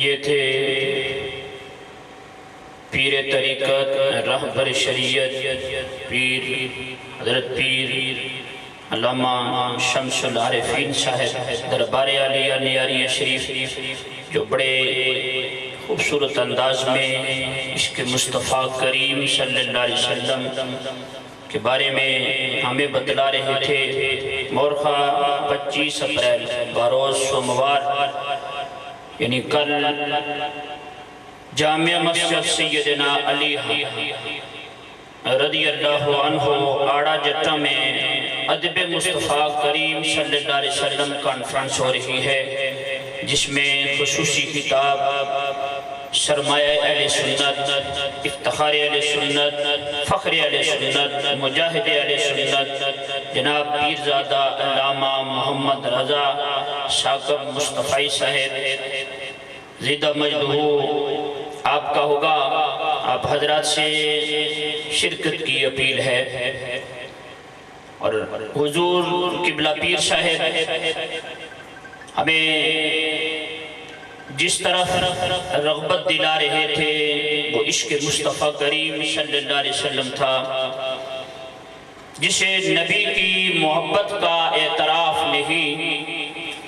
یہ تھے پیر طریقت رہبر شریعت پیر حضرت پیر علامہ شمس العارفین صاحب دربار عالیہ نیاریہ شریف، جو بڑے خوبصورت انداز میں عشق مصطفیٰ کریم صلی اللہ علیہ وسلم کے بارے میں ہمیں بتلا رہے تھے۔ مورخہ 25 اپریل بروز سوموار یعنی کل جامع مسجد سیدنا علی رضی اللہ عنہ آڑا جٹا میں ادب مصطفیٰ کریم صلی اللہ علیہ وسلم کانفرنس ہو رہی ہے، جس میں خصوصی خطاب سرمایہ اہل سنت، افتخار اہل سنت، فخر اہل سنت، مجاہد اہل سنت جناب پیرزادہ علامہ محمد رضا ثاقب مصطفی صاحب زیدہ مجدہ آپ کا ہوگا۔ آپ حضرات سے شرکت کی اپیل ہے، اور حضور قبلہ پیر صاحب ہمیں جس طرف رغبت دلا رہے تھے وہ عشق مصطفیٰ کریم صلی اللہ علیہ وسلم تھا، جسے نبی کی محبت کا اعتراف نہیں،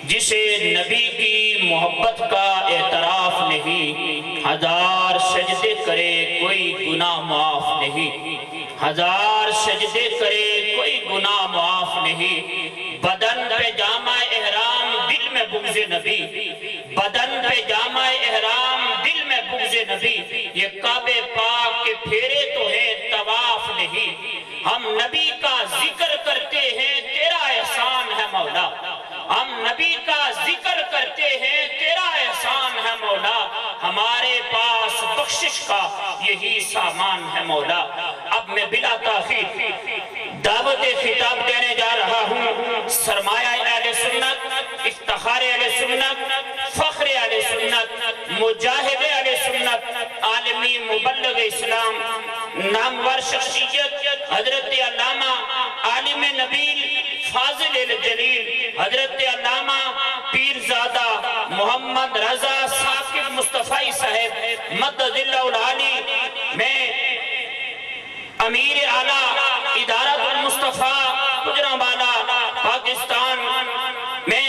جسے نبی کی محبت کا اعتراف نہیں، ہزار سجدے کرے کوئی گناہ معاف نہیں، ہزار سجدے کرے کوئی گناہ معاف نہیں۔ بدن پہ جامع احرام دل میں بغض نبی، بدن پہ جامع احرام دل میں بغض نبی، یہ کعبہ پاک کے پھیرے تو ہیں طواف نہیں، ہم نبی کا ذکر کرتے ہیں تیرا احسان ہے مولا، ہم نبی کا ذکر کرتے ہیں تیرا احسان ہے مولا، ہمارے پاس بخشش کا یہی سامان ہے مولا۔ اب میں بلا تاخیر دعوت خطاب دینے جا رہا ہوں سرمایہ اہل سنت، افتخار اہل سنت، فخر اہل سنت، مجاہد اہل سنت، عالمی مبلغ اسلام، نامور شخصیت حضرت علامہ عالم نبیل فاضل الجلیل حضرت علامہ پیرزادہ محمد رضا ثاقب مصطفی صاحب مدد اللہ العالی میں امیر اعلیٰ ادارت المصطفیٰ گجرانوالہ پاکستان میں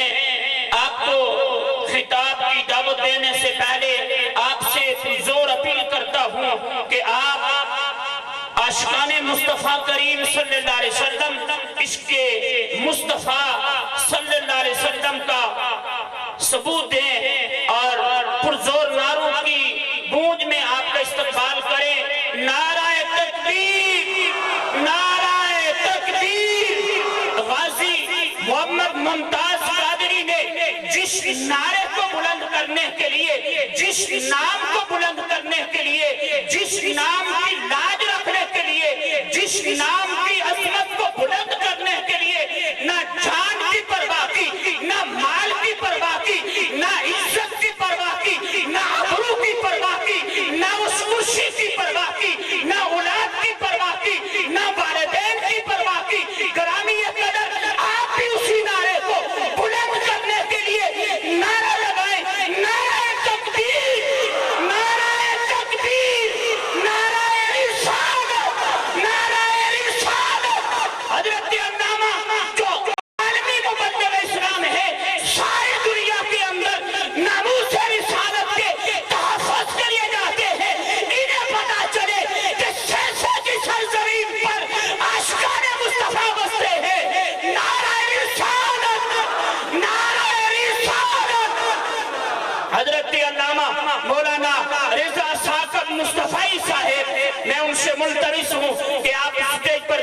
آپ کو خطاب کی دعوت دینے سے پہلے آپ سے زور اپیل کرتا ہوں کہ آپ عاشقان مصطفیٰ کریم صلی اللہ علیہ وسلم عشق مصطفیٰ صلی اللہ علیہ وسلم کا ثبوت دیں اور پرزور نعروں کی گونج میں آپ کا استقبال کریں۔ نعرہ تکبیر، نعرہ تکبیر۔ غازی محمد ممتاز قادری نے جس نعرے کو بلند کرنے کے لیے، جس نام کو بلند کرنے کے لیے، جس نام کی لاج رکھنے کے لیے، جس نام کی عظمت کو بلند کرنے کے لیے نہ جان کی پرواہ کی، نہ مال کی پرواہ کی، نہ عزت کی پرواہ کی، نہ آبرو کی پرواہ کی، نہ اس کرسی کی پرواہ کی، نہ اولاد کی پرواہ کی، نہ والدین کی پرواہ کی، گرامی قدر آپ بھی اسی نعرے کو بلند کرنے کے لیے نعرہ لگائیں۔ نعرہ تکبیر، نعرہ تکبیر، نعرہ رسالت، نعرہ رسالت۔ حضرت علامہ جو عالمی مبلغ اسلام ہے، ساری دنیا کے اندر ناموس رسالت کے تحفظ کے لیے جاتے ہیں، انہیں پتا چلے کہ سیسے کی سرزمین پر عاشقان مصطفیٰ بستے ہیں۔ نعرہ رسالت، نعرہ رسالت۔ حضرت علامہ مولانا رضا ثاقب مصطفی صاحب، میں ان سے ملتمس ہوں کہ آپ اسٹیج پر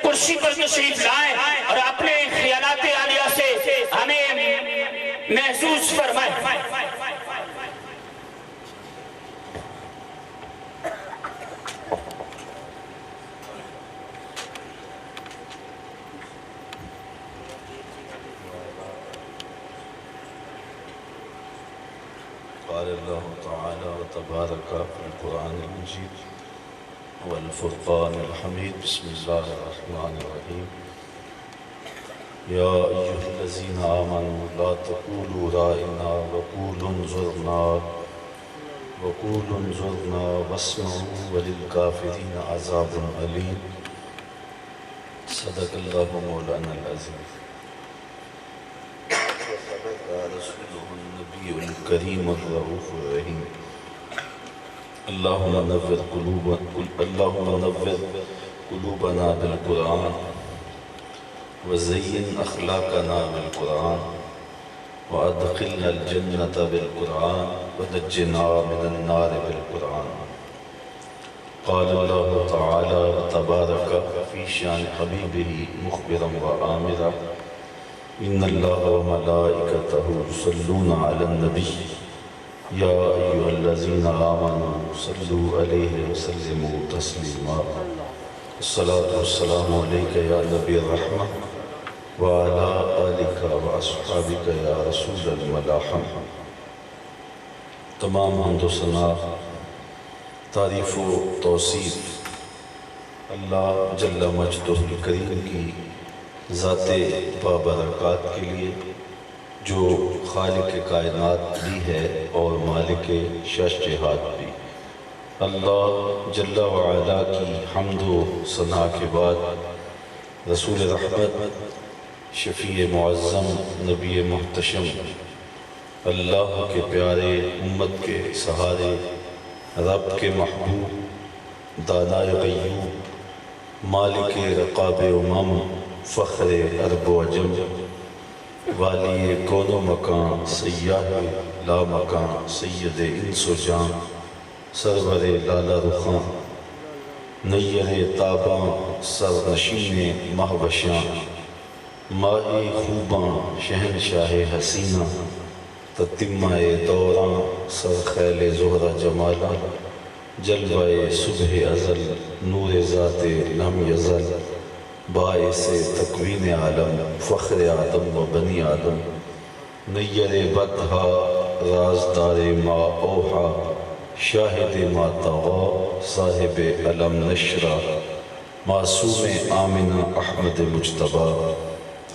کرسی پر تشریف لائیں اور اپنے خیالات عالیہ سے ہمیں محسوس فرمائیں۔ قال اللہ تعالی وتبارک فی القرآن المجید والفرقان الحمید۔ بسم اللہ الرحمن الرحیم۔ يا أيها الذين آمنوا لا تقولوا رائنا وقولوا انظرنا واسمعوا وللكافرين عذاب أليم. صدق الله مولانا العظيم. وصدق رسوله النبي الكريم الرؤوف الرحيم. اللهم نور قلوبنا بالقرآن وزين أخلاقنا بالقرآن وأدخلنا الجنة بالقرآن ونجنا من النار بالقرآن. قال الله تعالى وتبارك في شان حبيبه مخبرا وآمرا إن الله وملائكته يصلون على النبي يا أيها الذين آمنوا صلوا عليه وسلموا تسليما. الصلاة والسلام عليك يا نبي الرحمة وعلى آلك وأصحابك يا رسول الملاحم. تمام حمد و ثنا، تعریف و توصیف اللہ جل مجدہ الکریم کی ذات بابرکات کے لیے جو خالق کائنات بھی ہے اور مالک شش جہات بھی. اللہ جل وعلا کی حمد و ثنا کے بعد رسول رحمت شفیع معظم نبی محتشم اللہ کے پیارے امت کے سہارے رب کے محبوب دانائے غیوب مالک رقاب امم فخر عرب و عجم والی کون و مکان سیاہ لا مکان سید انس و جان سرور لالا رخاں نیر تاباں سر نشین مہوشاں ماہی خوباں شہنشاہ حسینہ تتمہ دوراں سر خیل زہرہ جمالا جلوہ صبح ازل نور ذات لم یزل باعث تکوین عالم فخر آدم و بنی آدم نیر بطحا رازدار ما اوحا شاہد ما طغا صاحب علم نشرہ معصوم آمنہ احمد مجتبہ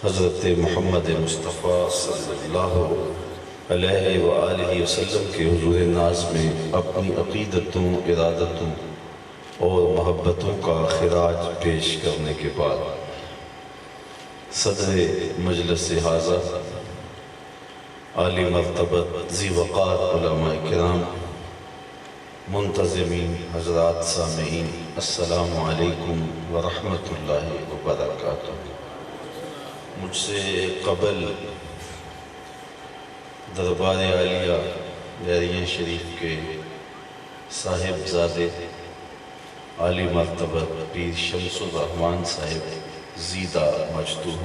حضرت محمد مصطفیٰ صلی اللہ علیہ وآلہ وسلم کے حضور ناز میں اپنی عقیدتوں ارادتوں اور محبتوں کا خراج پیش کرنے کے بعد صدر مجلس حاضر عالی مرتبت ذی وقار علماء کرام منتظمین حضرات سامعین السلام علیکم ورحمۃ اللہ وبرکاتہ. مجھ سے قبل دربار عالیہ بحرین شریف کے صاحب زادے عالی مرتبت پیر شمس الرحمن صاحب زیدہ مجدہ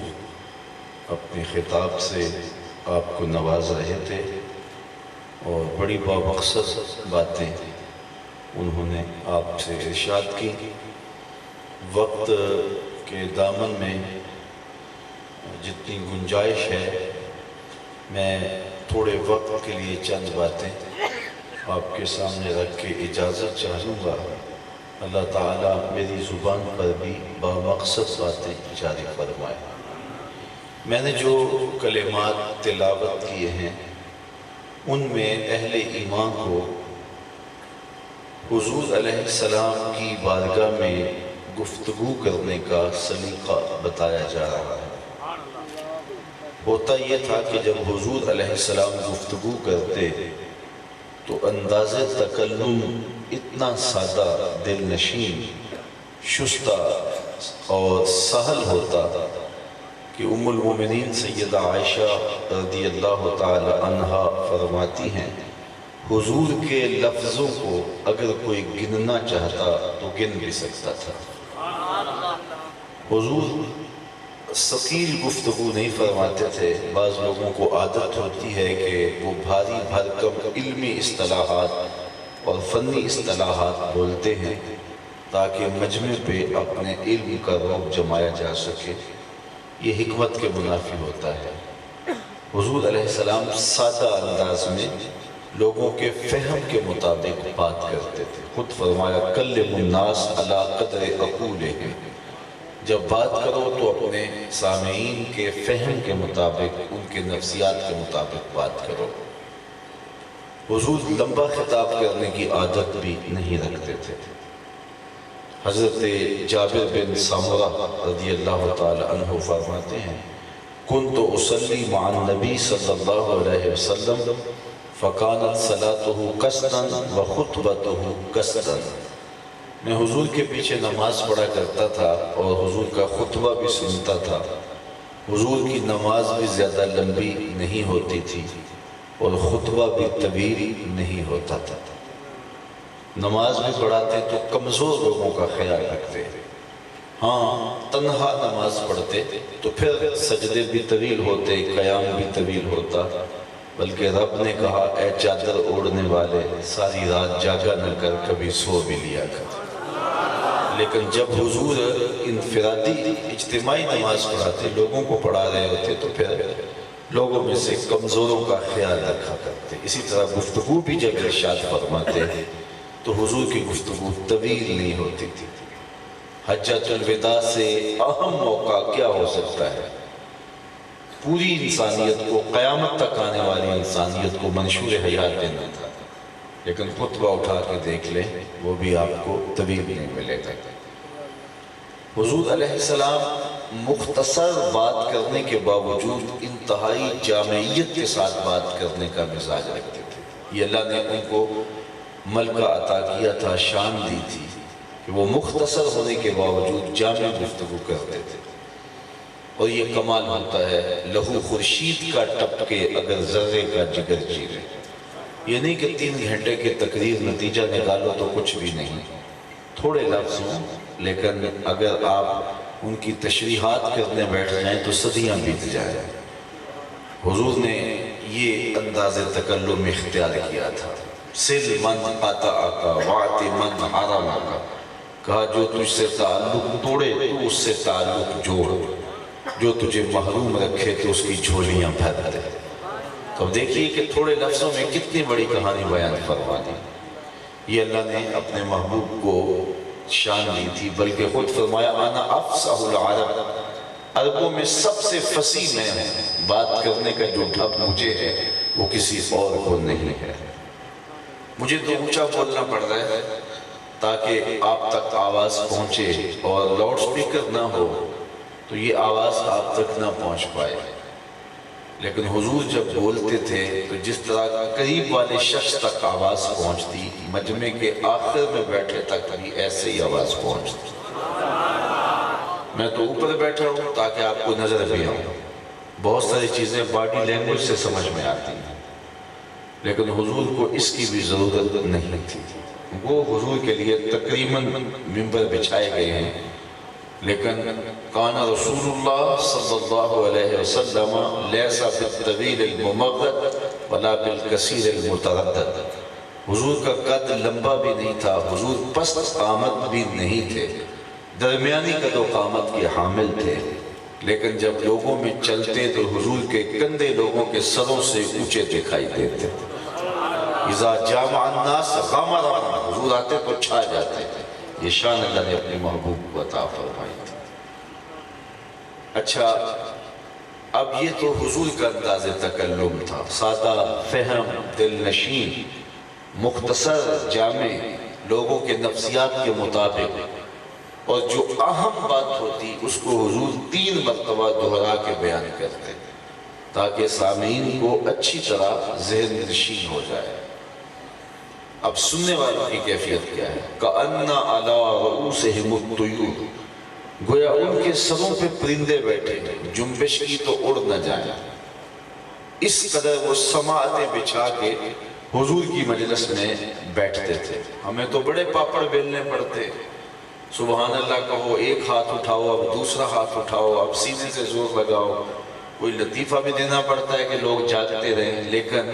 اپنے خطاب سے آپ کو نواز رہے تھے اور بڑی بامقصد باتیں انہوں نے آپ سے ارشاد کی. وقت کے دامن میں جتنی گنجائش ہے میں تھوڑے وقت کے لیے چند باتیں آپ کے سامنے رکھ کے اجازت چاہوں گا. اللہ تعالیٰ میری زبان پر بھی بامقصد باتیں جاری فرمائے. میں نے جو کلمات تلاوت کیے ہیں ان میں اہل ایمان کو حضور علیہ السلام کی بارگاہ میں گفتگو کرنے کا سلیقہ بتایا جا رہا ہے. ہوتا یہ تھا کہ جب حضور علیہ السلام گفتگو کرتے تو انداز تکلم اتنا سادہ دل نشین شستہ اور سہل ہوتا کہ ام المومنین سیدہ عائشہ رضی اللہ تعالی عنہا فرماتی ہیں حضور کے لفظوں کو اگر کوئی گننا چاہتا تو گن بھی سکتا تھا. حضور ثقیل گفتگو نہیں فرماتے تھے. بعض لوگوں کو عادت ہوتی ہے کہ وہ بھاری بھرکم علمی اصطلاحات اور فنی اصطلاحات بولتے ہیں تاکہ مجمع پہ اپنے علم کا روب جمایا جا سکے. یہ حکمت کے منافی ہوتا ہے. حضور علیہ السلام سادہ انداز میں لوگوں کے فہم کے مطابق بات کرتے تھے. خود فرمایا کلم الناس علی قدر عقولہم، جب بات کرو تو اپنے سامعین کے فہم کے مطابق، ان کے نفسیات کے مطابق بات کرو۔ حضور لمبا خطاب کرنے کی عادت بھی نہیں رکھتے تھے۔ حضرت جابر بن سمرہ رضی اللہ تعالی عنہ فرماتے ہیں، كنت اصلی مع النبی صلی اللہ علیہ وسلم فکانت صلاته قصدا وخطبته قصدا۔ میں حضور کے پیچھے نماز پڑھا کرتا تھا اور حضور کا خطبہ بھی سنتا تھا۔ حضور کی نماز بھی زیادہ لمبی نہیں ہوتی تھی اور خطبہ بھی طویل نہیں ہوتا تھا۔ نماز بھی پڑھاتے تو کمزور لوگوں کا خیال رکھتے، ہاں تنہا نماز پڑھتے تو پھر سجدے بھی طویل ہوتے، قیام بھی طویل ہوتا، بلکہ رب نے کہا اے چادر اوڑھنے والے ساری رات جاگا نہ کر، کبھی سو بھی لیا کر۔ لیکن جب حضور انفرادی اجتماعی نماز پڑھاتے، لوگوں کو پڑھا رہے ہوتے تو پھر لوگوں میں سے کمزوروں کا خیال رکھا کرتے۔ اسی طرح گفتگو بھی جب ارشاد فرماتے تو حضور کی گفتگو طویل نہیں ہوتی تھی۔ حجۃ الوداع سے اہم موقع کیا ہو سکتا ہے؟ پوری انسانیت کو، قیامت تک آنے والی انسانیت کو منشور حیات دینا تھا، لیکن خطبہ اٹھا کے دیکھ لیں وہ بھی آپ کو طویل نہیں ملے گا۔ حضور علیہ السلام مختصر بات کرنے کے باوجود انتہائی جامعیت کے ساتھ بات کرنے کا مزاج رکھتے تھے۔ یہ اللہ نے ان کو ملکہ عطا کیا تھا، شان دی تھی کہ وہ مختصر ہونے کے باوجود جامع گفتگو کرتے تھے۔ اور یہ کمال ہوتا ہے، لہو خورشید کا ٹپکے اگر ذرے کا جگر چیرے۔ یہ نہیں کہ 3 گھنٹے کے تقریر نتیجہ نکالو تو کچھ بھی نہیں، تھوڑے لفظ ہوں لیکن اگر آپ ان کی تشریحات کرنے بیٹھ جائیں تو صدیاں بیت جائیں۔ حضور نے یہ انداز تکلم اختیار کیا تھا، سل من قطعک وعط من حرمک، کہا جو تجھ سے تعلق توڑے تو اس سے تعلق جوڑ، جو تجھے محروم رکھے تو اس کی جھولیاں بھر دے۔ تو دیکھیے کہ تھوڑے لفظوں میں کتنی بڑی کہانی بیان فرما دی۔ یہ اللہ نے اپنے محبوب کو شان دی تھی، بلکہ خود فرمایا انا افصح العرب، عربوں میں سب سے فصیح میں ہوں، بات کرنے کا جو ڈھب مجھے ہے وہ کسی اور کو نہیں ہے۔ مجھے تو اونچا بولنا پڑ رہا ہے تاکہ آپ تک آواز پہنچے، اور لاؤڈ سپیکر نہ ہو تو یہ آواز آپ تک نہ پہنچ پائے۔ لیکن حضور جب بولتے تھے تو جس طرح قریب والے شخص تک آواز پہنچتی، مجمع کے آخر میں بیٹھے تک بھی ایسے ہی آواز پہنچتی۔ میں تو اوپر بیٹھا ہوں تاکہ آپ کو نظر بھی آؤں، بہت ساری چیزیں باڈی لینگویج سے سمجھ میں آتی ہیں، لیکن حضور کو اس کی بھی ضرورت نہیں تھی۔ وہ حضور کے لیے تقریباً ممبر بچھائے گئے ہیں، لیکن کان رسول اللہ صلی اللہ علیہ وسلم لیس بالطویل الممغد ولا بالکثیر المتردد۔ حضور کا قد لمبا بھی نہیں تھا، حضور پست قامت بھی نہیں تھے، درمیانی قد و قامت کے حامل تھے، لیکن جب لوگوں میں چلتے تو حضور کے کندھے لوگوں کے سروں سے اونچے دکھائی دیتے تھے۔ اذا جامع الناس غمرهم، حضور آتے تو چھا جاتے تھے۔ یہ شان اللہ نے اپنے محبوب کو عطا فرمائی تھی۔ اچھا، اب یہ تو حضور کا انداز تکلم تھا، سادہ، فہم، دل نشین، مختصر، جامع، لوگوں کے نفسیات کے مطابق، اور جو اہم بات ہوتی اس کو حضور 3 مرتبہ دہرا کے بیان کرتے تاکہ سامعین کو اچھی طرح ذہن نشین ہو جائے۔ اب سننے والوں کی کیفیت کیا ہے؟ کأن علی رؤوسہم الطیور، گویا ان کے سروں پہ پرندے بیٹھے، جنبش کی تو اڑ نہ جائیں۔ اس قدر وہ سماعتیں بچھا کے حضور کی مجلس میں بیٹھتے تھے۔ ہمیں تو بڑے پاپڑ بیلنے پڑتے، سبحان اللہ کہو، ایک ہاتھ اٹھاؤ، اب دوسرا ہاتھ اٹھاؤ، اب سینے سے زور لگاؤ، کوئی لطیفہ بھی دینا پڑتا ہے کہ لوگ جاگتے رہیں، لیکن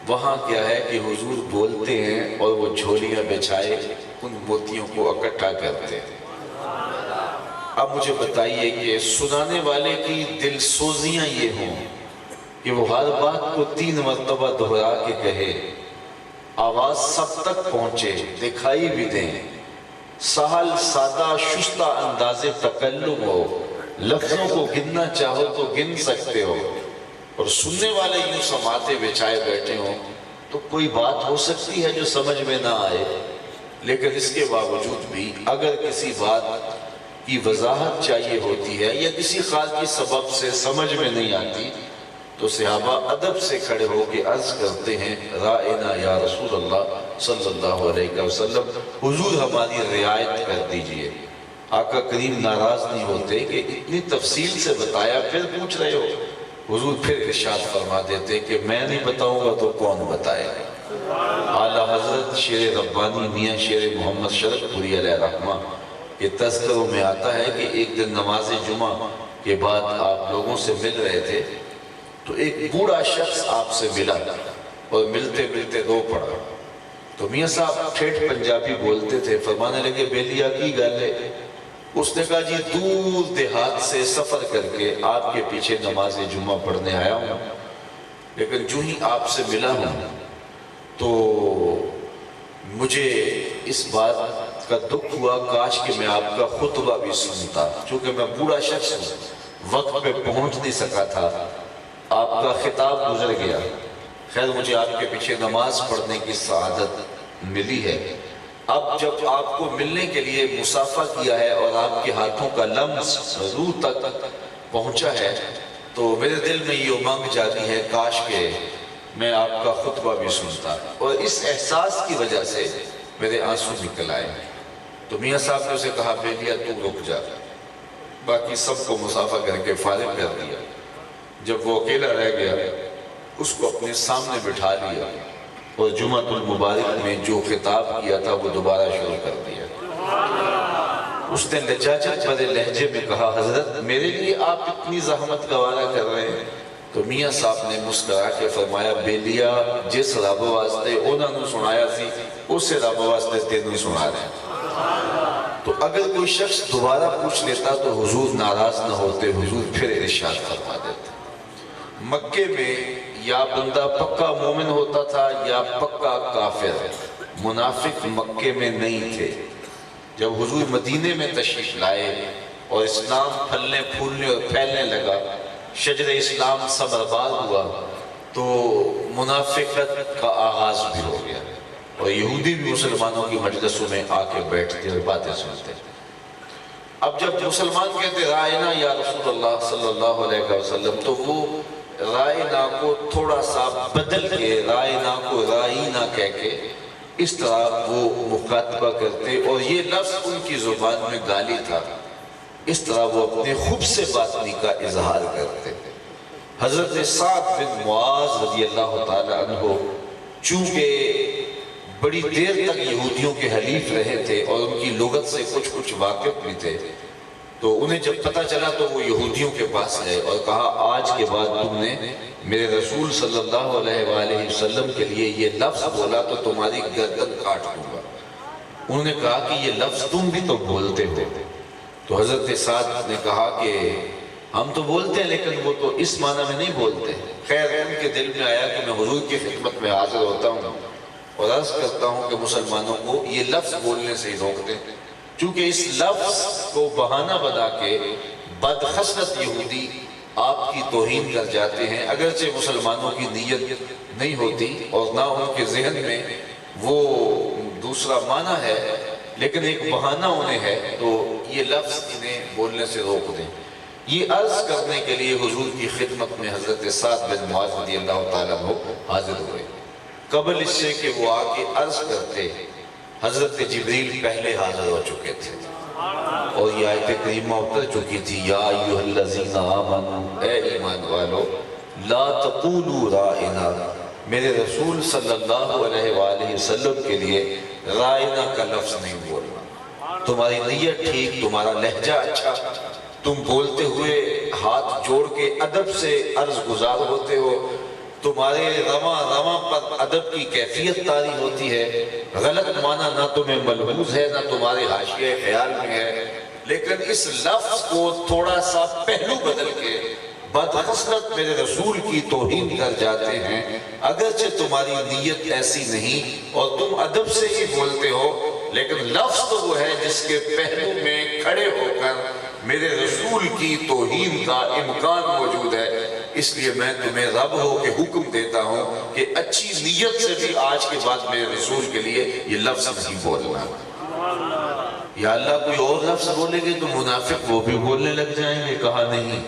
وہاں کیا ہے کہ حضور بولتے ہیں اور وہ جھولیاں بچھائے ان موتیوں کو اکٹھا کرتے ہیں۔ اب مجھے بتائیے کہ سنانے والے کی دل سوزیاں یہ ہوں کہ وہ ہر بات کو 3 مرتبہ دہرا کے کہے، آواز سب تک پہنچے، دکھائی بھی دیں، سہل سادہ شستہ انداز تکلم ہو، لفظوں کو گننا چاہو تو گن سکتے ہو، اور سننے والے یوں سماعتیں بچھائے بیٹھے ہوں تو کوئی بات ہو سکتی ہے جو سمجھ میں نہ آئے، لیکن اس کے باوجود بھی اگر کسی بات کی وضاحت چاہیے ہوتی ہے یا کسی خارجی سبب سے سمجھ میں نہیں آتی تو صحابہ ادب سے کھڑے ہو کے عرض کرتے ہیں رائنا یا رسول اللہ صلی اللہ علیہ وسلم، حضور ہماری رعایت کر دیجئے۔ آقا کریم ناراض نہیں ہوتے کہ اتنی تفصیل سے بتایا پھر پوچھ رہے ہو، حضور پھر ارشاد فرما دیتے کہ میں نہیں بتاؤں گا تو کون بتائے گا۔ اعلیٰ حضرت شیر ربانی میاں شیر محمد شرف پوری علیہ رحمہ کے تذکروں میں آتا ہے کہ ایک دن نماز جمعہ کے بعد آپ لوگوں سے مل رہے تھے تو ایک بوڑھا شخص آپ سے ملا اور ملتے ملتے رو پڑا، تو میاں صاحب ٹھیٹھ پنجابی بولتے تھے، فرمانے لگے بیلیا کی گل ہے؟ اس نے کہا جی دور دیہات سے سفر کر کے آپ کے پیچھے نماز جمعہ پڑھنے آیا ہوں، لیکن جو ہی آپ سے ملا ہوں تو مجھے اس بات کا دکھ ہوا کاش کہ میں آپ کا خطبہ بھی سنتا، چونکہ میں بوڑھا شخص ہوں، وقت پہ پہنچ نہیں سکا تھا، آپ کا خطاب گزر گیا، خیر مجھے آپ کے پیچھے نماز پڑھنے کی سعادت ملی ہے۔ اب جب آپ کو ملنے کے لیے مسافہ کیا ہے اور آپ کے ہاتھوں کا لمس روح تک پہنچا ہے تو میرے دل میں یہ امنگ جاتی ہے کاش کہ میں آپ کا خطبہ بھی سنتا، اور اس احساس کی وجہ سے میرے آنسو نکل آئے۔ تو میاں صاحب نے اسے کہا بیلیا تو رک جا، باقی سب کو مسافہ کر کے فارغ کر دیا۔ جب وہ اکیلا رہ گیا اس کو اپنے سامنے بٹھا لیا اور جمعۃ المبارک میں جو خطاب کیا تھا وہ دوبارہ شروع کر دیا۔ اس نے لجاجت بھرے لہجے میں کہا حضرت میرے لیے آپ اتنی زحمت گوارا کر رہے ہیں؟ تو میاں صاحب نے مسکرا کے فرمایا بیلیا جس رب واسطے انہوں نے سنایا سی اسے رب واسطے تینوں سنا رہے ہیں۔ تو اگر کوئی شخص دوبارہ پوچھ لیتا تو حضور ناراض نہ ہوتے، حضور پھر ارشاد فرما دیتے۔ مکے میں یا بندہ پکا مومن ہوتا تھا یا پکا کافر، منافق مکے میں نہیں تھے۔ جب حضور مدینے میں تشریف لائے اور اسلام پھلنے پھولنے اور پھیلنے لگا، شجر اسلام ثمربار ہوا تو منافقت کا آغاز بھی ہو گیا، اور یہودی بھی مسلمانوں کی مجلسوں میں آ کے بیٹھتے اور باتیں سنتے۔ اب جب مسلمان کہتے رائنا یا رسول اللہ صلی اللہ علیہ وسلم تو وہ رائنا کو تھوڑا سا بدل کے رائنا کو رائنا کہہ کے اس طرح وہ مخاطبہ کرتے، اور یہ لفظ ان کی زبان میں گالی تھا، اس طرح وہ اپنے خب سے باطنی کا اظہار کرتے۔ حضرت سعد بن معاذ رضی اللہ تعالی عنہ چونکہ بڑی دیر تک یہودیوں کے حلیف رہے تھے اور ان کی لغت سے کچھ واقف بھی تھے، تو انہیں جب پتہ چلا تو وہ یہودیوں کے پاس گئے اور کہا آج کے بعد تم نے میرے رسول صلی اللہ علیہ وآلہ وسلم کے لیے یہ لفظ بولا تو تمہاری گردن کاٹ دوں گا۔ انہوں نے کہا کہ یہ لفظ تم بھی تو بولتے ہو۔ تو حضرت سعد نے کہا کہ ہم تو بولتے ہیں لیکن وہ تو اس معنی میں نہیں بولتے۔ خیر ان کے دل میں آیا کہ میں حضور کی خدمت میں حاضر ہوتا ہوں اور عرض کرتا ہوں کہ مسلمانوں کو یہ لفظ بولنے سے ہی روک دیں، چونکہ اس لفظ کو بہانہ بنا کے بدخصلت یہودی آپ کی توہین کر جاتے ہیں، اگرچہ مسلمانوں کی نیت نہیں ہوتی اور نہ ان کے ذہن میں وہ دوسرا معنی ہے، لیکن ایک بہانہ انہیں ہے، تو یہ لفظ انہیں بولنے سے روک دیں۔ یہ عرض کرنے کے لیے حضور کی خدمت میں حضرت سعد بن معاذ رضی اللہ تعالیٰ عنہ حاضر ہوئے۔ قبل اس سے کہ وہ آ کے عرض کرتے حضرت جبریل پہلے حاضر ہو چکے تھے اور یہ آیت کریمہ اتر چکی تھی یا ایھا الذین آمنوا، اے ایمان والو، لا تقولوا رائنا، میرے رسول صلی اللہ علیہ وآلہ وسلم کے لیے رائنا کا لفظ نہیں بولنا۔ تمہاری نیت ٹھیک، تمہارا لہجہ اچھا، تم بولتے ہوئے ہاتھ جوڑ کے ادب سے عرض گزار ہوتے ہو، تمہارے رواں رواں پر ادب کی کیفیت طاری ہوتی ہے، غلط معنی نہ تمہیں ملحوظ ہے نہ تمہارے حاشیہ خیال میں ہے، لیکن اس لفظ کو تھوڑا سا پہلو بدل کے بدخصلت میرے رسول کی توہین کر جاتے ہیں، اگرچہ تمہاری نیت ایسی نہیں اور تم ادب سے ہی بولتے ہو، لیکن لفظ تو وہ ہے جس کے پہلو میں کھڑے ہو کر میرے رسول کی توہین کا امکان موجود ہے. اس لیے میں تمہیں رب ہو کے حکم دیتا ہوں کہ اچھی نیت سے بھی آج کے بعد میرے رسول کے لیے یہ لفظ نہیں بولنا. یا اللہ کوئی اور لفظ بولے گے تو منافق وہ بھی بولنے لگ جائیں گے. کہا نہیں،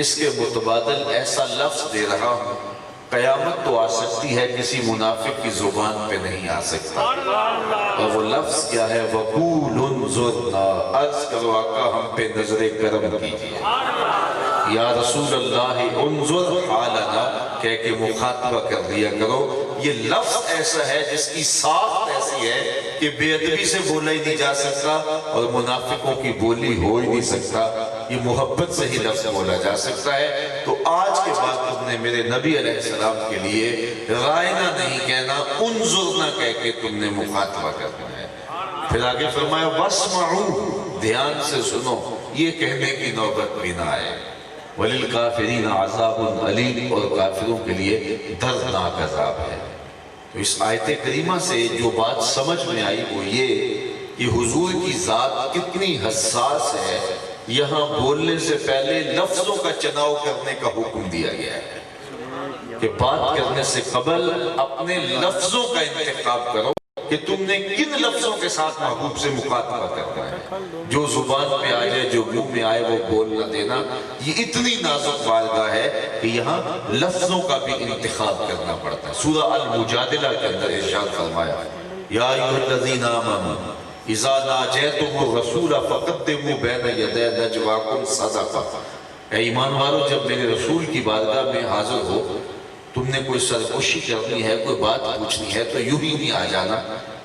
اس کے متبادل ایسا لفظ دے رہا ہوں، قیامت تو آ سکتی ہے، کسی منافق کی زبان پہ نہیں آ سکتا. اور وہ لفظ کیا ہے؟ وَقُولُ انظُرْنَا، عرض کرو آقا ہم پہ نظر کرم کیجئے. یا رسول اللہ انظر حالنا کہہ کے مخاطبہ کر دیا کرو. یہ لفظ ایسا ہے جس کی ساخت ایسی ہے کہ بے ادبی سے بولا ہی نہیں جا سکتا اور منافقوں کی بولی ہو ہی نہیں سکتا. یہ محبت سے ہی لفظ بولا جا سکتا ہے. تو آج کے بعد تم نے میرے نبی علیہ السلام کے لیے رائنا نہیں کہنا، انظرنا کہہ کے تم نے مخاطبہ کرنا ہے. پھر آگے فرمایا وَاسْمَعُوا، دھیان سے سنو، یہ کہنے کی نوبت بھی نہ آئے. وَلِلْكَافِرِينَ عَذَابٌ عَلِيمٌ، اور کافروں کے لیے دردناک عذاب ہے. تو اس آیت کریمہ سے جو بات سمجھ میں آئی وہ یہ کہ حضور کی ذات کتنی حساس ہے. یہاں بولنے سے پہلے لفظوں کا چناؤ کرنے کا حکم دیا گیا ہے کہ بات کرنے سے قبل اپنے لفظوں کا انتخاب کرو کہ تم نے کن لفظوں کے ساتھ محبوب سے مخاطبہ کرنا ہے. جو زبان پہ آ جائے، جو منہ میں آئے وہ بول نہ دینا. یہ اتنی نازک بارگاہ ہے کہ یہاں لفظوں کا بھی انتخاب کرنا پڑتا ہے. سورہ المجادلہ کے اندر ارشاد فرمایا یا ایھا الذین آمنوا اذا ناجیتم الرسول فقدموا بین یدی نجواکم صدقہ. اے ایمان والو، جب میرے رسول کی بارگاہ میں حاضر ہو، تم نے کوئی سرگوشی کرنی ہے، کوئی بات پوچھنی ہے تو یوں ہی نہیں آ جانا.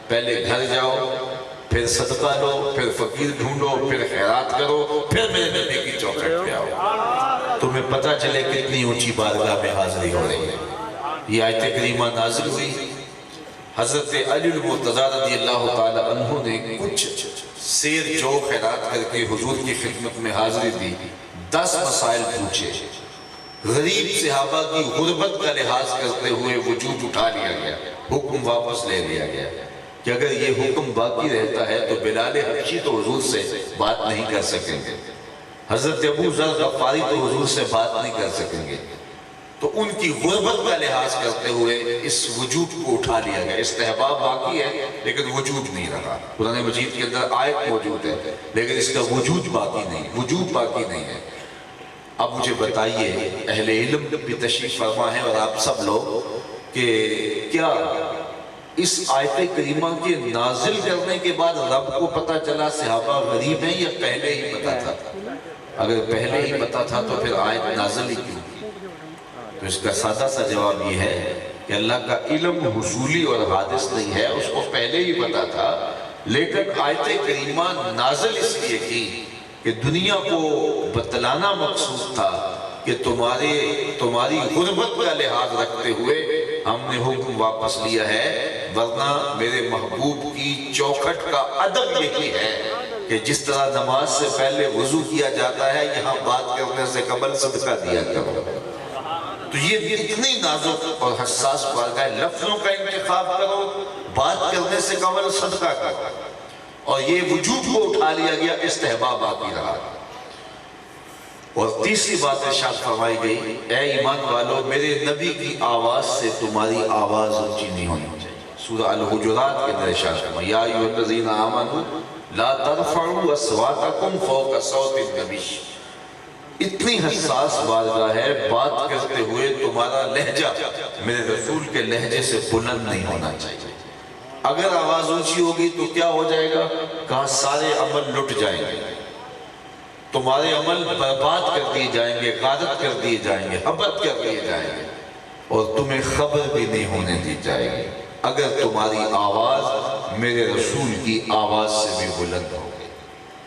پہلے گھر جاؤ، پھر صدقہ لو، پھر فقیر ڈھونڈو، پھر خیرات کرو، پھر میرے نبی کی چوکھٹ پہ آؤ. تمہیں پتہ چلے کتنی اونچی بارگاہ میں حاضری ہو رہی ہے. یہ آیت کریمہ نازل ہوئی. حضرت علی المرتضیٰ رضی اللہ تعالی عنہ نے کچھ سیر جو خیرات کر کے حضور کی خدمت میں حاضری دی. 10 مسائل پوچھے. غریب صحابہ کی غربت کا لحاظ کرتے ہوئے وجود اٹھا لیا گیا، حکم واپس لے لیا گیا کہ اگر یہ حکم باقی رہتا ہے تو بلال حبشی تو حضور سے بات نہیں کر سکیں گے، حضرت ابو ذر غفاری تو حضور سے بات نہیں کر سکیں گے. تو ان کی غربت کا لحاظ کرتے ہوئے اس وجود کو اٹھا لیا گیا. استحباب باقی ہے لیکن وجود نہیں رہا. قرآن مجید کے اندر آیت موجود ہے لیکن اس کا وجود باقی نہیں، وجود باقی نہیں ہے. اب مجھے بتائیے، اہل علم بھی تشریف فرما ہے اور آپ سب لوگ، کہ کیا اس آیت کریمہ کے نازل کرنے کے بعد رب کو پتہ چلا صحابہ غریب ہیں یا پہلے ہی پتہ تھا؟ اگر پہلے ہی پتہ تھا تو پھر آیت نازل ہی کیوں کی؟ تو اس کا سادہ سا جواب یہ ہے کہ اللہ کا علم حصولی اور حادث نہیں ہے، اس کو پہلے ہی پتہ تھا. لیکن آیت کریمہ نازل اس لیے کی کہ دنیا کو بتلانا مقصود تھا کہ تمہاری غربت کا لحاظ رکھتے ہوئے ہم نے حکم واپس لیا ہے، ورنہ میرے محبوب کی چوکھٹ کا ادب یہی ہے کہ جس طرح نماز سے پہلے وضو کیا جاتا ہے، یہاں بات کرنے سے قبل صدقہ دیا کرو. تو یہ اتنی نازک اور حساس بارگاہ ہے. لفظوں کا انتخاب کرو، بات کرنے سے قبل صدقہ کرو. اور یہ وجود کو اٹھا لیا گیا، استحباب باقی رہا. اور تیسری بات ارشاد فرمائی گئی، اے ایمان والو، میرے نبی کی آواز سے تمہاری آواز اونچی نہیں ہونی چاہیے. سورہ الحجرات کے اندر ارشاد فرمایا یا ایھا الذین آمنوا لا ترفعوا اصواتکم فوق صوت النبی. اتنی حساس بارگاہ ہے، بات کرتے ہوئے تمہارا لہجہ میرے رسول کے لہجے سے بلند نہیں ہونا چاہیے. اگر آواز اونچی ہوگی تو کیا ہو جائے گا؟ کہا سارے عمل لٹ جائیں گے، تمہارے عمل برباد کر دیے جائیں گے، غارت کر دیے جائیں گے، حبت کر دیے جائیں گے، اور تمہیں خبر بھی نہیں ہونے دی جائے گی اگر تمہاری آواز میرے رسول کی آواز سے بھی بلند ہوگی.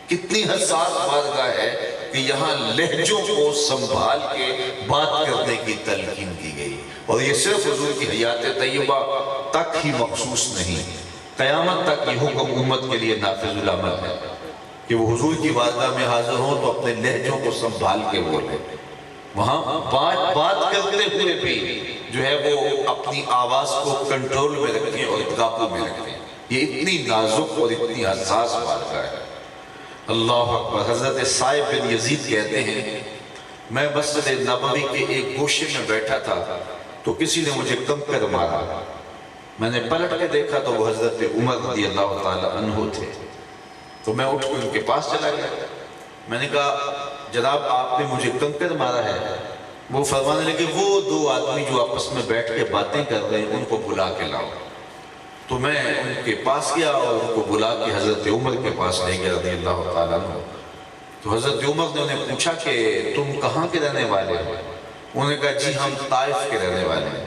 کتنی حساس بارگاہ ہے کہ یہاں لہجوں کو سنبھال کے بات کرنے کی تلقین کی گئی. اور یہ صرف حضور کی حیات طیبہ تک ہی مخصوص نہیں، قیامت تک یہ حکم امت کے لیے نافذ العمل ہے کہ وہ حضور کی بارگاہ میں حاضر ہوں تو اپنے لہجوں کو سنبھال کے بولیں. وہاں بات کرتے ہوئے بھی جو ہے وہ اپنی آواز کو کنٹرول میں رکھیں اور قابو میں رکھیں. یہ اتنی نازک اور اتنی حساس بارگاہ ہے۔ اللہ اکبر۔ حضرت صائب بن یزید کہتے ہیں میں مسجد نبوی کے ایک گوشے میں بیٹھا تھا تو کسی نے مجھے کنکر مارا، میں نے پلٹ کے دیکھا تو وہ حضرت عمر رضی اللہ تعالی عنہ تھے، تو میں اٹھ کے ان کے پاس چلا گیا، میں نے کہا جناب آپ نے مجھے کنکر مارا ہے؟ وہ فرمانے لگے وہ دو آدمی جو آپس میں بیٹھ کے باتیں کر رہے ہیں ان کو بلا کے لاؤ۔ تو میں ان کے پاس گیا اور ان کو بلا کے حضرت عمر کے پاس لے گیا رضی اللہ تعالیٰ عنہ۔ تو حضرت عمر نے انہیں پوچھا کہ تم کہاں کے رہنے والے ہو؟ انہوں نے کہا جی ہم طائف کے رہنے والے ہیں۔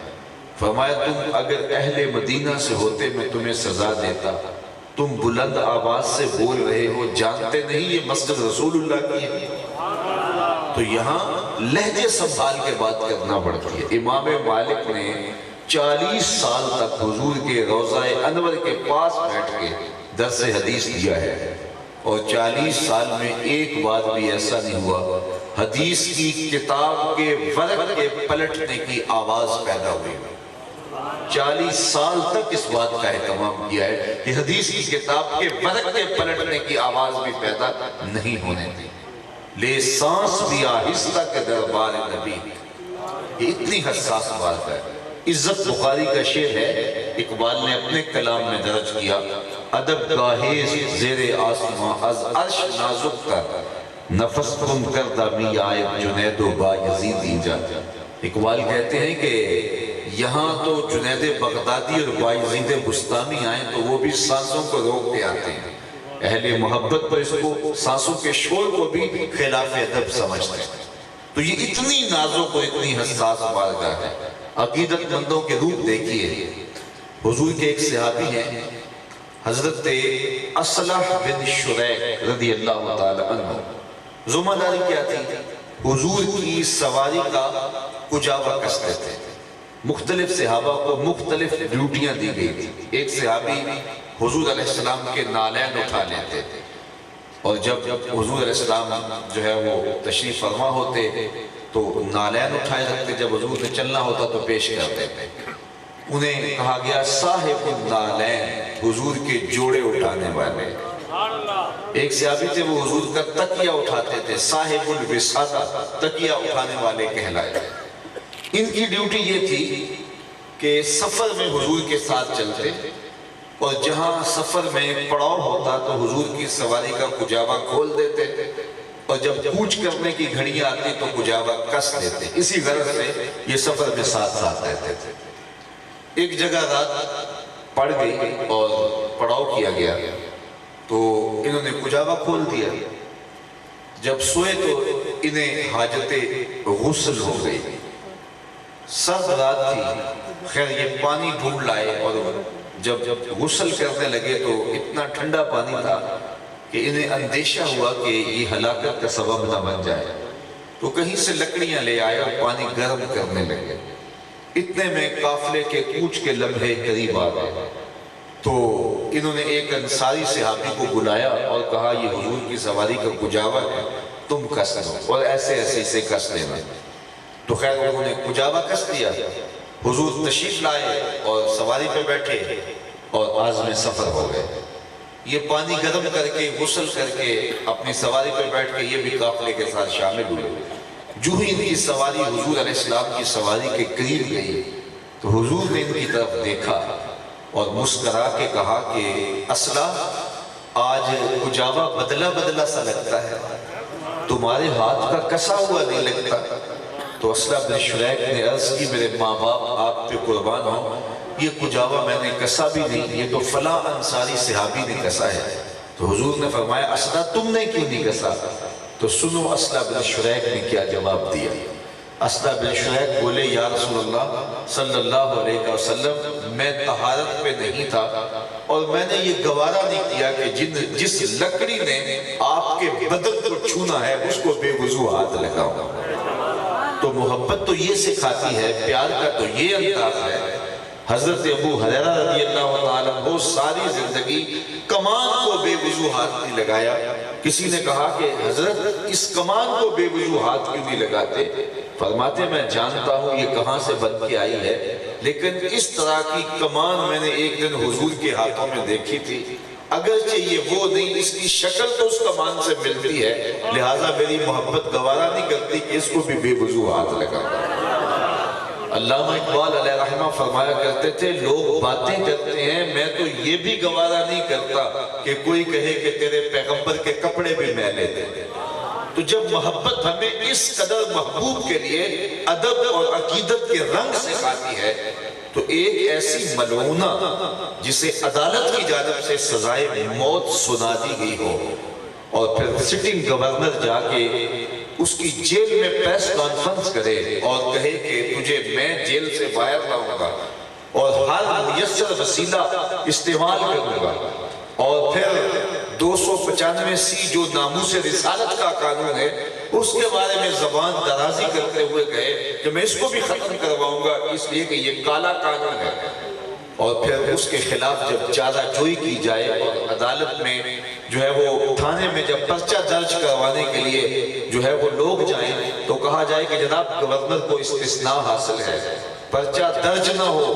فرمایا تم اگر اہل مدینہ سے ہوتے میں تمہیں سزا دیتا، تم بلند آواز سے بول رہے ہو، جانتے نہیں یہ مسجد رسول اللہ کی ہے؟ تو یہاں لہجے سنبھال کے بات کرنا پڑتی ہے۔ امام مالک نے 40 سال تک حضور کے روضہ انور کے پاس بیٹھ کے درس حدیث دیا ہے، اور 40 سال میں ایک بار بھی ایسا نہیں ہوا حدیث کی کتاب کے ورق کے پلٹنے کی آواز پیدا ہوئی۔ 40 سال تک اس بات کا اہتمام کیا ہے کہ حدیث کی کتاب کے ورق کے پلٹنے کی آواز بھی پیدا نہیں ہونے دی۔ لے سانس بھی آہستہ کے دربار نبی، یہ اتنی حساس بات ہے۔ عزت بخاری کا شعر ہے، اقبال نے اپنے کلام میں درج کیا، ادب گاہے زیر آسماں از عرش نازک تر، نفس کن کردہ می آئے جنید و با یزید اینجا۔ اقبال کہتے ہیں کہ یہاں تو جنید بغدادی اور با یزید بستامی آئیں تو وہ بھی سانسوں کو روک کے آتے ہیں، اہل محبت پر اس کو سانسوں کے شور کو بھی خلاف ادب سمجھتے ہیں۔ تو یہ اتنی نازک اور اتنی حساس بارگاہ ہے۔ عقیدت مندوں کے روپ دیکھیے، حضور کے ایک صحابی ہیں حضرت اصلح بن شریح رضی اللہ تعالی عنہ، ذمہ داری کیا تھی؟ حضور کی سواری کا کجاوا کستے تھے۔ مختلف صحابہ کو مختلف ڈیوٹیاں دی گئی تھی۔ ایک صحابی حضور علیہ السلام کے نالین اٹھا لیتے تھے، اور جب حضور علیہ السلام جو ہے وہ تشریف فرما ہوتے تو نالین اٹھائے رکھتے، جب حضور نے چلنا ہوتا تو پیش کرتے تھے۔ انہیں کہا گیا صاحب النالین، حضور کے جوڑے اٹھانے والے۔ ایک صحابی تھے وہ حضور کا تکیہ اٹھاتے تھے، صاحب الوسادہ، تکیہ اٹھانے والے کہلائے۔ ان کی ڈیوٹی یہ تھی کہ سفر میں حضور کے ساتھ چلتے، اور جہاں سفر میں پڑاؤ ہوتا تو حضور کی سواری کا کجاوا کھول دیتے، اور جب کوچ کرنے کی گھڑی آتی تو کجاوا کس دیتے۔ اسی غرض سے یہ سفر میں ساتھ ساتھ رہتے تھے۔ ایک جگہ رات پڑ گئی اور پڑاؤ کیا گیا تو انہوں نے کجاوا کھول دیا۔ جب سوئے تو انہیں حاجت غسل ہو گئی، سرد رات تھی، خیر یہ پانی ڈھونڈ لائے، اور جب غسل کرنے لگے تو اتنا ٹھنڈا پانی تھا کہ انہیں اندیشہ ہوا کہ یہ ہلاکت کا سبب نہ بن جائے، تو کہیں سے لکڑیاں لے آئے اور پانی گرم کرنے لگے۔ اتنے میں قافلے کے کوچ کے لمحے قریب آ گئے تو انہوں نے ایک انصاری صحابی کو بلایا اور کہا یہ حضور کی سواری کا کجاوا ہے، تم کس دو، اور ایسے ایسے اسے کس دینا۔ تو خیر انہوں نے کجاوا کس دیا، حضور تشریف لائے اور سواری پہ بیٹھے اور عازم سفر ہو گئے۔ یہ پانی گرم کر کے غسل کر کے اپنی سواری پہ بیٹھ کے یہ بھی قافلے کے ساتھ شامل ہوئے۔ جو ہی ان کی سواری حضور علیہ السلام کی سواری کے قریب گئی تو حضور نے ان کی طرف دیکھا اور مسکرا کے کہا کہ اصلح آج کجاوا بدلا بدلا سا لگتا ہے، تمہارے ہاتھ کا کسا ہوا نہیں لگتا۔ تو اصلح بن شریح نے عرض کی میرے ماں باپ آپ پہ قربان ہوں، یہ کجاوا میں نے کسا بھی نہیں، یہ تو فلاں انصاری صحابی نے کسا ہے۔ تو حضور نے فرمایا اصلح تم نے کیوں نہیں کسا؟ تو سنو اصلح بن شریح نے کیا جواب دیا۔ اصلح بن شریح بولے یا رسول اللہ صلی اللہ علیہ وسلم، میں طہارت پہ نہیں تھا اور میں نے یہ گوارا نہیں کیا کہ جس لکڑی نے آپ کے بدن کو چھونا ہے اس کو بے وضو ہاتھ لگاؤں۔ تو محبت تو یہ سکھاتی ہے، پیار کا تو یہ انداز ہے۔ حضرت ابو ہریرہ رضی اللہ تعالیٰ عنہ ساری زندگی کمان کو بے وضو ہاتھ نہیں لگایا۔ کسی نے کہا کہ حضرت اس کمان کو بے وضو ہاتھ کیوں نہیں لگاتے؟ فرماتے میں جانتا ہوں یہ کہاں سے بن کے آئی ہے، لیکن اس طرح کی کمان میں نے ایک دن حضور کے ہاتھوں میں دیکھی تھی، اگرچہ یہ وہ نہیں، اس کی شکل تو اس کمان سے ملتی ہے، لہٰذا میری محبت گوارا نہیں کرتی کہ اس کو بھی بے وضو ہاتھ لگا۔ علامہ اقبال علیہ رحمہ فرمایا کرتے تھے، لوگ باتیں کرتے ہیں، میں تو یہ بھی گوارا نہیں کرتا کہ کوئی کہے کہ تیرے پیغمبر کے کپڑے بھی میلے تھے۔ تو جب محبت ہمیں اس قدر محبوب کے لیے ادب اور عقیدت کے رنگ سے کھاتی ہے، تو ایک ایسی ملعونہ جسے عدالت کی جانب سے سزائے موت سنا دی گئی ہو، اور پھر سٹنگ گورنر جا کے اس کی جیل میں پریس کانفرنس کرے اور کہے کہ تجھے میں جیل سے باہر لاؤں گا اور ہر میسر وسیلہ استعمال کروں گا، اور پھر 295 جو ناموس رسالت کا قانون ہے اس کے بارے میں زبان درازی کرتے ہوئے کہے کہ میں اس کو بھی ختم کرواؤں گا اس لیے کہ یہ کالا قانون ہے، اور پھر اس کے خلاف جب چارہ جوئی کی جائے اور عدالت میں جو ہے وہ تھانے میں جب پرچہ درج کروانے کے لیے جو ہے وہ لوگ جائیں تو کہا جائے کہ جناب گورنر کو استثناء حاصل ہے، پرچہ درج نہ ہو،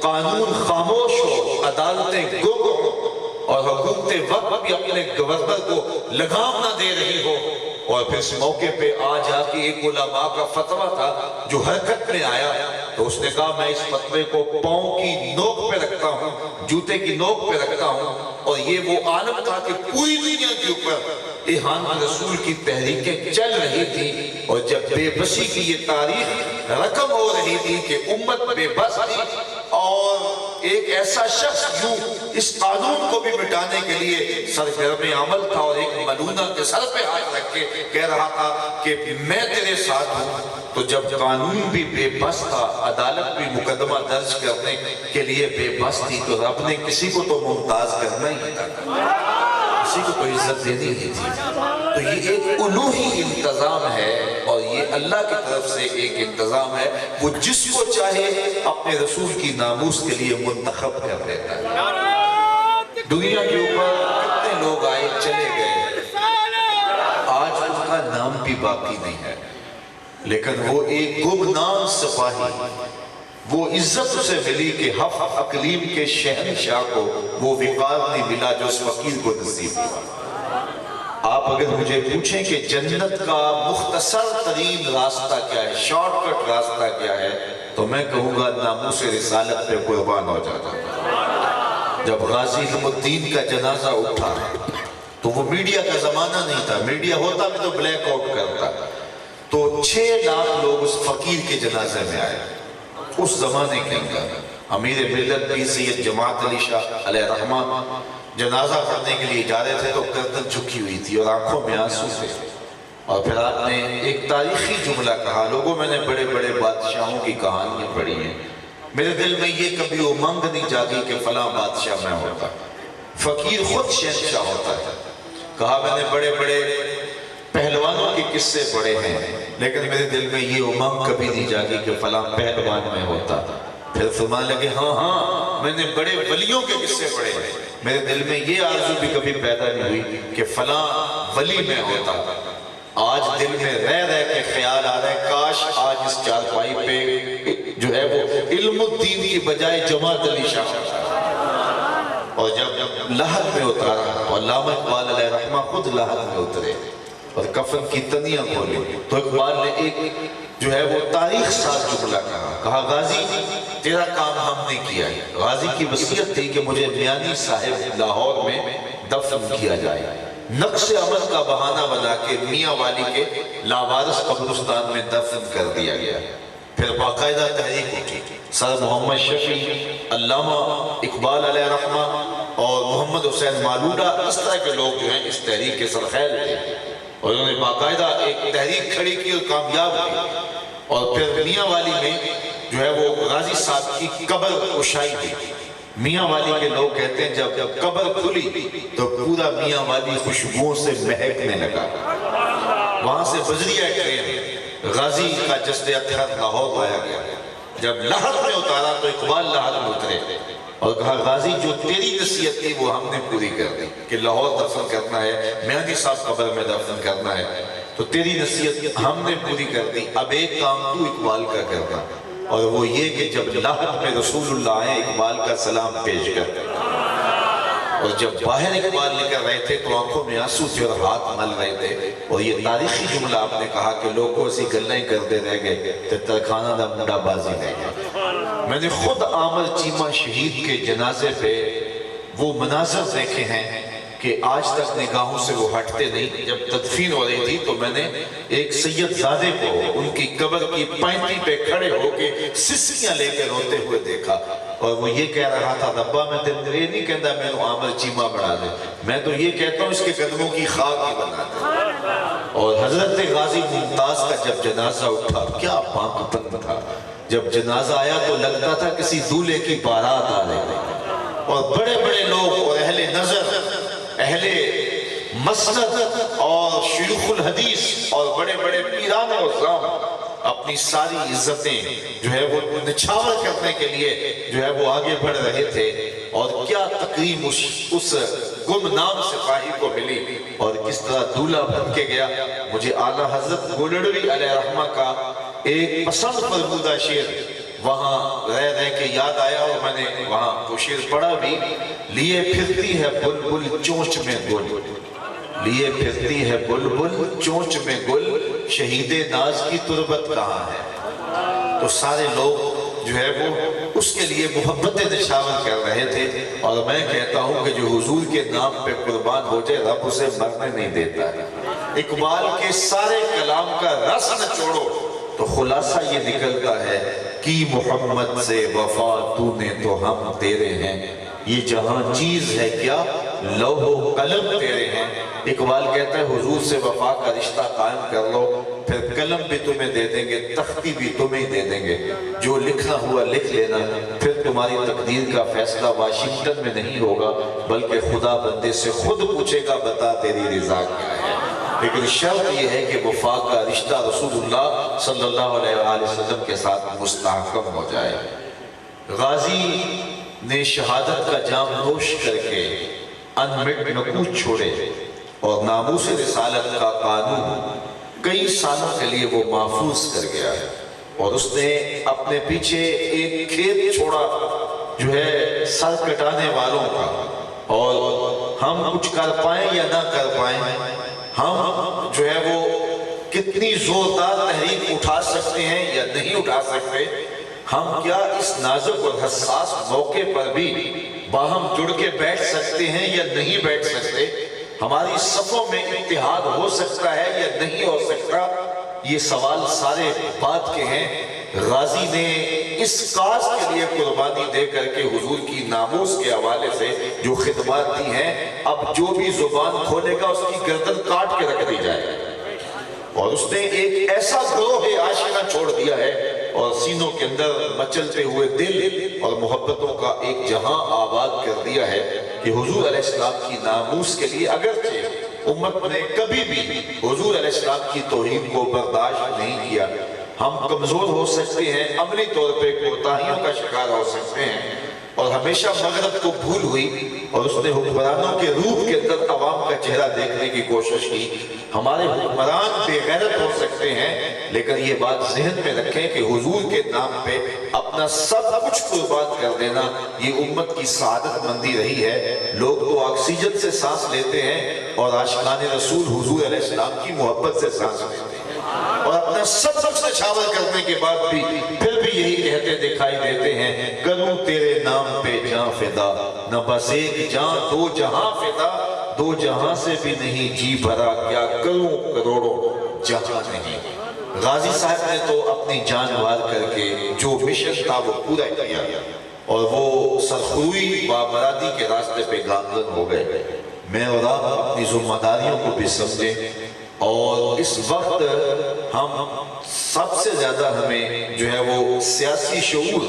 قانون خاموش ہو، عدالتیں گنگ ہوں، اور حکومت وقت بھی اپنے گورنر کو لگام نہ دے رہی ہو، اور پھر اس موقع پہ آ جا کے ایک علماء کا فتویٰ تھا جو حرکت میں آیا تو اس نے کہا میں اس فتوے کو پاؤں کی نوک پہ رکھتا ہوں، جوتے کی نوک پہ رکھتا ہوں، اور یہ وہ عالم تھا کہ پوری دنیا کے اوپر احان رسول کی تحریکیں چل رہی تھی، اور جب بے بسی کی یہ تاریخ رقم ہو رہی تھی کہ امت بے بس تھی، اور ایک ایسا شخص جو اس قانون کو بھی مٹانے کے لیے سرگرم عمل تھا اور ایک ملونہ کے سر پہ ہاتھ رکھ کے کہہ رہا تھا کہ میں تیرے ساتھ ہوں، تو جب قانون بھی بے بس تھا، عدالت بھی مقدمہ درج کرنے کے لیے بے بس تھی، تو رب نے کسی کو تو ممتاز کرنا ہی تھا، کسی کو تو عزت دینی ہی تھی۔ تو یہ ایک الوہی انتظام ہے، اور یہ اللہ کی طرف سے ایک انتظام ہے، وہ جس کو چاہے اپنے رسول کی ناموس کے لیے منتخب کر دیتا ہے۔ دنیا کے اوپر کتنے لوگ آئے چلے گئے، آج ان کا نام بھی باقی نہیں ہے، لیکن وہ ایک گمنام سپاہی، وہ عزت اسے ملی کہ ہفت اقلیم کے شہنشاہ کو وہ وقار نہیں ملا جو اس فقیر کو نصیب ہوا۔ آپ اگر مجھے پوچھیں کہ جنت کا مختصر ترین راستہ کیا ہے، شارٹ کٹ راستہ کیا ہے، تو میں کہوں گا ناموس رسالت پہ قربان ہو جاتا۔ جب غازی علم الدین کا جنازہ اٹھا تو وہ میڈیا کا زمانہ نہیں تھا، میڈیا ہوتا بھی تو بلیک آؤٹ کرتا، تو 6 لاکھ لوگ اس فقیر کے جنازے میں آئے۔ اس زمانے کے اندر امیر ملت پیر سید جماعت علی شاہ علیہ رحمہ جنازہ پڑھنے کے لیے جا رہے تھے تو گردن جھکی ہوئی تھی اور آنکھوں میں آنسو تھے، اور پھر آپ نے ایک تاریخی جملہ کہا، لوگوں میں نے بڑے بڑے بادشاہوں کی کہانیاں پڑھی ہیں، میرے دل میں یہ کبھی امنگ نہیں جاگی کہ فلاں بادشاہ میں ہوتا، فقیر خود شہنشاہ ہوتا ہے۔ کہا میں نے بڑے بڑے پہلوانوں کے قصے پڑھے ہیں، لیکن میرے دل میں یہ امنگ کبھی نہیں جاگی کہ فلاں پہلوان میں ہوتا۔ پھر فرمانے لگے ہاں میں نے بڑے ولیوں کے قصے پڑھے ہیں، میرے دل میں یہ آرزو بھی کبھی پیدا نہیں ہوئی کہ فلاں ولی میں ہوتا۔ آج دل میں رہ کے خیال آ رہا ہے کاش آج اس چارپائی پہ جو ہے وہ علم الدین کی بجائے جماعت علی شاہ ہوتا۔ اور جب لحد میں اتارا تو علامہ اقبال علیہ رحمہ خود لحد میں اترے اور کفن کی تنیاں کھولی، تو اقبال نے ایک جو ہے وہ تاریخ ساز جملہ کہا غازی تیرا کام ہم نے کیا ہے۔ غازی کی وصیت تھی کہ مجھے میانی صاحب لاہور میں دفن کیا جائے، نقص عمل کا بہانہ بنا کے میاں والی کے لاوارث قبرستان میں دفن کر دیا گیا۔ پھر باقاعدہ تحریک اٹھی، سر محمد شفیع، علامہ اقبال علیہ رحمہ اور محمد حسین مالودہ، اس طرح کے لوگ جو ہیں اس تحریک کے سرخیل تھے، اور انہوں نے باقاعدہ ایک تحریک کھڑی کی اور کامیاب ہوئی۔ اور پھر میاں والی میں جو ہے وہ غازی صاحب کی قبر کشائی تھی۔ میاں والی کے لوگ کہتے ہیں جب قبر کھلی تو پورا میاں والی خوشبوؤں سے مہکنے لگا۔ وہاں سے بجریہ ٹرین غازی کا جسد اطہر لاہور لایا گیا۔ جب لحد میں اتارا تو اقبال لحد میں اترے اور کہا غازی جو تیری نصیحت تھی وہ ہم نے پوری کر دی کہ لاہور دفن کرنا ہے، میانی صاحب قبر میں دفن کرنا ہے، تو تیری نصیحت ہم نے پوری کر دی، اب ایک کام تو اقبال کا کرنا، اور وہ یہ کہ جب لاحق میں رسول اللہ آئے اقبال کا سلام پیش کر، اور جب باہر اقبال نکل رہے تھے تو آنکھوں میں آنسو تھے اور ہاتھ مل رہے تھے، اور یہ تاریخی جملہ آپ نے کہا کہ لوگوں اسی گلیں کرتے رہ گئے تو ترکھانہ دا منڈا بازی رہ گیا۔ میں نے خود عامر چیمہ شہید کے جنازے پہ وہ مناظر دیکھے ہیں کہ آج تک نگاہوں سے وہ ہٹتے نہیں۔ جب تدفین ہو رہی تھی تو میں نے ایک سید زادے کو ان کی قبر کی پینٹی پہ کھڑے ہو کے سسکیاں لے کے روتے ہوئے دیکھا، اور وہ یہ کہہ رہا تھا ربا میں تیرے نہیں کہتا میں نے عامر چیمہ بنا دے، میں تو یہ کہتا ہوں اس کے قدموں کی خاک ہی بنا دے۔ اور حضرت غازی ممتاز کا جب جنازہ اٹھا کیا پاک پن تھا، جب جنازہ آیا تو لگتا تھا کسی دولہے کی بارات آ رہی ہے، اور بڑے بڑے لوگ اور اہل نظر، اہل مسند اور شیوخ الحدیث اور بڑے بڑے پیران عظام اپنی ساری عزتیں جو ہے وہ نچھاور کرنے کے لیے جو ہے وہ آگے بڑھ رہے تھے، اور کیا تکریم اس گمنام سپاہی کو ملی اور کس طرح دولہا بن کے گیا۔ مجھے اعلیٰ حضرت گولڑوی علیہ رحمہ کا ایک پسند فرمودہ شعر وہاں رہ رہ کے یاد آیا، اور میں نے وہاں وہ شعر پڑھا بھی۔ لیے پھرتی ہے بلبل چونچ میں گل، لیے پھرتی ہے بلبل چونچ میں گل، شہید ناز کی تربت کہاں ہے۔ تو سارے لوگ جو ہے وہ اس کے لیے محبت نشاور کر رہے تھے، اور میں کہتا ہوں کہ جو حضور کے نام پہ قربان ہو جائے رب اسے مرنے نہیں دیتا ہے۔ اقبال کے سارے کلام کا رس نچوڑو تو خلاصہ یہ نکلتا ہے کہ محمد سے وفا تو نے تو ہم تیرے ہیں، یہ جہاں چیز ہے کیا لوح و قلم تیرے ہیں۔ اقبال کہتا ہے حضور سے وفا کا رشتہ قائم کر لو، پھر قلم بھی تمہیں دے دیں گے، تختی بھی تمہیں دے دیں گے، جو لکھنا ہوا لکھ لینا، پھر تمہاری تقدیر کا فیصلہ واشنگٹن میں نہیں ہوگا بلکہ خدا بندے سے خود پوچھے گا بتا تیری رضا کیا ہے۔ لیکن شرط یہ ہے کہ وفا کا رشتہ رسول اللہ صلی اللہ علیہ وآلہ وسلم کے ساتھ مستحکم ہو جائے۔ غازی نے شہادت کا جام نوش کر کے انمٹ نکوچ چھوڑے، اور ناموس رسالت کا قانون کئی سالوں کے لیے وہ محفوظ کر گیا، اور اس نے اپنے پیچھے ایک کھیت چھوڑا جو ہے سر کٹانے والوں کا، اور ہم کچھ کر پائیں یا نہ کر پائیں، ہم جو ہے وہ کتنی زوردار تحریک اٹھا سکتے ہیں یا نہیں اٹھا سکتے، ہم کیا اس نازک اور حساس موقع پر بھی باہم جڑ کے بیٹھ سکتے ہیں یا نہیں بیٹھ سکتے، ہماری صفوں میں اتحاد ہو سکتا ہے یا نہیں ہو سکتا، یہ سوال سارے بات کے ہیں۔ غازی نے اس کاز کے لیے قربانی دے کر کے حضور کی ناموس کے حوالے سے جو خدمات دی ہیں، اب جو بھی زبان کھولے گا اس کی گردن کاٹ کے رکھ دی جائے، اور اس نے ایک ایسا گروہ عاشقہ چھوڑ دیا ہے اور سینوں کے اندر مچلتے ہوئے دل اور محبتوں کا ایک جہاں آباد کر دیا ہے کہ حضور علیہ السلام کی ناموس کے لیے اگرچہ امت نے کبھی بھی حضور علیہ السلام کی توہین کو برداشت نہیں کیا، ہم کمزور ہو سکتے ہیں، عملی طور پہ کوتاہیوں کا شکار ہو سکتے ہیں، اور ہمیشہ مغرب کو بھول ہوئی اور اس نے حکمرانوں کے روح کے اندر عوام کا چہرہ دیکھنے کی کوشش کی۔ ہمارے حکمران بے غیرت ہو سکتے ہیں، لیکن یہ بات ذہن میں رکھیں کہ حضور کے نام پہ اپنا سب کچھ قربان کر دینا یہ امت کی سعادت مندی رہی ہے۔ لوگ تو آکسیجن سے سانس لیتے ہیں اور عاشقان رسول حضور علیہ السلام کی محبت سے سانس لیتے ہیں، اور اپنا سب سے چھاور کرنے کے بعد بھی پھر بھی یہی کہتے دکھائی دیتے ہیں، کروں تیرے نام پہ جاں فدا، نہ بس ایک جاں دو جہاں فدا، دو جہاں سے بھی نہیں جی بھرا، کیا کروں کروڑوں جہاں نہیں۔ غازی صاحب نے تو اپنی جان وار کر کے جو مشن تھا وہ پورا کیا، اور وہ سرخروئی بابرادی کے راستے پہ گامزن ہو گئے۔ میں اور آپ اپنی ذمہ داریوں کو بھی سمجھیں، اور اس وقت ہم سب سے زیادہ ہمیں جو ہے وہ سیاسی شعور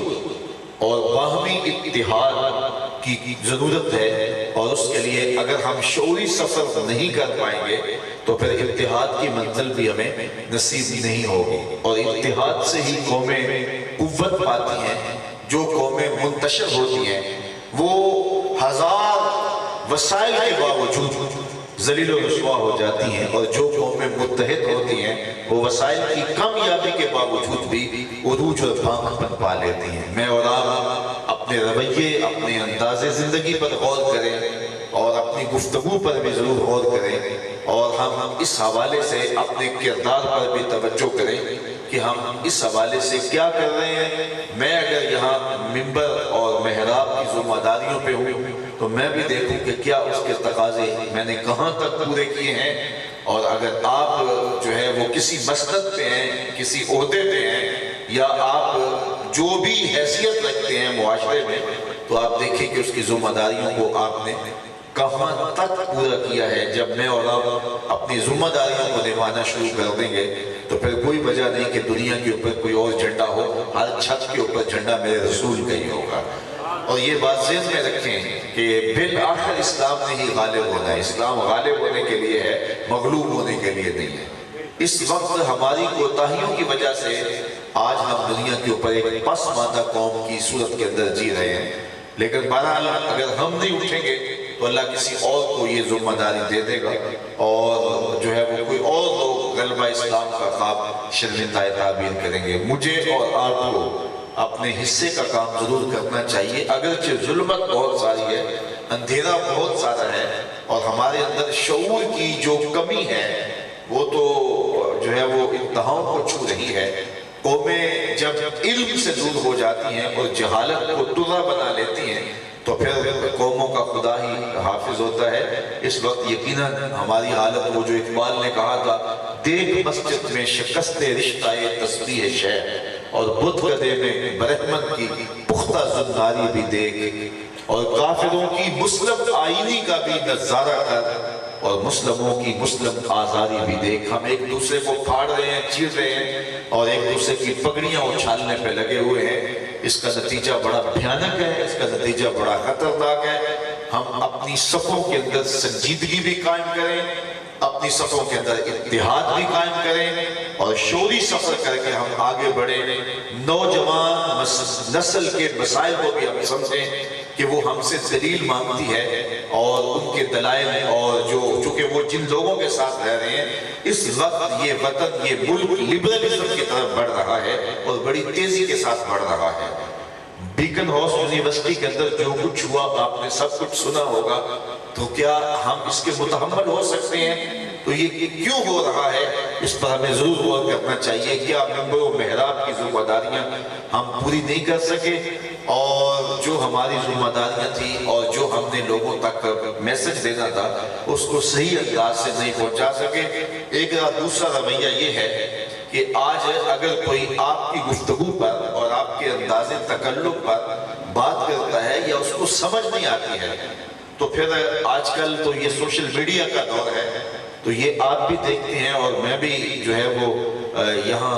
اور باہمی اتحاد کی ضرورت ہے، اور اس کے لیے اگر ہم شعوری سفر نہیں کر پائیں گے تو پھر اتحاد کی منزل بھی ہمیں نصیب نہیں ہوگی، اور اتحاد سے ہی قومیں قوت پاتی ہیں۔ جو قومیں منتشر ہوتی ہیں وہ ہزار وسائل کے باوجود ذلیل و رسوا ہو جاتی ہیں، اور جو قومیں متحد ہوتی ہیں وہ وسائل کی کامیابی کے باوجود بھی عروج اور پاک پا لیتی ہیں۔ میں اور آپ اپنے رویے، اپنے انداز زندگی پر غور کریں اور اپنی گفتگو پر بھی ضرور غور کریں، اور ہم اس حوالے سے اپنے کردار پر بھی توجہ کریں کہ ہم اس حوالے سے کیا کر رہے ہیں۔ میں اگر یہاں ممبر اور محراب کی ذمہ داریوں پہ ہوں تو میں بھی دیکھوں کہ کیا اس کے تقاضے میں نے کہاں تک پورے کیے ہیں، اور اگر آپ جو ہے وہ کسی مسند پہ ہیں، کسی عہدے پہ ہیں، یا آپ جو بھی حیثیت رکھتے ہیں معاشرے میں، تو آپ دیکھیں کہ اس کی ذمہ داریوں کو آپ نے کہاں تک پورا کیا ہے۔ جب میں اور آپ اپنی ذمہ داریوں کو نبھانا شروع کر دیں گے تو پھر کوئی وجہ نہیں کہ دنیا کے اوپر کوئی اور جھنڈا ہو، ہر چھت کے اوپر جھنڈا میرے رسول کا ہی ہوگا۔ اور یہ بات ذہن میں رکھیں کہ بالآخر اسلام نے ہی غالب ہونا ہے۔ اسلام غالب ہونے کے لیے ہے، مغلوب ہونے کے لیے نہیں ہے۔ اس وقت ہماری کوتاہیوں کی وجہ سے آج ہم دنیا کے اوپر ایک پسماندہ قوم کی صورت کے اندر جی رہے ہیں، لیکن بہرحال اگر ہم نہیں اٹھیں گے تو اللہ کسی اور کو یہ ذمہ داری دے دے گا، اور جو ہے وہ کوئی اور لوگ غلبہ اسلام کا خواب شرمندہ تعبیر کریں گے۔ مجھے اور آپ کو اپنے حصے کا کام ضرور کرنا چاہیے، اگرچہ ظلمت بہت ساری ہے، اندھیرا بہت سارا ہے، اور ہمارے اندر شعور کی جو کمی ہے وہ تو جو ہے وہ انتہاؤں کو چھو رہی ہے۔ قومیں جب علم سے دور ہو جاتی ہیں اور جہالت کو درہ بنا لیتی ہیں تو پھر قوموں کا خدا ہی حافظ ہوتا ہے۔ اس وقت یقیناً ہماری حالت وہ جو اقبال نے کہا تھا، دیکھ مسجد میں شکست رشتہ تسبیح شہ، اور بدھ گدے میں برہمن کی پختہ زناری بھی دیکھ، اور کافروں کی مسلم آئینی کا بھی نظارہ کر، اور مسلموں کی مسلم آزاری بھی دیکھ۔ ہم ایک دوسرے کو پھاڑ رہے ہیں، چیر رہے ہیں، اور ایک دوسرے کی پگڑیاں اچھالنے پہ لگے ہوئے ہیں۔ اس کا نتیجہ بڑا بھیانک ہے، اس کا نتیجہ بڑا خطرناک ہے۔ ہم اپنی صفوں کے اندر سنجیدگی بھی قائم کریں، اپنی صفوں کے اندر اتحاد بھی قائم کریں، اور شعوری سفر کر کے ہم آگے بڑھیں۔ نوجوان نسل کے مسائل کو بھی ہم سمجھیں کہ وہ ہم سے دلیل مانگتی ہے، اور ان کے دلائل، اور چونکہ وہ جن لوگوں کے ساتھ رہ رہے ہیں، اس وقت یہ وطن، یہ ملک لبرلزم کی طرف بڑھ رہا ہے اور بڑی تیزی کے ساتھ بڑھ رہا ہے۔ بیکن ہاؤس یونیورسٹی کے اندر جو کچھ ہوا آپ نے سب کچھ سنا ہوگا، تو کیا ہم اس کے متحمل ہو سکتے ہیں؟ تو یہ کیوں ہو رہا ہے، اس پر ہمیں ضرور غور کرنا چاہیے۔ کیا ممبر و محراب کی ذمہ داریاں ہم پوری نہیں کر سکے، اور جو ہماری ذمہ داریاں تھیں اور جو ہم نے لوگوں تک میسج دینا تھا اس کو صحیح انداز سے نہیں پہنچا سکے؟ ایک دوسرا رویہ یہ ہے کہ آج اگر کوئی آپ کی گفتگو پر اور آپ کے انداز تکلم پر بات کرتا ہے یا اس کو سمجھ نہیں آتی ہے، تو پھر آج کل تو یہ سوشل میڈیا کا دور ہے، تو یہ آپ بھی دیکھتے ہیں اور میں بھی جو ہے وہ یہاں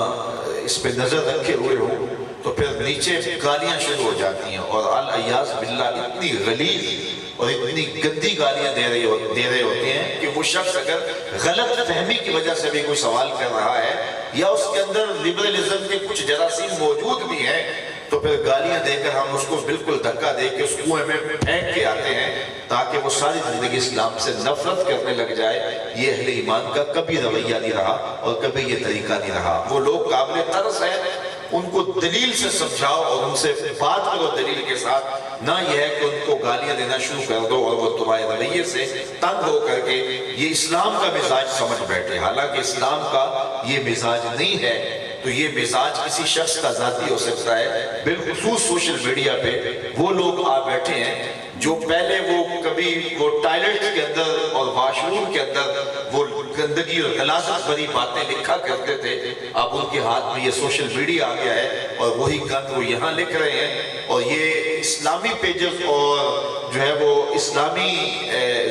اس پہ نظر رکھے ہوئے ہوں، تو پھر نیچے گالیاں شروع ہو جاتی ہیں، اور العیاذ باللہ اتنی غلیظ اور اتنی گندی گالیاں دے رہے ہوتے ہیں کہ وہ شخص اگر غلط فہمی کی وجہ سے بھی کوئی سوال کر رہا ہے یا اس کے اندر لبرلزم کے کچھ جراثیم موجود بھی ہیں، تو پھر گالیاں دے کر ہم اس کو بالکل دھکا دے کے اس کنویں میں پھینک کے آتے ہیں تاکہ وہ ساری زندگی اسلام سے نفرت کرنے لگ جائے۔ یہ اہل ایمان کا کبھی رویہ نہیں رہا اور کبھی یہ طریقہ نہیں رہا۔ وہ لوگ قابل ترس ہیں، ان کو دلیل سے سمجھاؤ اور ان سے بات کرو دلیل کے ساتھ، نہ یہ ہے کہ ان کو گالیاں دینا شروع کر دو اور وہ تمہارے رویے سے تنگ ہو کر کے یہ اسلام کا مزاج سمجھ بیٹھے، حالانکہ اسلام کا یہ مزاج نہیں ہے۔ تو یہ مزاج کسی شخص کا ذاتی ہو سکتا ہے، بالخصوص سوشل میڈیا پہ وہ لوگ آ بیٹھے ہیں جو پہلے وہ کبھی وہ ٹائلٹ کے اندر اور واش روم کے اندر وہ گندگی اور غلاظت بھری باتیں لکھا کرتے تھے، اب ان کے ہاتھ میں یہ سوشل میڈیا آ گیا ہے اور وہی گند وہ یہاں لکھ رہے ہیں، اور یہ اسلامی پیجز اور جو ہے وہ اسلامی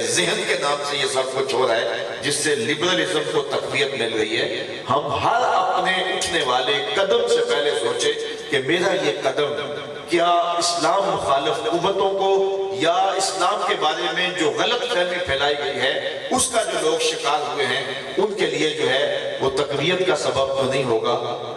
ذہن کے نام سے یہ سب کچھ ہو رہا ہے، جس سے لبرلزم کو تقویت مل رہی ہے۔ ہم ہر اپنے اٹھنے والے قدم سے پہلے سوچیں کہ میرا یہ قدم کیا اسلام مخالف قوتوں کو یا اسلام کے بارے میں جو غلط فہمی پھیلائی گئی ہے اس کا جو لوگ شکار ہوئے ہیں ان کے لیے جو ہے وہ تقویت کا سبب تو نہیں ہوگا۔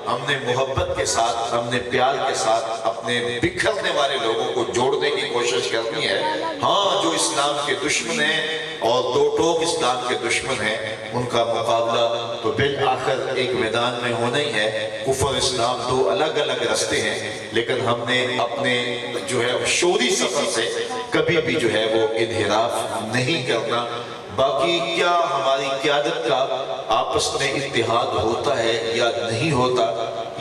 ہم نے محبت کے ساتھ، ہم نے پیار کے ساتھ اپنے بکھرنے والے لوگوں کو جوڑنے کی کوشش کرنی ہے۔ ہاں جو اسلام کے دشمن ہیں اور دو ٹوک اسلام کے دشمن ہیں ان کا مقابلہ تو بالآخر ایک میدان میں ہونا ہی ہے۔ کفر اسلام دو الگ الگ راستے ہیں، لیکن ہم نے اپنے جو ہے شعوری سفر سے کبھی بھی جو ہے وہ انحراف نہیں کرنا۔ باقی کیا ہماری قیادت کا آپس میں اتحاد ہوتا ہے یا نہیں ہوتا،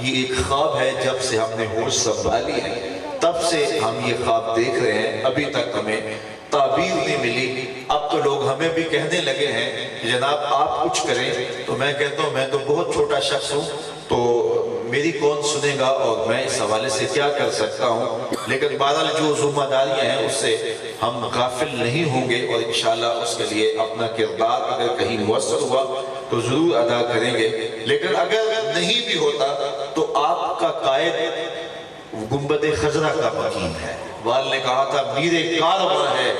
یہ ایک خواب ہے۔ جب سے ہم نے ہوش سنبھالی ہے تب سے ہم یہ خواب دیکھ رہے ہیں، ابھی تک ہمیں تعبیر نہیں ملی۔ اب تو لوگ ہمیں بھی کہنے لگے ہیں کہ جناب آپ کچھ کریں، تو میں کہتا ہوں میں تو بہت چھوٹا شخص ہوں، تو میری کون سنے گا اور میں اس حوالے سے کیا کر سکتا ہوں۔ لیکن بہرحال جو ذمہ داریاں ہیں اس سے ہم غافل نہیں ہوں گے، اور انشاءاللہ اس کے لیے اپنا کردار اگر کہیں مؤثر ہوا تو ضرور ادا کریں گے۔ لیکن اگر نہیں بھی ہوتا تو آپ کا قائد گنبد خضرا کا مکین ہے۔ وال نے کہا تھا میرے کارواں ہے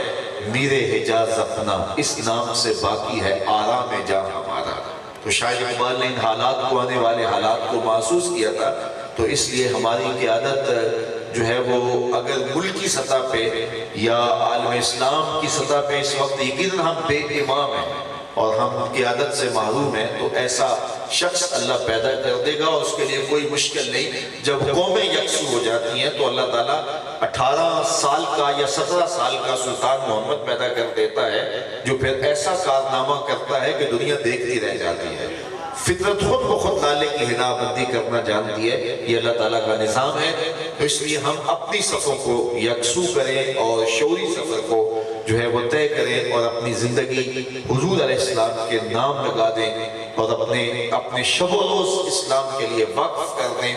میرے حجاز اپنا، اس نام سے باقی ہے آرام جاں ہمارا۔ تو شاید اقبال نے ان حالات کو، آنے والے حالات کو محسوس کیا تھا، تو اس لیے ہماری قیادت جو ہے وہ اگر ملکی سطح پہ یا عالم اسلام کی سطح پہ اس وقت یقیناً ہم بے امام ہیں اور ہم قیادت سے محروم ہیں، تو ایسا شخص اللہ پیدا کر دے گا، اور اس کے لیے کوئی مشکل نہیں۔ جب قومیں یکسو ہو جاتی ہیں تو اللہ تعالیٰ 18 سال کا یا 17 سال کا سلطان محمد پیدا کر دیتا ہے، جو پھر ایسا کارنامہ کرتا ہے کہ دنیا دیکھتی رہ جاتی ہے۔ فطرت خود بخود لالے کی حنا بندی کرنا جانتی ہے، یہ اللہ تعالیٰ کا نظام ہے۔ تو اس لیے ہم اپنی صفوں کو یکسو کریں اور شعوری سفر کو جو ہے وہ طے کریں، اور اپنی زندگی حضور علیہ السلام کے نام لگا دیں، اور اپنے شب و روز اسلام کے لیے وقف کر دیں۔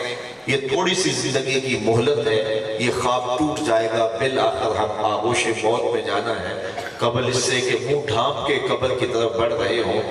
یہ تھوڑی سی زندگی کی مہلت ہے، یہ خواب ٹوٹ جائے گا، بالآخر ہم آغوش موت میں جانا ہے۔ قبل اس سے کہ منہ ڈھانپ کے قبر کی طرف بڑھ رہے ہوں،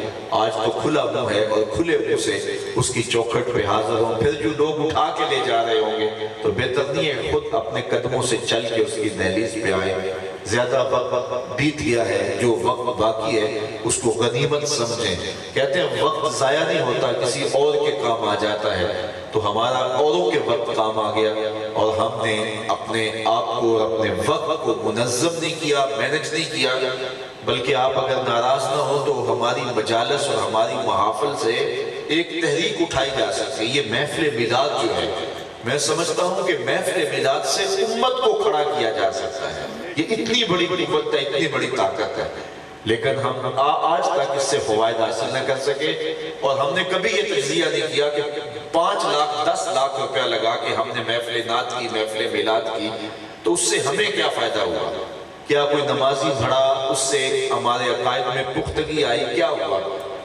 آج تو کھلا منہ ہے اور کھلے منہ سے اس کی چوکھٹ پہ حاضر ہوں۔ پھر جو لوگ اٹھا کے لے جا رہے ہوں گے تو بہتر نہیں ہے خود اپنے قدموں سے چل کے اس کی دہلیز پہ آئے۔ زیادہ وقت بیت گیا ہے، جو وقت باقی ہے اس کو غنیمت سمجھیں۔ کہتے ہیں وقت ضائع نہیں ہوتا، کسی اور کے کام آ جاتا ہے، تو ہمارا اوروں کے وقت کام آ گیا، اور ہم نے اپنے آپ کو اور اپنے وقت کو منظم نہیں کیا، مینج نہیں کیا۔ بلکہ آپ اگر ناراض نہ ہو تو ہماری مجالس اور ہماری محافل سے ایک تحریک اٹھائی جا سکتی ہے۔ یہ محفل میلاد جو ہے، میں سمجھتا ہوں کہ محفل میلاد سے امت کو کھڑا کیا جا سکتا ہے۔ یہ اتنی بڑی قوت ہے، اتنی بڑی طاقت ہے، لیکن ہم آج تک اس سے فوائد حاصل نہ کر سکے، اور ہم نے کبھی یہ تجزیہ نہیں کیا کہ 5 لاکھ 10 لاکھ روپیہ لگا کے ہم نے محفل نعت کی، محفل میلاد کی، تو اس سے ہمیں کیا فائدہ ہوا؟ کیا کوئی نمازی بڑھا؟ اس سے ہمارے عقائد میں پختگی آئی؟ کیا ہوا؟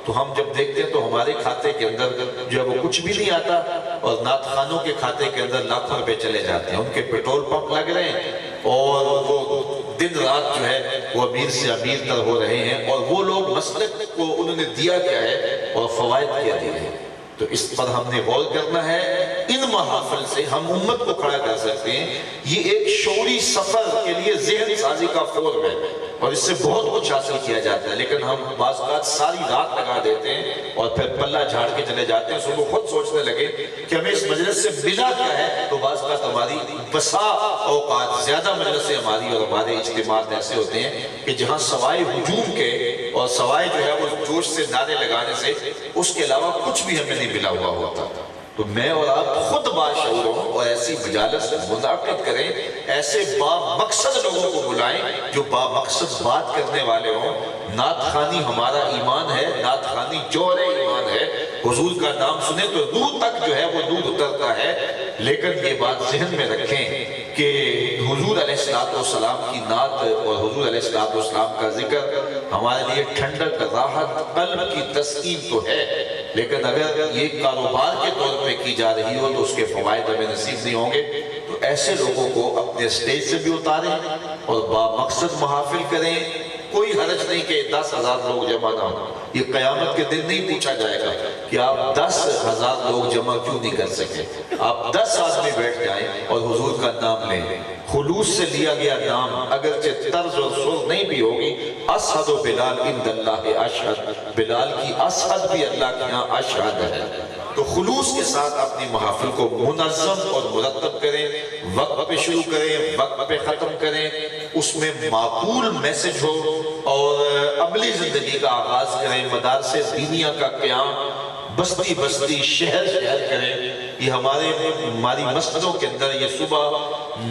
تو ہم جب دیکھتے ہیں تو ہمارے کھاتے کے اندر جو ہے وہ کچھ بھی نہیں آتا، اور نعت خانوں کے کھاتے کے اندر لاکھوں روپے چلے جاتے ہیں، ان کے پیٹرول پمپ لگ رہے ہیں، اور وہ دن رات جو ہے وہ امیر سے امیر تر ہو رہے ہیں، اور وہ لوگ مسلک کو انہوں نے دیا کیا ہے اور فوائد کیا دیے ہیں۔ تو اس پر ہم نے غور کرنا ہے۔ ان محافل سے ہم امت کو کھڑا کر سکتے ہیں۔ یہ ایک شعوری سفر کے لیے ذہن سازی کا فورم ہے، اور اس سے بہت کچھ حاصل کیا جاتا ہے، لیکن ہم بعض اوقات ساری رات لگا دیتے ہیں اور پھر پلہ جھاڑ کے چلے جاتے ہیں۔ صبح خود سوچنے لگے کہ ہمیں اس مجلس سے ملا کیا ہے، تو بعض اوقات ہماری بسا اوقات زیادہ مجلسیں ہماری اور ہمارے اجتماعات ایسے ہوتے ہیں کہ جہاں سوائے ہجوم کے اور سوائے جو ہے وہ جوش سے نعرے لگانے سے اس کے علاوہ کچھ بھی ہمیں نہیں ملا ہوا ہوتا۔ تو میں اور آپ خود باشعور ہوں اور ایسی مجالس منعقد کریں، ایسے با مقصد لوگوں کو بلائیں جو با مقصد بات کرنے والے ہوں۔ نعت خوانی ہمارا ایمان ہے، نعت خوانی جوہر ایمان ہے۔ حضور کا نام سنیں تو روح تک جو ہے وہ نور اترتا ہے، لیکن یہ بات ذہن میں رکھیں کہ حضور علیہ السلام کی نعت اور حضور علیہ السلام کا ذکر ہمارے لیے ٹھنڈک، راحت، قلب کی تسکین تو ہے، لیکن اگر یہ کاروبار کے طور پہ کی جا رہی ہو تو اس کے فوائد ہمیں نصیب نہیں ہوں گے۔ تو ایسے لوگوں کو اپنے سٹیج سے بھی اتاریں اور با مقصد محافل کریں۔ کوئی حرج نہیں کہ 10,000 لوگ جمع نہ ہوں، یہ قیامت کے دن نہیں پوچھا جائے گا کہ آپ 10,000 لوگ جمع کیوں نہیں کر سکے۔ آپ 10 آدمی بیٹھ جائیں اور حضور کا نام لیں، خلوص سے لیا گیا نام، اگرچہ طرز اور سر نہیں بھی ہوگی۔ اشہد بلال عند اللہ اشہد، بلال کی اشہد بھی اللہ کے ہاں اشہد ہے۔ تو خلوص کے ساتھ اپنی محافل کو منظم اور مرتب کریں، وقت پہ شروع کریں، وقت پہ ختم کریں، اس میں معقول میسج ہو اور عملی زندگی کا آغاز کریں، مدارس دینیہ کا قیام بستی بستی شہر شہر کریں۔ یہ ہماری مسجدوں کے اندر یہ صبح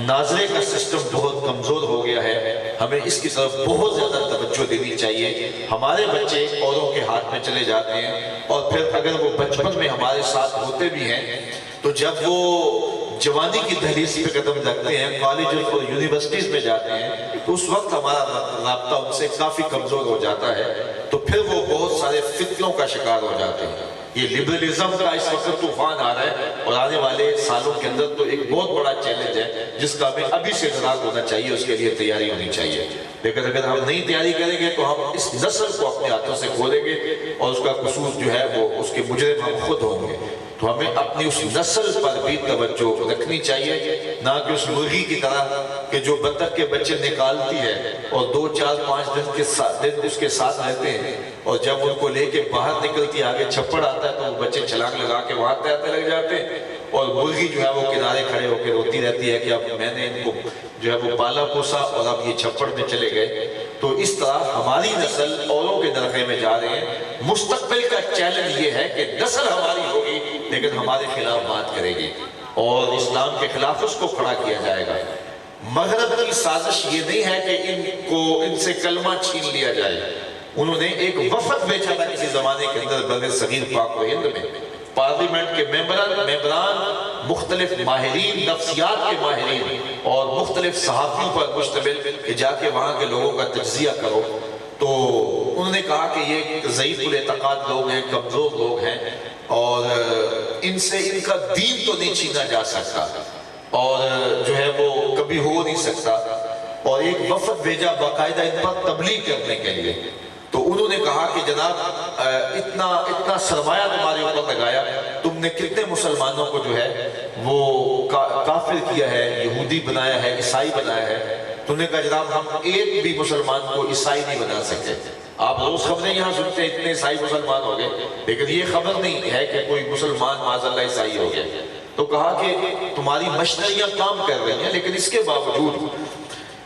ناظرے کا سسٹم بہت کمزور ہو گیا ہے، ہمیں اس کی طرف بہت زیادہ توجہ دینی چاہیے۔ ہمارے بچے اوروں کے ہاتھ میں چلے جاتے ہیں، اور پھر اگر وہ بچپن میں ہمارے ساتھ ہوتے بھی ہیں تو جب وہ جوانی کی دہلیز پہ قدم رکھتے ہیں، کالجز اور یونیورسٹیز میں جاتے ہیں، تو اس وقت ہمارا رابطہ ان سے کافی کمزور ہو جاتا ہے، تو پھر وہ بہت سارے فتنوں کا شکار ہو جاتے ہیں۔ یہ لبرلزم کا اس وقت طوفان آ رہا ہے، اور آنے والے سالوں کے اندر تو ایک بہت بڑا چیلنج ہے جس کا ہمیں ابھی سے انتظار ہونا چاہیے، اس کے لیے تیاری ہونی چاہیے۔ لیکن اگر ہم نئی تیاری کریں گے تو ہم اس نسل کو اپنے ہاتھوں سے کھو دیں گے، اور اس کا قصور جو ہے وہ اس کے مجرم ہم خود ہوں گے۔ تو ہمیں اپنی اس نسل پر بھی توجہ رکھنی چاہیے، نہ کہ اس مرغی کی طرح کہ جو بطخ کے بچے نکالتی ہے اور 2 4 5 دن اس کے ساتھ رہتے ہیں، اور جب ان کو لے کے باہر نکلتی آگے چھپڑ آتا ہے تو وہ بچے چھلانگ لگا کے وہاں تیرنے لگ جاتے ہیں، اور مرغی جو ہے وہ کنارے کھڑے ہو کے روتی رہتی ہے کہ اب میں نے ان کو جو ہے وہ پالا پوسا اور اب یہ چھپڑ میں چلے گئے۔ تو اس طرح ہماری نسل اوروں کے درخے میں جا رہے ہیں۔ مستقبل کا چیلنج یہ ہے کہ نسل ہماری ہوگی لیکن ہمارے خلاف بات کرے گی، اور اسلام کے خلاف اس کو کھڑا کیا جائے گا۔ مغرب کی سازش یہ نہیں ہے کہ ان سے کلمہ چھین لیا جائے۔ انہوں نے ایک وفد بھیجا تھا کسی زمانے کے اندر بر صغیر پاک و ہند میں، پارلیمنٹ کے ممبران، مختلف ماہرین، نفسیات کے ماہرین اور مختلف صحافیوں پر مشتمل، کہ جا کے وہاں کے لوگوں کا تجزیہ کرو۔ تو انہوں نے کہا کہ یہ ضعیف الاعتقاد لوگ ہیں، کمزور لوگ ہیں، اور ان سے ان کا دین تو نہیں چھینا جا سکتا، اور جو ہے وہ کبھی ہو نہیں سکتا، اور ایک وفد بھیجا باقاعدہ ان پر تبلیغ کرنے کے لیے۔ تو انہوں نے کہا کہ جناب اتنا سرمایہ تمہارے اوپر لگایا، تم نے کتنے مسلمانوں کو جو ہے وہ کافر کیا ہے، یہودی بنایا ہے، عیسائی بنایا ہے۔ تو انہوں نے کہا جناب ہم ایک بھی مسلمان کو عیسائی نہیں بنا سکتے۔ آپ روز خبریں یہاں سنتے ہیں اتنے عیسائی مسلمان ہو گئے، لیکن یہ خبر نہیں ہے کہ کوئی مسلمان معاذ اللہ عیسائی ہو گئے۔ تو کہا کہ تمہاری مشینریاں کام کر رہی ہیں، لیکن اس کے باوجود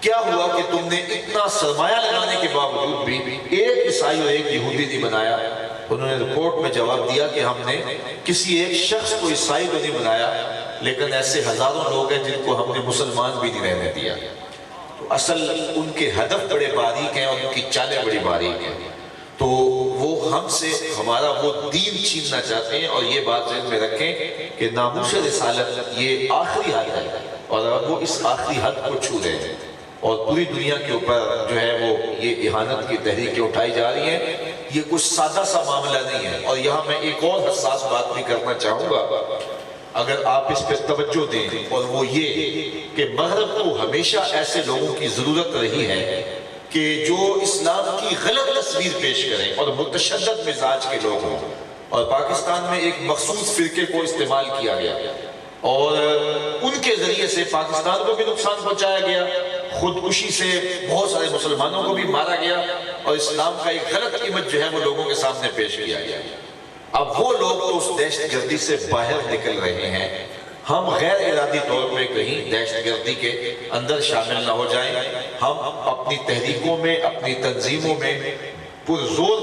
کیا ہوا کہ تم نے اتنا سرمایہ لگانے کے باوجود بھی ایک عیسائی اور ایک یہودی نہیں بنایا۔ انہوں نے رپورٹ میں جواب دیا کہ ہم نے کسی ایک شخص کو عیسائی تو نہیں بنایا، لیکن ایسے ہزاروں لوگ ہیں جن کو ہم نے مسلمان بھی نہیں رہنے دیا۔ تو اصل ان کے ہدف بڑے باریک ہیں اور ان کی چالیں بڑی باریک ہیں۔ تو وہ ہم سے ہمارا وہ دین چھیننا چاہتے ہیں، اور یہ بات ذہن میں رکھیں کہ ناموس رسالت یہ آخری حد ہے، اور اب وہ اس آخری حد کو چھو رہے ہیں، اور پوری دنیا کے اوپر جو ہے وہ یہ اہانت کی تحریکیں اٹھائی جا رہی ہیں۔ یہ کچھ سادہ سا معاملہ نہیں ہے، اور یہاں میں ایک اور حساس بات بھی کرنا چاہوں گا اگر آپ اس پہ توجہ دیں، اور وہ یہ کہ مغرب کو ہمیشہ ایسے لوگوں کی ضرورت رہی ہے کہ جو اسلام کی غلط تصویر پیش کریں اور متشدد مزاج کے لوگ ہوں، اور پاکستان میں ایک مخصوص فرقے کو استعمال کیا گیا، اور ان کے ذریعے سے پاکستان کو بھی نقصان پہنچایا گیا، خودکشی سے بہت سارے مسلمانوں کو بھی مارا گیا، اور اسلام کا ایک غلط امیج جو ہے وہ لوگوں کے سامنے پیش کیا گیا۔ اب وہ لوگ تو اس دہشت گردی سے باہر نکل رہے ہیں، ہم غیر ارادی طور پہ کہیں دہشت گردی کے اندر شامل نہ ہو جائیں۔ ہم اپنی تحریکوں میں، اپنی تنظیموں میں پرزور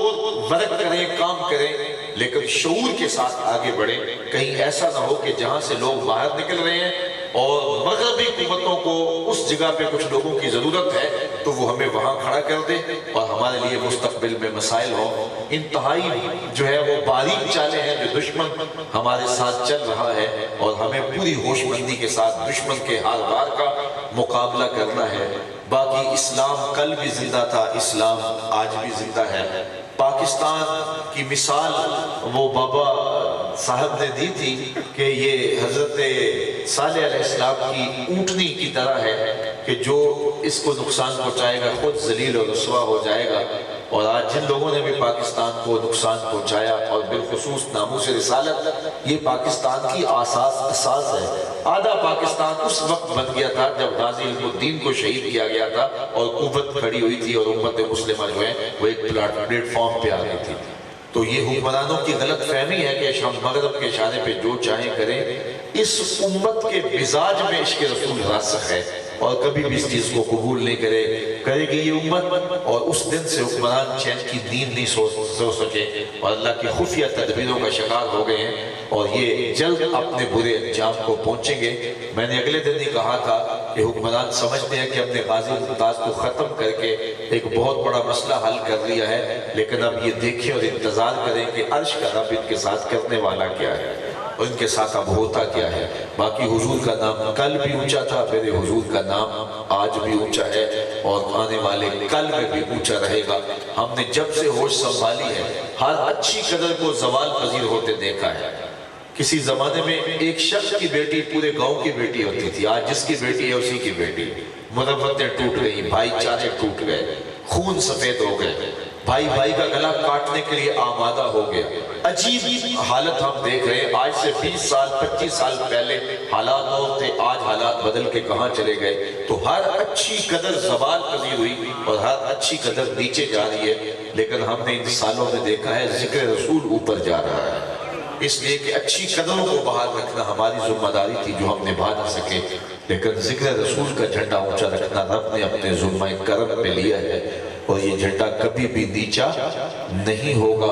ورک کریں، کام کریں، لیکن شعور کے ساتھ آگے بڑھیں۔ کہیں ایسا نہ ہو کہ جہاں سے لوگ باہر نکل رہے ہیں اور مغربی قوتوں کو اس جگہ پہ کچھ لوگوں کی ضرورت ہے تو وہ ہمیں وہاں کھڑا کر دے، اور ہمارے لیے مستقبل میں مسائل ہوں۔ انتہائی جو ہے وہ باریک چالیں ہیں جو دشمن ہمارے ساتھ چل رہا ہے، اور ہمیں پوری ہوش مندی کے ساتھ دشمن کے ہار بار کا مقابلہ کرنا ہے۔ باقی اسلام کل بھی زندہ تھا، اسلام آج بھی زندہ ہے۔ پاکستان کی مثال وہ بابا صاحب نے دی تھی کہ یہ حضرت صالح علیہ السلام کی اونٹنی کی طرح ہے کہ جو اس کو نقصان پہنچائے گا خود ذلیل و رسوا ہو جائے گا۔ اور آج جن لوگوں نے بھی پاکستان کو نقصان پہنچایا، اور بالخصوص ناموس رسالت، یہ پاکستان کی اساس ہے۔ آدھا پاکستان اس وقت بن گیا تھا جب غازی علم الدین کو شہید کیا گیا تھا، اور قوت کھڑی ہوئی تھی، اور امت مسلمہ جو ہے وہ ایک پلیٹ فارم پہ آ گئی تھی۔ تو یہ حکمرانوں کی غلط فہمی ہے کہ ہم مغرب کے اشارے پہ جو چاہیں کریں. اس امت کے مزاج میں عشق رسول راسخ ہے اور کبھی بھی اس چیز کو قبول نہیں کرے گی یہ امت. اور اس دن سے حکمران چین کی نیند نہیں سو سکے اور اللہ کی خفیہ تدبیروں کا شکار ہو گئے ہیں اور یہ جلد اپنے برے انجام کو پہنچیں گے. میں نے اگلے دن ہی کہا تھا کہ حکمران سمجھتے ہیں کہ اپنے غازی ممتاز کو ختم کر کے ایک بہت بڑا مسئلہ حل کر لیا ہے، لیکن اب یہ دیکھیں اور انتظار کریں کہ عرش کا رب ان کے ساتھ کرنے والا کیا ہے اور ان کے ساتھ اب ہوتا کیا ہے. باقی حضور کا نام کل بھی اونچا تھا، میرے حضور کا نام آج بھی اونچا ہے اور آنے والے کل میں بھی اونچا رہے گا. ہم نے جب سے ہوش سنبھالی ہے ہر اچھی قدر کو زوال پذیر ہوتے دیکھا ہے. کسی زمانے میں ایک شخص کی بیٹی پورے گاؤں کی بیٹی ہوتی تھی، آج جس کی بیٹی ہے اسی کی بیٹی. مربتیں ٹوٹ گئی، بھائی چارے ٹوٹ گئے، خون سفید ہو گئے، بھائی بھائی کا گلا کاٹنے کے لیے آمادہ ہو گیا. عجیب حالت ہم دیکھ رہے ہیں. آج سے 20 سال 25 سال پہلے حالات اور تھے، آج حالات بدل کے کہاں چلے گئے. تو ہر اچھی قدر زوال پذیر ہوئی اور ہر اچھی قدر نیچے جا رہی ہے. لیکن ہم نے ان سالوں میں دیکھا ہے ذکر رسول اوپر جا رہا ہے. اس لیے کہ اچھی قدروں کو بحال رکھنا ہماری ذمہ داری تھی جو ہم نبھا نہ سکے، لیکن ذکر رسول کا جھنڈا اونچا رکھنا رب نے اپنے ذمہ کرم پہ لیا ہے اور یہ جھنڈا کبھی بھی نیچا نہیں ہوگا.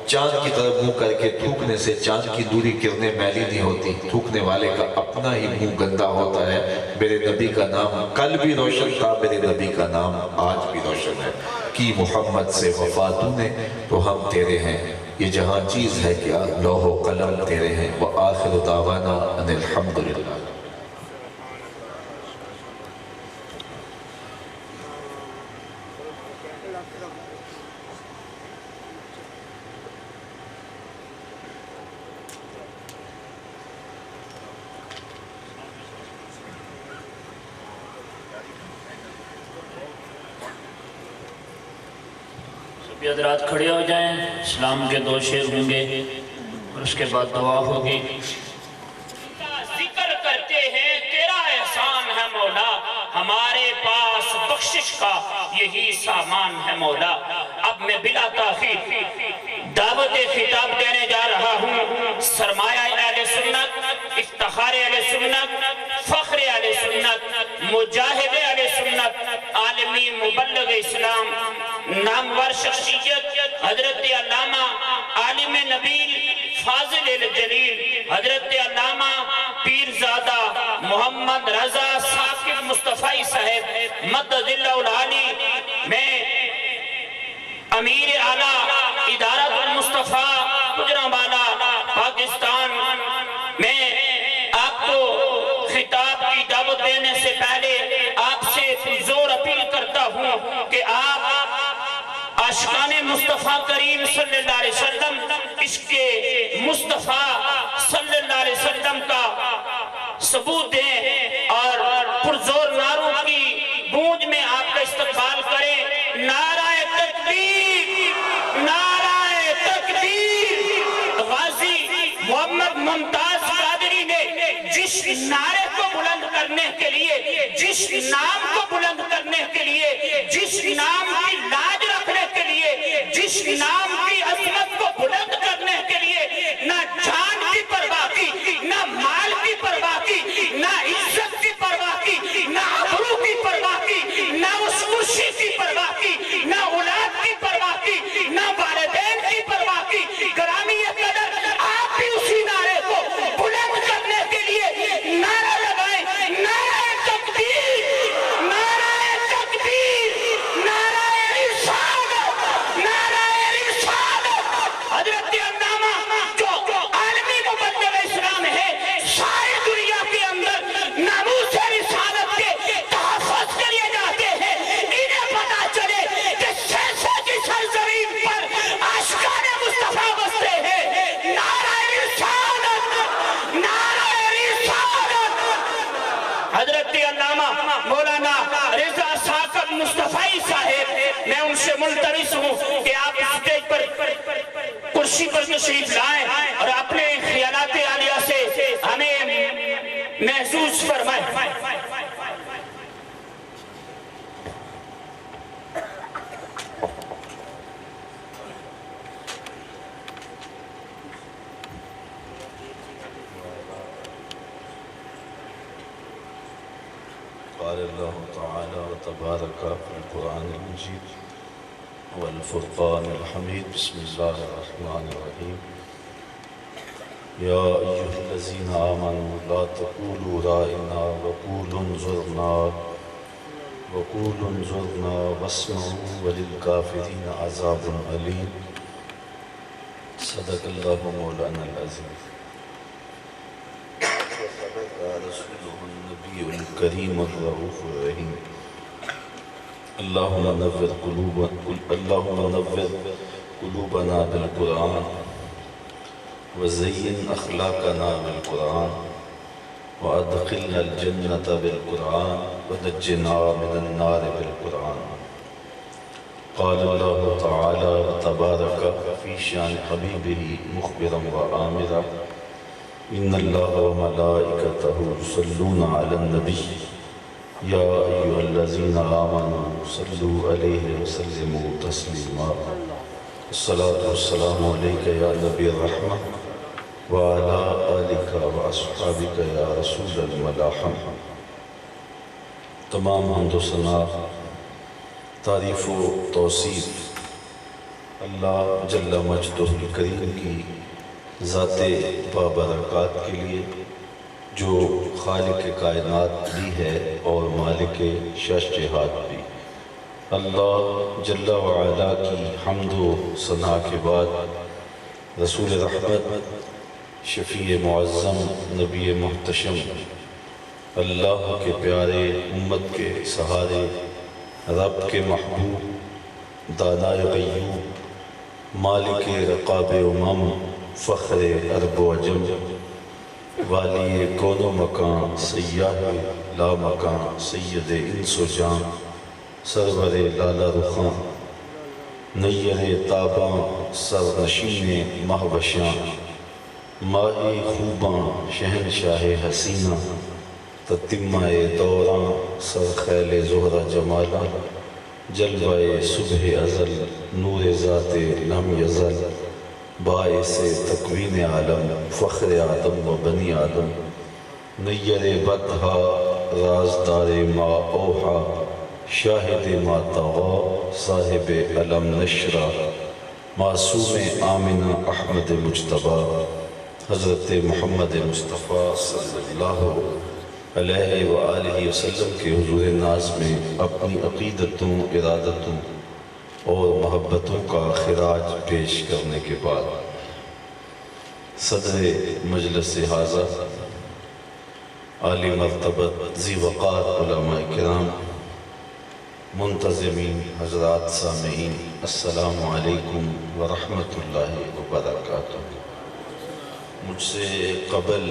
چاند کی طرف منہ کر کے تھوکنے سے چاند کی دوری کرنے میلی نہیں ہوتی، تھوکنے والے کا اپنا ہی منہ گندا ہوتا ہے. میرے نبی کا نام کل بھی روشن تھا، میرے نبی کا نام آج بھی روشن ہے. کی محمد سے وفا تو نے تو ہم تیرے ہیں، یہ جہاں چیز ہے کیا لوح و قلم تیرے ہیں. وآخر دعوانا ان الحمدللہ. سبھی حضرات کھڑے ہو جائیں، اسلام کے 2 شعر ہوں گے اور اس کے بعد دعا ہوگی. ذکر کرتے ہیں تیرا احسان ہے مولا، ہمارے پاس بخشش کا یہی سامان ہے مولا. اب میں بلا تاخیر دعوت خطاب دینے جا رہا ہوں. سرمایہ اہل سنت، افتخار اہل سنت، فخر اہل سنت، مجاہد اہل سنت، عالمی مبلغ اسلام، نامور شخصیت حضرت علامہ عالم نبیل فاضل الجلیل حضرت علامہ پیرزادہ محمد رضا ثاقب مصطفی صاحب مدد اللہ العالی. میں امیر اعلیٰ ادارت المصطفیٰ گجرانوالہ پاکستان میں آپ کو خطاب کی دعوت دینے سے پہلے آپ سے زور اپیل کرتا ہوں کہ آپ عاشقان مصطفیٰ کریم صلی اللہ علیہ وسلم، عشق مصطفیٰ صلی اللہ علیہ وسلم کا ثبوت دیں اور پرزور نعروں کی گونج میں آپ کا استقبال کریں. نعرہ تکبیر، نعرہ تکبیر. غازی محمد ممتاز قادری نے جس نعرے کو بلند کرنے کے لیے، جس نام کو بلند کرنے کے لیے، جس نام کی لاج رکھنے کے لیے، جس نام کی عظمت کو بلند کرنے کے لیے نہ جان کی پرواہ کی، نہ مال کی پرواہ کی، نہ عزت کی پرواہ کی، نہ آبرو کی پرواہ کی، نہ اس مرشد کی پرواہ کی، نہ اولاد کی پرواہ کی، نہ والدین کی پرواہ کی. گرامی قدر آپ بھی اسی نعرے کو بلند کرنے کے لیے نعرہ لگائیں. نعرہ تکبیر، نعرہ تکبیر، نعرہ رسالت، نعرہ رسالت. حضرت علامہ جو عالمی مبلغ اسلام ہے، ساری دنیا کے اندر ناموس رسالت کے تحفظ کے لیے جاتے ہیں. انہیں پتا چلے کہ سیسے کی سرزمین پر عاشقان مصطفیٰ بستے ہیں. نعرہ رسالت، نعرہ رسالت. حضرت علامہ مولانا رضا ثاقب مصطفی صاحب، میں ان سے ملتمس ہوں کہ آپ اسٹیج پر کرسی پر تشریف لائیں اور اپنے خیالات عالیہ سے ہمیں محسوس فرمائیں. قال الله تعالى وتبارك في القرآن المجيد والفرقان الحميد بسم الله الرحمن الرحيم يا أيها الذين آمنوا لا تقولوا رائنا وقولوا انظرنا واسمعوا وللكافرين عذاب أليم صدق الله مولانا العظيم وصدق رسوله النبي الكريم الرؤوف الرحيم اللهم نور قلوبنا بالقرآن وزين أخلاقنا بالقرآن وأدخلنا الجنة بالقرآن ونجنا من النار بالقرآن. قال الله تعالى وتبارك في شأن حبيبه مخبرا وآمرا إن الله وملائكته يصلون على النبي يا أيها الذين آمنوا صلوا عليه وسلموا تسليما. الصلاة والسلام عليك يا نبي الرحمة وعلى آلك وأصحابك يا رسول الملاحم. تمام حمد و ثنا تعریف و توصیف اللہ جل مجدہ الکریم کی ذات بابرکات کے لیے جو خالق کائنات بھی ہے اور مالک شش جہات بھی. اللہ جل وعلا کی حمد و ثنا کے بعد رسول رحمت شفیع معظم نبی محتشم اللہ کے پیارے امت کے سہارے رب کے محبوب دانائے غیوب مالک رقاب امم فخر عرب و عجم والی کون و مکان سیاہ لا مکان سید انس و جان سرور لالا رخاں نیر تاباں سرنشین مہوشاں ماہی خوباں شہنشاہ حسینہ تتمہ دوراں سرخیل زہرہ جمالا جلوہ صبح ازل نور ذات لم یزل باعث تکوین عالم فخر آدم و بنی آدم نیر بدہا رازدار ما اوحا شاہد ما طغا صاحب علم نشرہ معصوم آمنہ احمد مجتبہ حضرت محمد مصطفیٰ صلی اللہ علیہ وآلہ وسلم کے حضور ناز میں اپنی عقیدتوں ارادتوں اور محبتوں کا خراج پیش کرنے کے بعد صدر مجلس حاضر عالی مرتبت ذی وقار علماء کرام منتظمین حضرات سامعین السلام علیکم ورحمۃ اللہ وبرکاتہ. مجھ سے قبل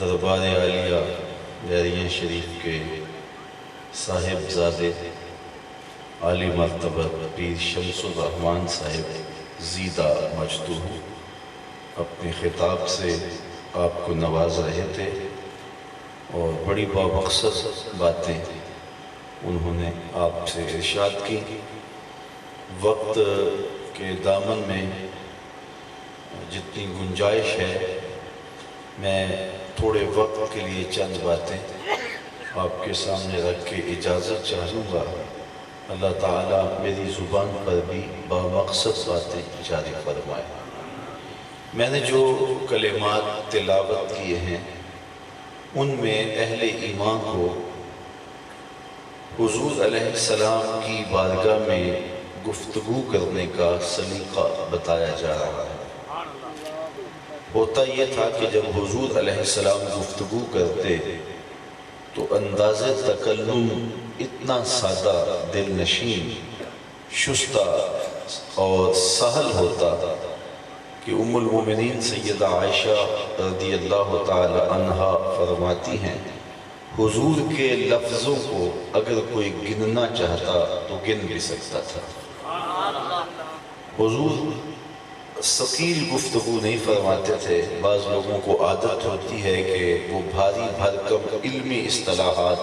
دربار عالیہ بحیرہ شریف کے صاحب زادے عالی مرتبہ پیر شمس الرحمن صاحب زیدہ مجدہ اپنے خطاب سے آپ کو نواز رہے تھے اور بڑی بامقصد باتیں انہوں نے آپ سے ارشاد کی. وقت کے دامن میں جتنی گنجائش ہے میں تھوڑے وقت کے لیے چند باتیں آپ کے سامنے رکھ کے اجازت چاہوں گا. اللہ تعالیٰ میری زبان پر بھی بامقصد باتیں جاری فرمائے. میں نے جو کلمات تلاوت کیے ہیں ان میں اہل ایمان کو حضور علیہ السلام کی بارگاہ میں گفتگو کرنے کا سلیقہ بتایا جا رہا ہے. ہوتا یہ تھا کہ جب حضور علیہ السلام گفتگو کرتے تو انداز تکلم اتنا سادہ دل نشین شستہ اور سہل ہوتا کہ ام المومنین سیدہ عائشہ رضی اللہ تعالی عنہا فرماتی ہیں حضور کے لفظوں کو اگر کوئی گننا چاہتا تو گن بھی سکتا تھا. حضور ثقیل گفتگو نہیں فرماتے تھے. بعض لوگوں کو عادت ہوتی ہے کہ وہ بھاری بھرکم علمی اصطلاحات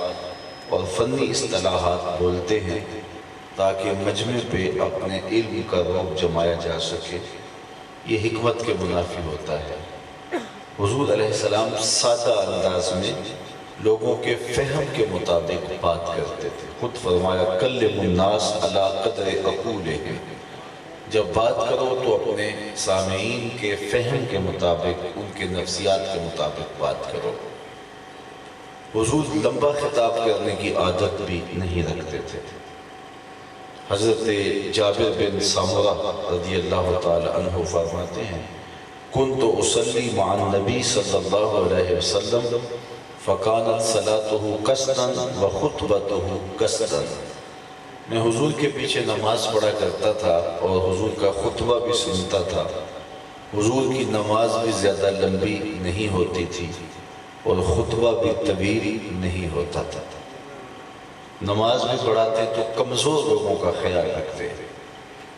اور فنی اصطلاحات بولتے ہیں تاکہ مجمع پہ اپنے علم کا روب جمایا جا سکے. یہ حکمت کے منافی ہوتا ہے. حضور علیہ السلام سادہ انداز میں لوگوں کے فہم کے مطابق بات کرتے تھے. خود فرمایا کلم الناس علی قدر عقولہم، جب بات کرو تو اپنے سامعین کے فہم کے مطابق، ان کے نفسیات کے مطابق بات کرو. حضور لمبا خطاب کرنے کی عادت بھی نہیں رکھتے تھے. حضرت جابر بن سمرہ رضی اللہ تعالی عنہ فرماتے ہیں کنت اصلی مع النبی صلی اللہ علیہ وسلم فکانت صلاتہ قصدا وخطبتہ قصدا. میں حضور کے پیچھے نماز پڑھا کرتا تھا اور حضور کا خطبہ بھی سنتا تھا. حضور کی نماز بھی زیادہ لمبی نہیں ہوتی تھی اور خطبہ بھی طویل نہیں ہوتا تھا. نماز بھی پڑھاتے تو کمزور لوگوں کا خیال رکھتے.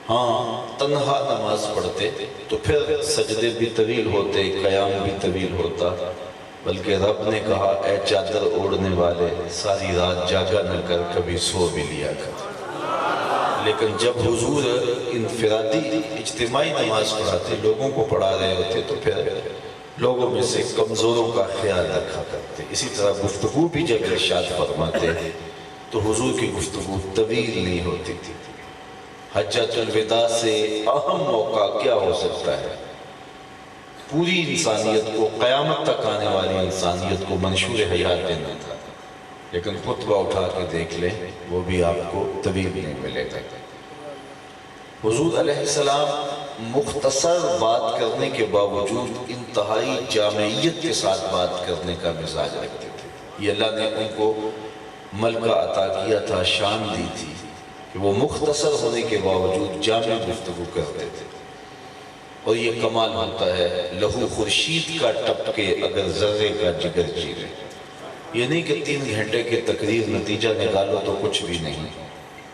ہاں تنہا نماز پڑھتے تو پھر سجدے بھی طویل ہوتے، قیام بھی طویل ہوتا. بلکہ رب نے کہا اے چادر اوڑھنے والے، ساری رات جاگا نہ کر، کبھی سو بھی لیا کر. لیکن جب حضور انفرادی اجتماعی نماز پڑھاتے، لوگوں کو پڑھا رہے ہوتے، تو پھر لوگوں میں سے کمزوروں کا خیال رکھا کرتے. اسی طرح گفتگو بھی جب ارشاد فرماتے تو حضور کی گفتگو طویل نہیں ہوتی تھی. حجۃ الوداع سے اہم موقع کیا ہو سکتا ہے؟ پوری انسانیت کو، قیامت تک آنے والی انسانیت کو منشور حیات دینا تھا. لیکن خطبہ اٹھا کے دیکھ لیں، وہ بھی آپ کو طویل نہیں ملے گا. حضور علیہ السلام مختصر بات کرنے کے باوجود انتہائی جامعیت کے ساتھ بات کرنے کا مزاج رکھتے تھے. یہ اللہ نے ان کو ملکہ عطا کیا تھا، شان دی تھی کہ وہ مختصر ہونے کے باوجود جامع گفتگو کرتے تھے. اور یہ کمال ہوتا ہے لہو خورشید کا ٹپکے اگر ذرے کا جگر چیرے. یہ نہیں کہ 3 گھنٹے کے تقریر نتیجہ نکالو تو کچھ بھی نہیں،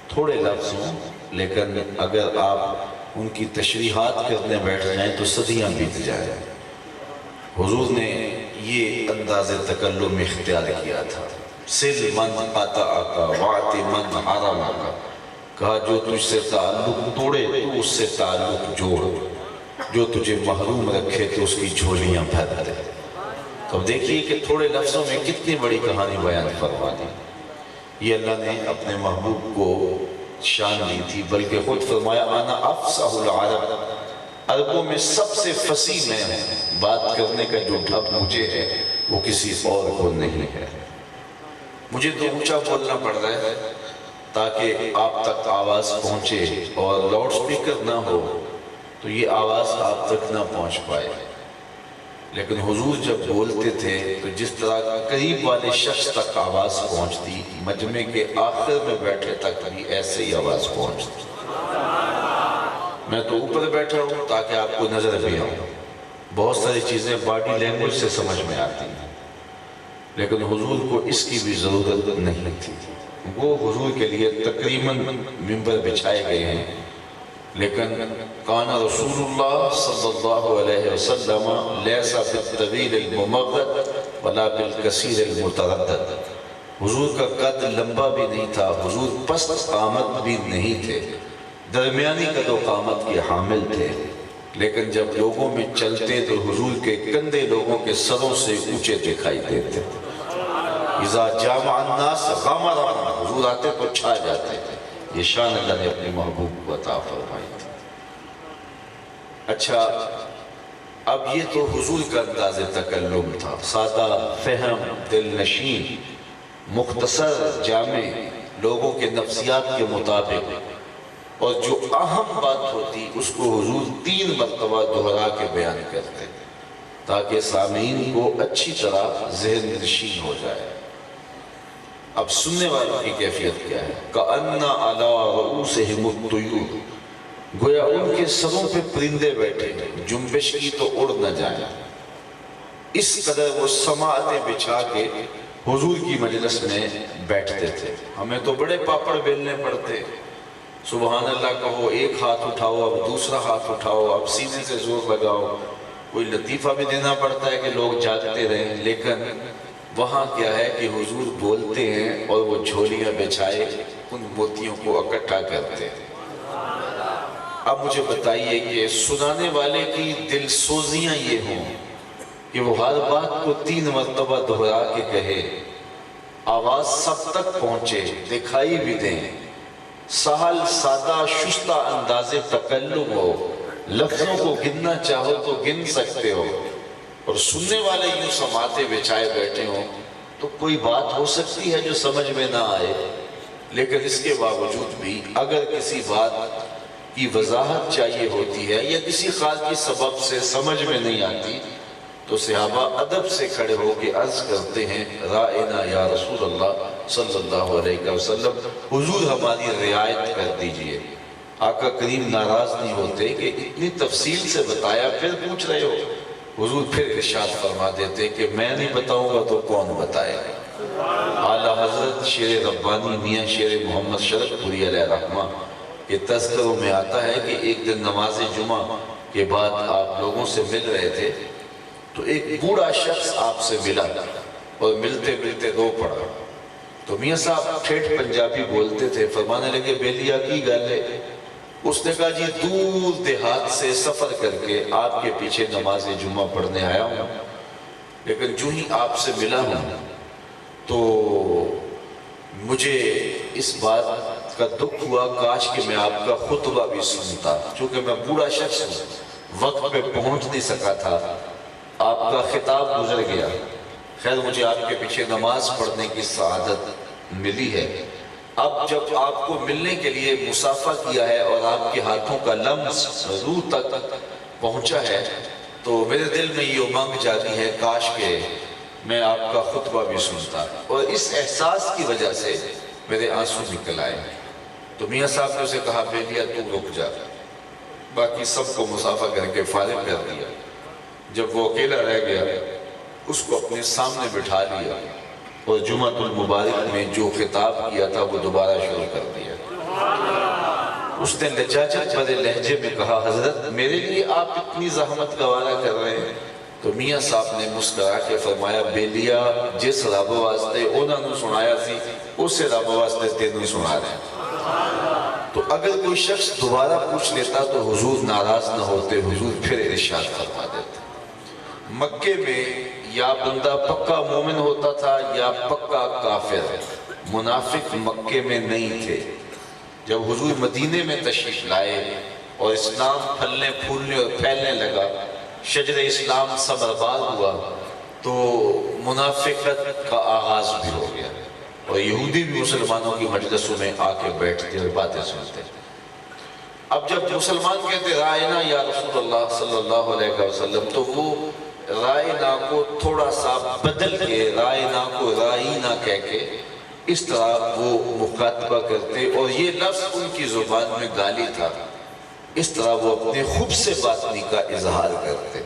تھوڑے لفظ ہوں، لیکن اگر آپ ان کی تشریحات کرنے بیٹھ جائیں تو صدیاں بیت جائیں. حضور نے یہ انداز تکلم اختیار کیا تھا. سل من قطعک وعط من حرمک، کہا جو تجھ سے تعلق توڑے تو اس سے تعلق جوڑ، جو تجھے محروم رکھے تو اس کی جھولیاں بھر دے. تو اب دیکھیے کہ تھوڑے لفظوں میں کتنی بڑی کہانی بیان فرما دی. یہ اللہ نے اپنے محبوب کو شان دی تھی. بلکہ خود فرمایا انا افصح العرب، عربوں میں سب سے فصیح میں ہوں. بات کرنے کا جو ڈھب مجھے ہے وہ کسی اور کو نہیں ہے. مجھے تو اونچا بولنا پڑ رہا ہے تاکہ آپ تک آواز پہنچے، اور لاؤڈ سپیکر نہ ہو تو یہ آواز آپ تک نہ پہنچ پائے. لیکن حضور جب بولتے تھے تو جس طرح قریب والے شخص تک آواز پہنچتی، مجمع کے آخر میں بیٹھے تک بھی ایسے ہی آواز پہنچتی. میں تو اوپر بیٹھا ہوں تاکہ آپ کو نظر بھی آؤں. بہت ساری چیزیں باڈی لینگویج سے سمجھ میں آتی ہیں، لیکن حضور کو اس کی بھی ضرورت نہیں تھی. وہ حضور کے لیے تقریباً ممبر بچھائے گئے ہیں، لیکن کان رسول اللہ صلی اللہ علیہ وسلم لیس بالطویل الممغد ولا بالکثیر المتردد. حضور کا قد لمبا بھی نہیں تھا، حضور پست قامت بھی نہیں تھے، درمیانی قد و قامت کے حامل تھے. لیکن جب لوگوں میں چلتے تو حضور کے کندھے لوگوں کے سروں سے اونچے دکھائی دیتے. اذا جامع الناس غمرهم، حضور آتے تو چھا جاتے تھے. یہ شان اللہ نے اپنے محبوب کو عطا فرمائی تھی. اچھا، اب یہ تو حضور کا انداز تکلم تھا، سادہ، فہم، دل نشین، مختصر، جامع، لوگوں کے نفسیات کے مطابق. اور جو اہم بات ہوتی اس کو حضور 3 مرتبہ دہرا کے بیان کرتے تاکہ سامعین کو اچھی طرح ذہن نشین ہو جائے. اب سننے والوں کی کیفیت کیا ہے؟ کأن علی رؤوسہم الطیور، گویا ان کے سروں پہ پرندے بیٹھے، جنبش کی تو اڑ نہ جائیں. اس قدر وہ سماعتیں بچھا کے حضور کی مجلس میں بیٹھتے تھے. ہمیں تو بڑے پاپڑ بیلنے پڑتے. سبحان اللہ کہو، ایک ہاتھ اٹھاؤ، اب دوسرا ہاتھ اٹھاؤ، اب سینے سے زور لگاؤ. کوئی لطیفہ بھی دینا پڑتا ہے کہ لوگ جاگتے رہیں. لیکن وہاں کیا ہے کہ حضور بولتے ہیں اور وہ جھولیاں بچھائے ان موتیوں کو اکٹھا کرتے ہیں. اب مجھے بتائیے کہ سنانے والے کی دل سوزیاں یہ ہوں کہ وہ ہر بات کو 3 مرتبہ دہرا کے کہے آواز سب تک پہنچے، دکھائی بھی دیں، سہل سادہ شستہ انداز تکلم ہو، لفظوں کو گننا چاہو تو گن سکتے ہو، اور سننے والے یوں سماعتیں بچھائے بیٹھے ہوں تو کوئی بات ہو سکتی ہے جو سمجھ میں نہ آئے، لیکن اس کے باوجود بھی اگر کسی بات کی وضاحت چاہیے ہوتی ہے یا کسی خاص سبب سے سمجھ میں نہیں آتی تو صحابہ ادب سے کھڑے ہو کے عرض کرتے ہیں رائنا یا رسول اللہ صلی اللہ علیہ وسلم، حضور ہماری رعایت کر دیجئے۔ آقا کریم ناراض نہیں ہوتے کہ اتنی تفصیل سے بتایا پھر پوچھ رہے ہو، حضور پھر ارشاد فرما دیتے کہ میں نہیں بتاؤں گا تو کون بتائے گا۔ اعلیٰ حضرت شیر ربانی میاں شیر محمد شرف پوری علیہ رحمہ کے تذکروں میں آتا ہے کہ ایک دن نماز جمعہ کے بعد آپ لوگوں سے مل رہے تھے تو ایک بوڑھا شخص آپ سے ملا اور ملتے ملتے رو پڑا، تو میاں صاحب ٹھیٹھ پنجابی بولتے تھے، فرمانے لگے بیلیا کی گل ہے؟ اس نے کہا جی دور دیہات سے سفر کر کے آپ کے پیچھے نماز جمعہ پڑھنے آیا ہوں، لیکن جو ہی آپ سے ملا ہوں تو مجھے اس بات کا دکھ ہوا کاش کہ میں آپ کا خطبہ بھی سنتا، چونکہ میں بوڑھا شخص ہوں، وقت پہ پہنچ نہیں سکا تھا، آپ کا خطاب گزر گیا، خیر مجھے آپ کے پیچھے نماز پڑھنے کی سعادت ملی ہے۔ اب جب آپ کو ملنے کے لیے مصافحہ کیا ہے اور آپ کے ہاتھوں کا لمس روح تک پہنچا ہے تو میرے دل میں یہ امنگ جاتی ہے کاش کہ میں آپ کا خطبہ بھی سنتا، اور اس احساس کی وجہ سے میرے آنسو نکل آئے۔ تو میاں صاحب نے اسے کہا بیلیا تو رک جا، باقی سب کو مصافحہ کر کے فارغ کر دیا۔ جب وہ اکیلا رہ گیا اس کو اپنے سامنے بٹھا لیا اور جمعۃ المبارک میں جو خطاب کیا تھا وہ دوبارہ شروع کر دیا۔ اس نے لجاجت بھرے لہجے میں کہا حضرت میرے لیے آپ اتنی زحمت گوارا کر رہے ہیں؟ تو میاں صاحب نے مسکرا کے فرمایا بیلیا جس رب واسطے انہوں نے سنایا سی اسے رب واسطے تینوں سنا رہے ہیں۔ تو اگر کوئی شخص دوبارہ پوچھ لیتا تو حضور ناراض نہ ہوتے، حضور پھر ارشاد فرما دیتے۔ مکے میں یا بندہ پکا مومن ہوتا تھا یا پکا کافر، منافق مکے میں نہیں تھے۔ جب حضور مدینے میں تشریف لائے اور اسلام پھلنے پھولنے اور پھیلنے لگا، شجر اسلام سبرباد ہوا تو منافقت کا آغاز بھی ہو گیا، اور یہودی بھی مسلمانوں کی مجلسوں میں آ کے بیٹھتے اور باتیں سنتے۔ اب جب مسلمان کہتے رائنا یا رسول اللہ صلی اللہ علیہ وسلم تو وہ رائنا کو تھوڑا سا بدل کے رائنا کو رائنا کہہ کے اس طرح وہ مخاطبہ کرتے، اور یہ لفظ ان کی زبان میں گالی تھا، اس طرح وہ اپنے خب سے باطنی کا اظہار کرتے۔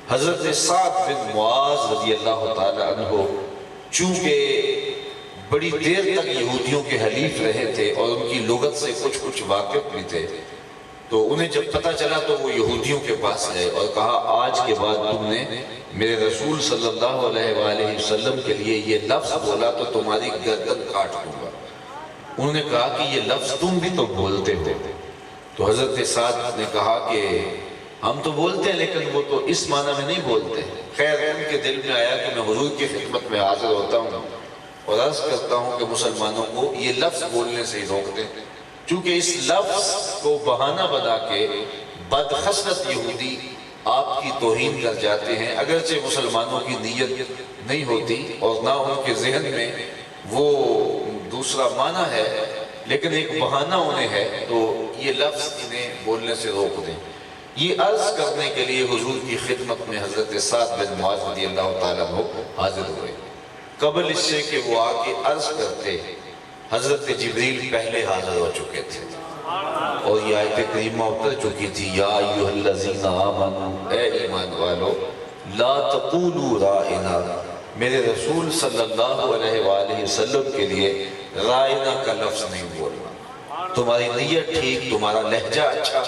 حضرت سعد بن معاذ رضی اللہ تعالی عنہ چونکہ بڑی دیر تک یہودیوں کے حلیف رہے تھے اور ان کی لغت سے کچھ واقف بھی تھے، تو انہیں جب پتہ چلا تو وہ یہودیوں کے پاس گئے اور کہا آج کے بعد تم نے میرے رسول صلی اللہ علیہ وآلہ وسلم کے لیے یہ لفظ بولا تو تمہاری گردن کاٹ دوں گا۔ انہوں نے کہا کہ یہ لفظ تم بھی تو بولتے ہو؟ تو حضرت سعد نے کہا کہ ہم تو بولتے ہیں لیکن وہ تو اس معنی میں نہیں بولتے۔ خیر ان کے دل میں آیا کہ میں حضور کی خدمت میں حاضر ہوتا ہوں اور عرض کرتا ہوں کہ مسلمانوں کو یہ لفظ بولنے سے ہی روک دیں، چونکہ اس لفظ کو بہانہ بنا کے بدخصلت یہودی آپ کی توہین کر جاتے ہیں، اگرچہ مسلمانوں کی نیت نہیں ہوتی اور نہ ان کے ذہن میں وہ دوسرا معنی ہے، لیکن ایک بہانہ انہیں ہے، تو یہ لفظ انہیں بولنے سے روک دیں۔ یہ عرض کرنے کے لیے حضور کی خدمت میں حضرت سعد بن معاذ رضی اللہ تعالیٰ عنہ حاضر ہوئے۔ قبل اس سے کہ وہ آ کے عرض کرتے حضرت جبریل پہلے حاضر ہو چکے تھے اور یہ آیت کریمہ اتر چکی تھی یا ایھا الذین آمنوا، اے ایمان والو، لا تقولوا رائنا، میرے رسول صلی اللہ علیہ وآلہ وسلم کے لیے رائنا کا لفظ نہیں بولنا۔ تمہاری نیت ٹھیک، تمہارا لہجہ اچھا،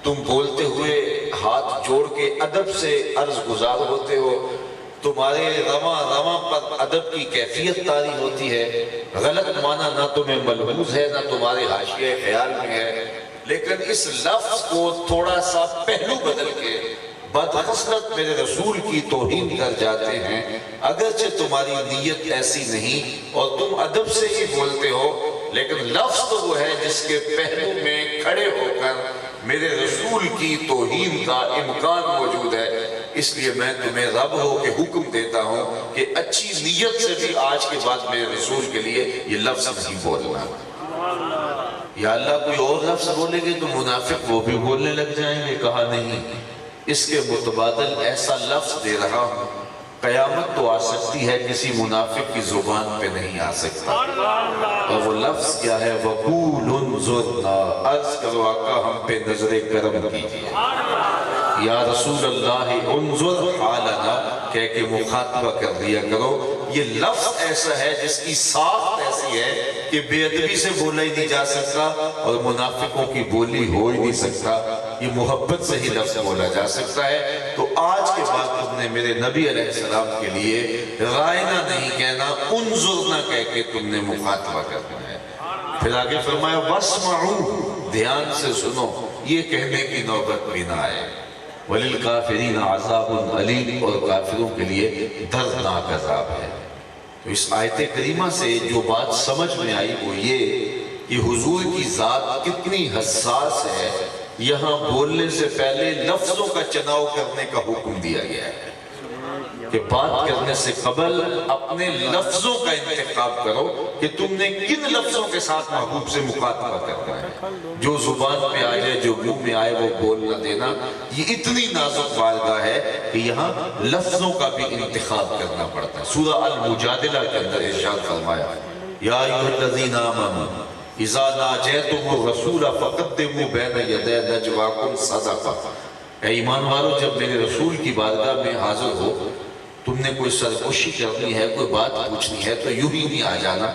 تم بولتے ہوئے ہاتھ جوڑ کے ادب سے عرض گزار ہوتے ہو، تمہارے رواں رواں پر ادب کی کیفیت طاری ہوتی ہے، غلط معنی نہ تمہیں ملحوظ ہے نہ تمہارے حاشیۂ خیال میں ہے، لیکن اس لفظ کو تھوڑا سا پہلو بدل کے بدخصلت میرے رسول کی توہین کر جاتے ہیں، اگرچہ تمہاری نیت ایسی نہیں اور تم ادب سے ہی بولتے ہو، لیکن لفظ تو وہ ہے جس کے پہلو میں کھڑے ہو کر میرے رسول کی توہین کا امکان موجود ہے۔ اس لیے میں تمہیں رب ہو کے حکم دیتا ہوں کہ اچھی نیت سے بھی آج کے بعد میرے رسول کے لیے یہ لفظ نہیں بولنا۔ یا اللہ کوئی اور لفظ بولے گے تو منافق وہ بھی بولنے لگ جائیں گے، کہا نہیں، اس کے متبادل ایسا لفظ دے رہا ہوں، قیامت تو آ سکتی ہے، کسی منافق کی زبان پہ نہیں آ سکتا۔ اور وہ لفظ کیا ہے؟ وَقُولُ انظُرْنَا، عرض کرو آقا ہم پہ نظر کرم کیجئے، یا رسول اللہ انظر حالنا، کہہ کے مخاطبہ کر دیا کرو۔ یہ لفظ ایسا ہے جس کی ساخت ایسی ہے کہ بے ادبی سے بولا ہی نہیں جا سکتا اور منافقوں کی بولی ہو ہی نہیں سکتا، یہ محبت سے ہی لفظ بولا جا سکتا ہے۔ تو آج کے بعد تم نے میرے نبی علیہ السلام کے لیے رائنا نہیں کہنا، انظرنا کہہ کے تم نے مخاطبہ کرنا ہے۔ پھر آگے فرمایا وَاسْمَعُوا، دھیان سے سنو، یہ کہنے کی نوبت بھی نہ آئے۔ وَلِلْكَافِرِينَ عَذَابٌ عَلِيمٌ، اور کافروں کے لیے دردناک عذاب ہے۔ تو اس آیت کریمہ سے جو بات سمجھ میں آئی وہ یہ کہ حضور کی ذات کتنی حساس ہے، یہاں بولنے سے پہلے لفظوں کا چناؤ کرنے کا حکم دیا گیا ہے کہ بات کرنے سے قبل اپنے لفظوں کا انتخاب کرو کہ تم نے کن لفظوں کے ساتھ محبوب سے مخاطبہ کرنا ہے، جو زبان پہ آ جائے، جو منہ میں آئے وہ بول نہ دینا۔ یہ اتنی نازک بارگاہ ہے کہ یہاں لفظوں کا بھی انتخاب کرنا پڑتا ہے۔ سورہ المجادلہ کے اندر ارشاد فرمایا یا ایھا الذین آمنوا اذا ناجیتم الرسول فقدموا بین یدی نجواکم صدقہ، اے ایمان والو جب میرے رسول کی بارگاہ میں حاضر ہو، تم نے کوئی سرگوشی کرنی ہے، کوئی بات پوچھنی ہے تو یوں ہی نہیں آ جانا،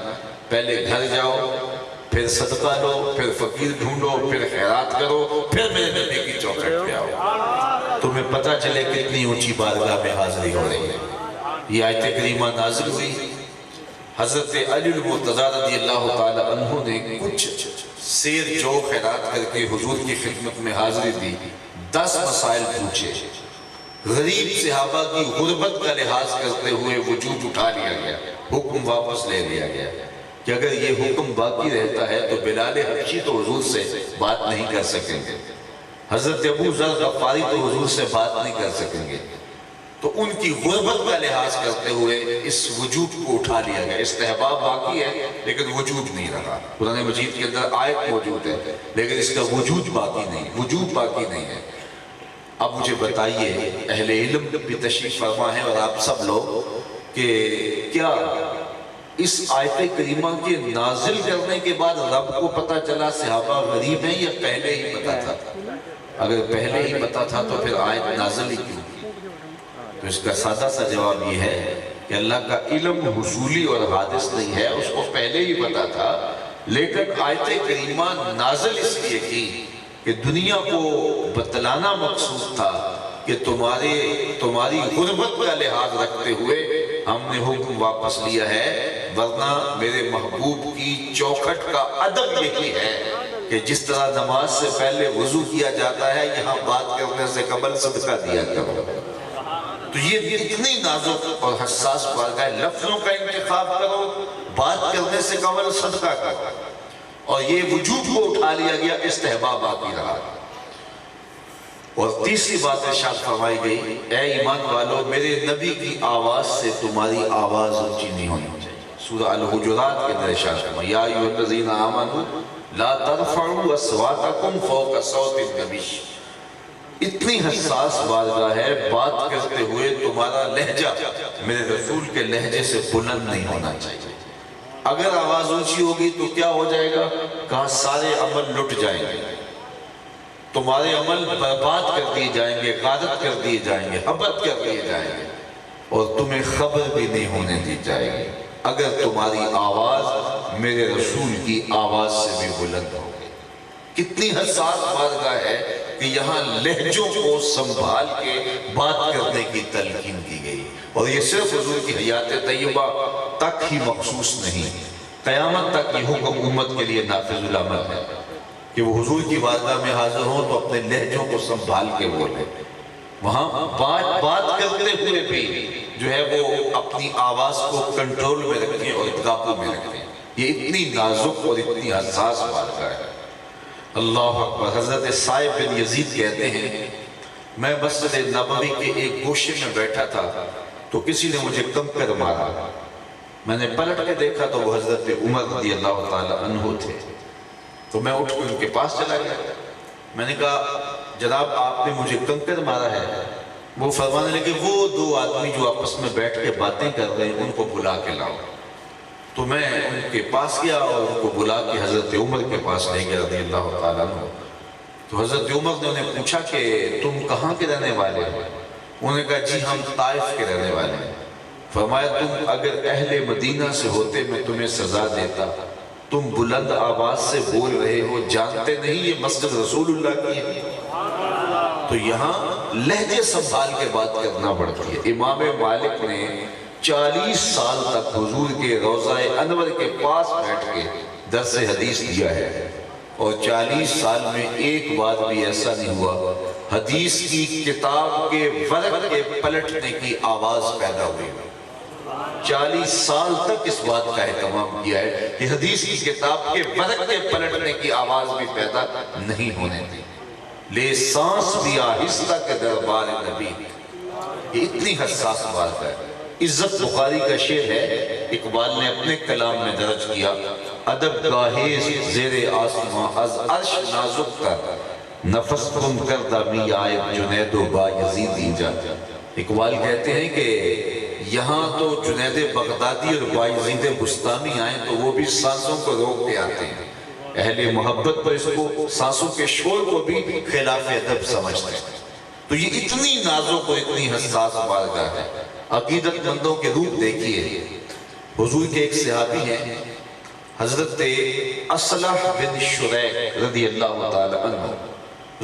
پہلے گھر جاؤ، پھر صدقہ لو، پھر فقیر ڈھونڈو، پھر خیرات کرو، پھر میرے نبی کی چوکھٹ پہ آؤ، تمہیں پتہ چلے کتنی اونچی بارگاہ میں حاضری ہو رہی ہے۔ یہ آیت کریمہ نازل ہوئی، حضرت علی المرتضیٰ رضی اللہ تعالی عنہ نے کچھ سیر جو خیرات کر کے حضور کی خدمت میں حاضری دی، 10 مسائل پوچھے، غریب صحابہ کی غربت کا لحاظ کرتے ہوئے وجود اٹھا لیا گیا، حکم واپس لے لیا گیا کہ اگر یہ حکم باقی رہتا ہے تو بلال حبشی تو حضور سے بات نہیں کر سکیں گے، حضرت ابو ذر غفاری تو حضور سے بات نہیں کر سکیں گے، تو ان کی غربت کا لحاظ کرتے ہوئے اس وجود کو اٹھا لیا گیا۔ استحباب باقی ہے لیکن وجود نہیں رہا، قرآن مجید کے اندر آیت موجود ہے لیکن اس کا وجود باقی نہیں، وجود باقی نہیں ہے۔ اب مجھے بتائیے، اہل علم بھی تشریف فرما ہے اور آپ سب لوگ، کہ کیا اس آیت کریمہ کے نازل کرنے کے بعد رب کو پتہ چلا صحابہ غریب ہیں یا پہلے ہی پتہ تھا؟ اگر پہلے ہی پتہ تھا تو پھر آیت نازل ہی کیوں کی؟ تو اس کا سادہ سا جواب یہ ہے کہ اللہ کا علم حصولی اور حادث نہیں ہے، اس کو پہلے ہی پتہ تھا، لیکن آیت کریمہ نازل اس لیے کی کہ دنیا کو بتلانا مقصود تھا کہ تمہاری غربت کا لحاظ رکھتے ہوئے ہم نے حکم واپس لیا ہے، ورنہ میرے محبوب کی چوکھٹ کا ادب یہی ہے کہ جس طرح نماز سے پہلے وضو کیا جاتا ہے، یہاں بات کرنے سے قبل صدقہ دیا کرو۔ تو یہ اتنی نازک اور حساس بارگاہ، لفظوں کا انتخاب کرو، بات کرنے سے قبل صدقہ کرو، اور یہ وجود کو اٹھا لیا گیا، استحباب باقی رہا۔ اور تیسری بات ارشاد فرمائی گئی، اے ایمان والو میرے نبی کی آواز سے تمہاری آواز اونچی نہیں ہونی چاہیے۔ سورہ الحجرات کے اندر ارشاد فرمایا یا ایھا الذین آمنوا لا ترفعوا اصواتکم فوق صوت النبی، اتنی حساس بارگاہ ہے، بات کرتے ہوئے تمہارا لہجہ میرے رسول کے لہجے سے بلند نہیں ہونا چاہیے۔ اگر آواز اونچی ہوگی تو کیا ہو جائے گا؟ کہا سارے عمل لٹ جائیں گے، تمہارے عمل برباد کر دیے جائیں گے، غارت کر دیے جائیں گے، حبت کر دیے جائیں گے، اور تمہیں خبر بھی نہیں ہونے دی جائے گی اگر تمہاری آواز میرے رسول کی آواز سے بھی بلند ہوگی۔ کتنی حساس بارگاہ ہے کہ یہاں لہجوں کو سنبھال کے بات کرنے کی تلقین کی گئی، اور یہ صرف حضور کی حیات طیبہ تک ہی مخصوص نہیں، قیامت تک یہ حکم امت کے لیے نافذ العمل ہے کہ وہ حضور کی بارگاہ میں حاضر ہوں تو اپنے لہجوں کو سنبھال کے بولیں، وہاں بات کرتے ہوئے بھی جو ہے وہ اپنی آواز کو کنٹرول میں رکھیں اور قابو میں رکھیں. یہ اتنی نازک اور اتنی حساس بات ہے. اللہ اکبر. حضرت صائب بن یزید کہتے ہیں میں مسجد نبوی کے ایک گوشے میں بیٹھا تھا تو کسی نے مجھے کنکر مارا. میں نے پلٹ کے دیکھا تو وہ حضرت عمر رضی اللہ تعالی عنہ تھے. تو میں اٹھ کے ان کے پاس چلا گیا. میں نے کہا جناب آپ نے مجھے کنکر مارا ہے. وہ فرمانے لگے وہ دو آدمی جو آپس میں بیٹھ کے باتیں کر رہے ہیں ان کو بلا کے لاؤ. تو میں ان کے پاس گیا اور ان کو بلا کے حضرت عمر کے پاس لے گیا رضی اللہ تعالیٰ عنہ. تو حضرت عمر نے انہیں پوچھا کہ تم کہاں کے رہنے والے ہو؟ انہوں نے کہا جی ہم طائف کے رہنے والے ہیں. فرمایا تم اگر اہل مدینہ سے ہوتے میں تمہیں سزا دیتا. تم بلند آواز سے بول رہے ہو، جانتے نہیں یہ مسجد رسول اللہ کی ہے. تو یہاں لہجے سنبھال کے بات کرنا پڑتی ہے. امام مالک نے 40 سال تک حضور کے روضہ انور کے پاس بیٹھ کے درس حدیث دیا ہے اور 40 سال میں ایک بار بھی ایسا نہیں ہوا حدیث کی کتاب کے ورق کے پلٹنے کی آواز پیدا ہوئی. 40 سال تک اس بات کا اہتمام کیا ہے کہ حدیث کی کتاب کے ورق کے پلٹنے کی آواز بھی پیدا نہیں ہونے دی. لے سانس بھی آہستہ کے دربار نبی. یہ اتنی حساس بات ہے. عزت بخاری کا شعر ہے، اقبال نے اپنے کلام میں درج کیا ادب گاہے زیر آسماں از عرش نازک کر نفس کن کردہ می آئے جنید و با یزید ایجا. اقبال کہتے ہیں کہ یہاں تو جنید بغدادی اور با یزید بستامی آئیں تو وہ بھی سانسوں کو روک کے آتے ہیں. اہل محبت پر اس کو سانسوں کے شور کو بھی خلاف ادب سمجھتے ہیں. تو یہ اتنی نازک اور اتنی حساس بارگاہ ہے. عقیدت مندوں کے روح دیکھیے. حضور کے ایک صحابی ہیں حضرت اصلح بن شریح رضی اللہ تعالی عنہ.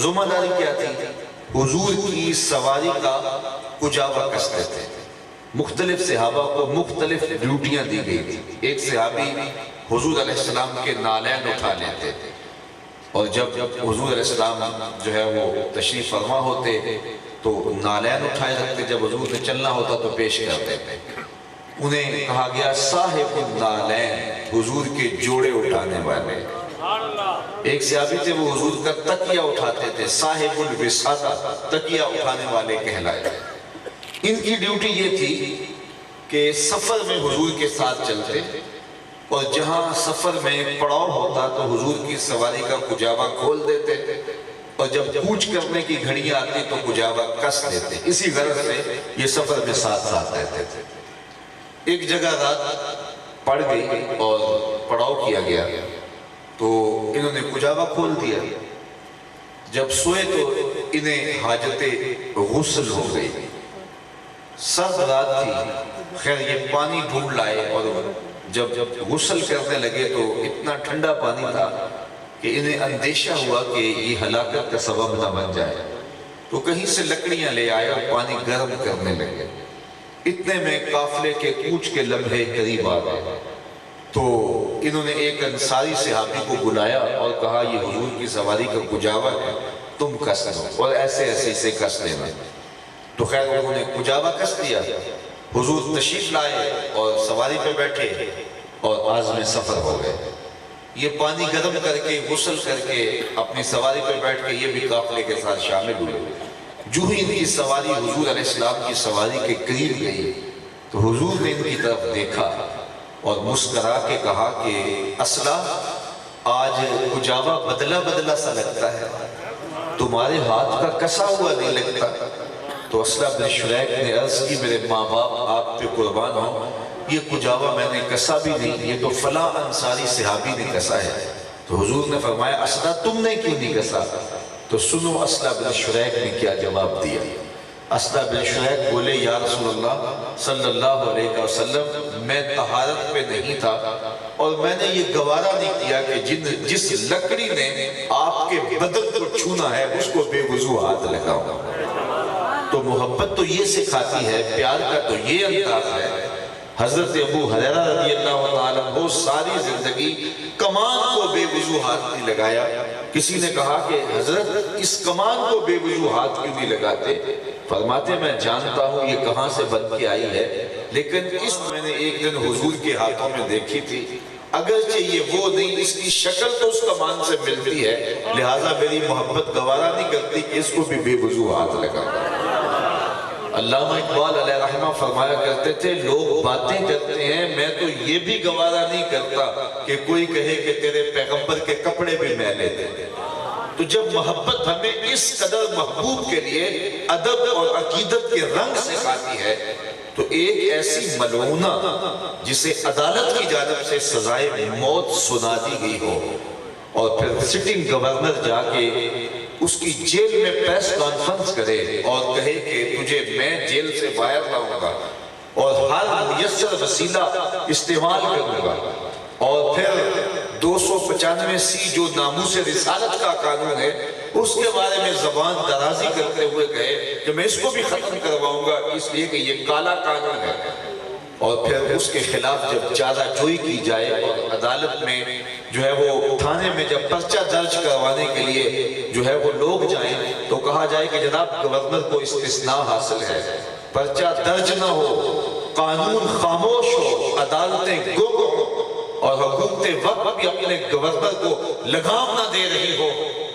ذمہ داری کیا تھی؟ حضور کی سواری کا کجاوا کستے تھے. مختلف صحابہ کو مختلف ڈیوٹیاں دی گئی تھی. ایک صحابی حضور علیہ السلام کے نالین اٹھا لیتے تھے اور جب حضور علیہ السلام جو ہے وہ تشریف فرما ہوتے تو نالین اٹھائے رکھتے. جب حضور نے چلنا ہوتا تو پیش کرتے تھے. انہیں کہا گیا صاحب النالین، حضور کے جوڑے اٹھانے والے. ایک صحابی تھے وہ حضور کا تکیہ اٹھاتے تھے، صاحب الوسادہ، تکیہ اٹھانے والے کہلائے. ان کی ڈیوٹی یہ تھی کہ سفر میں حضور کے ساتھ چلتے اور جہاں سفر میں پڑاؤ ہوتا تو حضور کی سواری کا کجاوا کھول دیتے اور جب کوچ کرنے کی گھڑی آتی تو کجاوا کس دیتے. اسی غرض سے یہ سفر میں ساتھ ساتھ رہتے تھے. ایک جگہ رات پڑ گئی اور پڑاؤ کیا گیا تو انہوں نے کجاوا کھول دیا. جب سوئے تو انہیں حاجت غسل ہو گئی. سرد رات تھی. خیر یہ پانی ڈھونڈ لائے اور جب غسل کرنے لگے تو اتنا ٹھنڈا پانی تھا کہ انہیں اندیشہ ہوا کہ یہ ہلاکت کا سبب نہ بن جائے. تو کہیں سے لکڑیاں لے آئے اور پانی گرم کرنے لگے. اتنے میں قافلے کے کوچ کے لمحے قریب آ گئے تو انہوں نے ایک انصاری صحابی کو بلایا اور کہا یہ حضور کی سواری کا کجاوا ہے، تم کس دو اور ایسے ایسے اسے کس دینا. تو خیر انہوں نے کجاوا کس دیا. حضور تشریف لائے اور سواری پہ بیٹھے اور عازم سفر ہو گئے. یہ پانی گرم کر کے غسل کر کے اپنی سواری پہ بیٹھ کے یہ بھی قافلے کے ساتھ شامل ہوئے. جو ہی ان کی سواری حضور علیہ السلام کی سواری کے قریب گئی تو حضور نے ان کی طرف دیکھا اور مسکرا کے کہا کہ اصلح آج کجاوا بدلا بدلا سا لگتا ہے، تمہارے ہاتھ کا کسا ہوا نہیں لگتا. تو اصلح بن شریح نے عرض کی میرے ماں باپ آپ پہ قربان ہوں، یہ کجاوا میں نے کسا بھی نہیں، یہ تو فلاں انصاری صحابی نے کسا ہے. تو حضور نے فرمایا اصلح تم نے کیوں نہیں کسا؟ تو سنو اصلح بن شریح نے کیا جواب دیا. اصلح بن شریح بولے یا رسول اللہ صلی اللہ علیہ وسلم میں طہارت پہ نہیں تھا اور میں نے یہ گوارا نہیں کیا کہ جس لکڑی نے آپ کے بدن کو چھونا ہے اس کو بے وضو ہاتھ لگاؤں. تو محبت تو یہ سکھاتی ہے، پیار کا تو یہ انداز ہے. حضرت ابو ہریرہ رضی اللہ تعالیٰ وہ ساری زندگی کمان کو بے وضو ہاتھ نہیں لگایا. کسی نے کہا کہ حضرت اس کمان کو بے وضو ہاتھ کیوں نہیں لگاتے؟ فرماتے میں جانتا ہوں یہ کہاں سے بن کے آئی ہے، لیکن اس میں نے ایک دن حضور کے ہاتھوں میں دیکھی تھی، اگرچہ یہ وہ نہیں، اس کی شکل تو اس کمان سے ملتی ہے، لہٰذا میری محبت گوارا نہیں کرتی کہ اس کو بھی بے وضو ہاتھ لگا۔ علامہ اقبال علیہ رحمہ فرمایا کرتے تھے لوگ باتیں کرتے ہیں، میں تو یہ بھی گوارا نہیں کرتا کہ کوئی کہے کہ تیرے پیغمبر کے کپڑے بھی میلے تھے۔ تو جب محبت ہمیں اس قدر محبوب کے لیے ادب اور عقیدت کے رنگ سے کھاتی ہے تو ایک ایسی ملعونہ جسے عدالت کی جانب سے سزائے موت سنا دی گئی ہو اور پھر سٹنگ گورنر جا کے اس کی جیل میں پریس کانفرنس کرے اور کہے کہ تجھے میں جیل سے باہر لاؤں گا اور ہر میسر وسیلہ استعمال کروں گا، اور پھر 295 جو ناموس رسالت کا قانون ہے اس کے بارے میں زبان درازی کرتے ہوئے کہے کہ میں اس کو بھی ختم کرواؤں گا اس لیے کہ یہ کالا قانون ہے، اور پھر اس کے خلاف جب چارہ جوئی کی جائے اور عدالت میں جو ہے وہ تھانے میں جب پرچہ درج کروانے کے لیے جو ہے وہ لوگ جائیں تو کہا جائے کہ جناب گورنر کو استثناء حاصل ہے، پرچہ درج نہ ہو، قانون خاموش ہو، عدالتیں گنگ ہوں اور حکومت وقت بھی اپنے گورنر کو لگام نہ دے رہی ہو،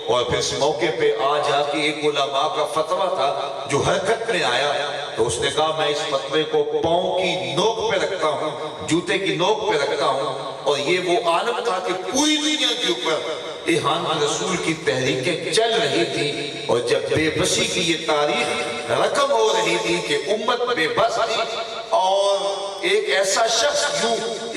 اور پھر اس موقع پہ آ جا کے ایک علماء کا فتویٰ تھا جو حرکت میں آیا تو اس نے کہا میں اس فتوے کو پاؤں کی نوک پہ رکھتا ہوں، جوتے کی نوک پہ رکھتا ہوں، اور یہ وہ عالم تھا کہ پوری دنیا کے اوپر احان رسول کی تحریکیں چل رہی تھی، اور جب بے بسی کی یہ تاریخ رقم ہو رہی تھی کہ امت بے بس تھی اور ایک ایسا شخص جو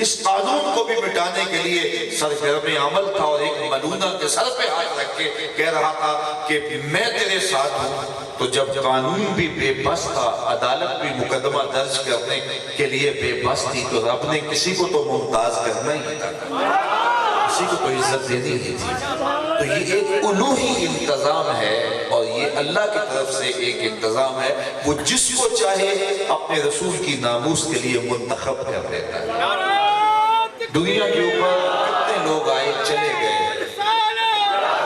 اس قانون کو بھی مٹانے کے لیے سرگرم عمل تھا اور ایک ملونہ کے سر پہ ہاتھ رکھ کے کہہ رہا تھا کہ میں تیرے ساتھ ہوں، تو جب قانون بھی بے بس تھا، عدالت بھی مقدمہ درج کرنے کے لیے بے بس تھی، تو رب نے کسی کو تو ممتاز کرنا ہی تھا، کسی کو تو عزت دینی ہی تھی۔ تو یہ ایک الوہی انتظام ہے اور یہ اللہ کی طرف سے ایک انتظام ہے، وہ جس کو چاہے اپنے رسول کی ناموس کے لیے منتخب کر دیتا ہے۔ دنیا کے اوپر کتنے لوگ آئے چلے گئے،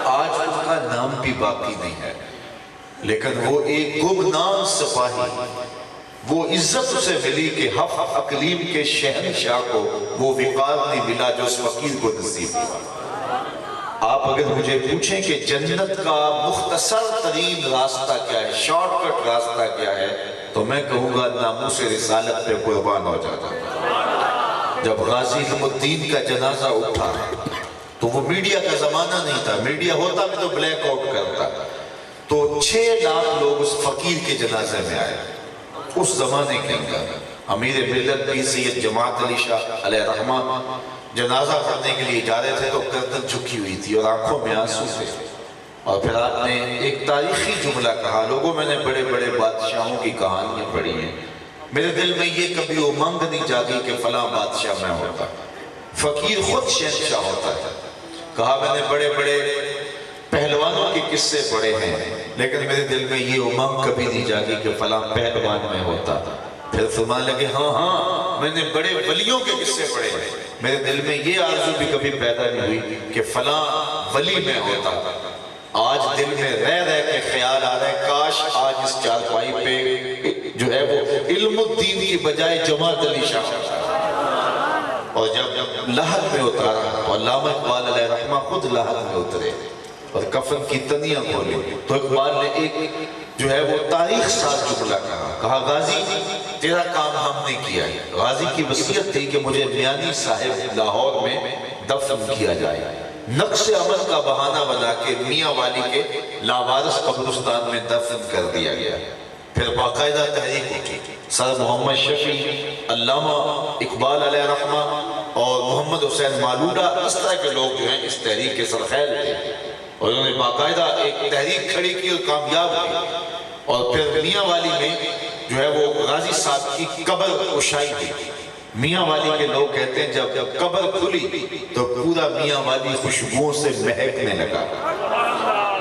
آج ان کا نام بھی باقی نہیں ہے، لیکن وہ ایک گمنام سپاہی، وہ عزت اسے ملی کہ ہفت اقلیم کے شہنشاہ کو وہ وقار نہیں ملا جو اس فقیر کو نصیب ہوا۔ آپ اگر مجھے پوچھیں کہ جنت کا مختصر ترین راستہ کیا ہے، شارٹ کٹ راستہ کیا ہے، تو میں کہوں گا ناموس رسالت پہ قربان ہو جاتا ہوں۔ جب غازی علم الدین کا جنازہ اٹھا تو وہ میڈیا کا زمانہ نہیں تھا، میڈیا ہوتا بھی تو بلیک آؤٹ کرتا، تو 6 لاکھ لوگ اس فقیر کے جنازے میں آئے۔ اس زمانے کے اندر امیر ملت پیر سید جماعت علی شاہ علیہ رحمہ جنازہ پڑھنے کے لیے جا رہے تھے تو گردن جھکی ہوئی تھی اور آنکھوں میں آنسو تھے، اور پھر آپ نے ایک تاریخی جملہ کہا، لوگوں میں نے بڑے بڑے بادشاہوں کی کہانیاں پڑھی ہیں، میرے دل میں یہ کبھی امنگ نہیں جاگی کہ فلاں بادشاہ میں ہوتا، فقیر خود شہنشاہ ہوتا ہے۔ کہا میں نے بڑے بڑے پہلوانوں کے قصے پڑھے ہیں، لیکن میرے دل میں یہ امنگ کبھی نہیں جاگی کہ فلاں پہلوان میں ہوتا۔ پھر فرمانے لگے ہاں میں نے بڑے ولیوں کے قصے پڑھے ہیں، میرے دل میں یہ آرزو بھی کبھی پیدا نہیں ہوئی کہ فلاں ولی میں ہوتا۔ آج دل میں رہ کے خیال آ رہا ہے کاش آج اس چارپائی پہ جو ہے وہ علم الدین کی بجائے جماعت علی شاہ ہوتا۔ اور جب لحد میں اتارا تو علامہ اقبال علیہ رحمہ خود لحد میں اترے اور کفن کی تنیاں کھولی، تو اقبال نے ایک جو ہے وہ تاریخ ساز جملہ کہا غازی تیرا کام ہم نے کیا ہے۔ غازی کی وصیت تھی کہ مجھے میانی صاحب لاہور میں دفن کیا جائے، نقص عمل کا بہانہ بنا کے میاں والی کے لاوارث قبرستان میں دفن کر دیا گیا۔ پھر باقاعدہ تحریک اٹھی، سر محمد شفیع، علامہ اقبال علیہ رحمہ اور محمد حسین مالودہ، اس طرح کے لوگ جو ہیں اس تحریک کے سرخیل تھے، اور انہوں نے باقاعدہ ایک تحریک کھڑی کی اور کامیاب ہوئی۔ اور پھر میاں والی میں جو ہے وہ غازی صاحب کی قبر کشائی ہوئی۔ میاں والی کے لوگ کہتے ہیں جب قبر کھلی تو پورا میاں والی خوشبوؤں سے مہکنے لگا۔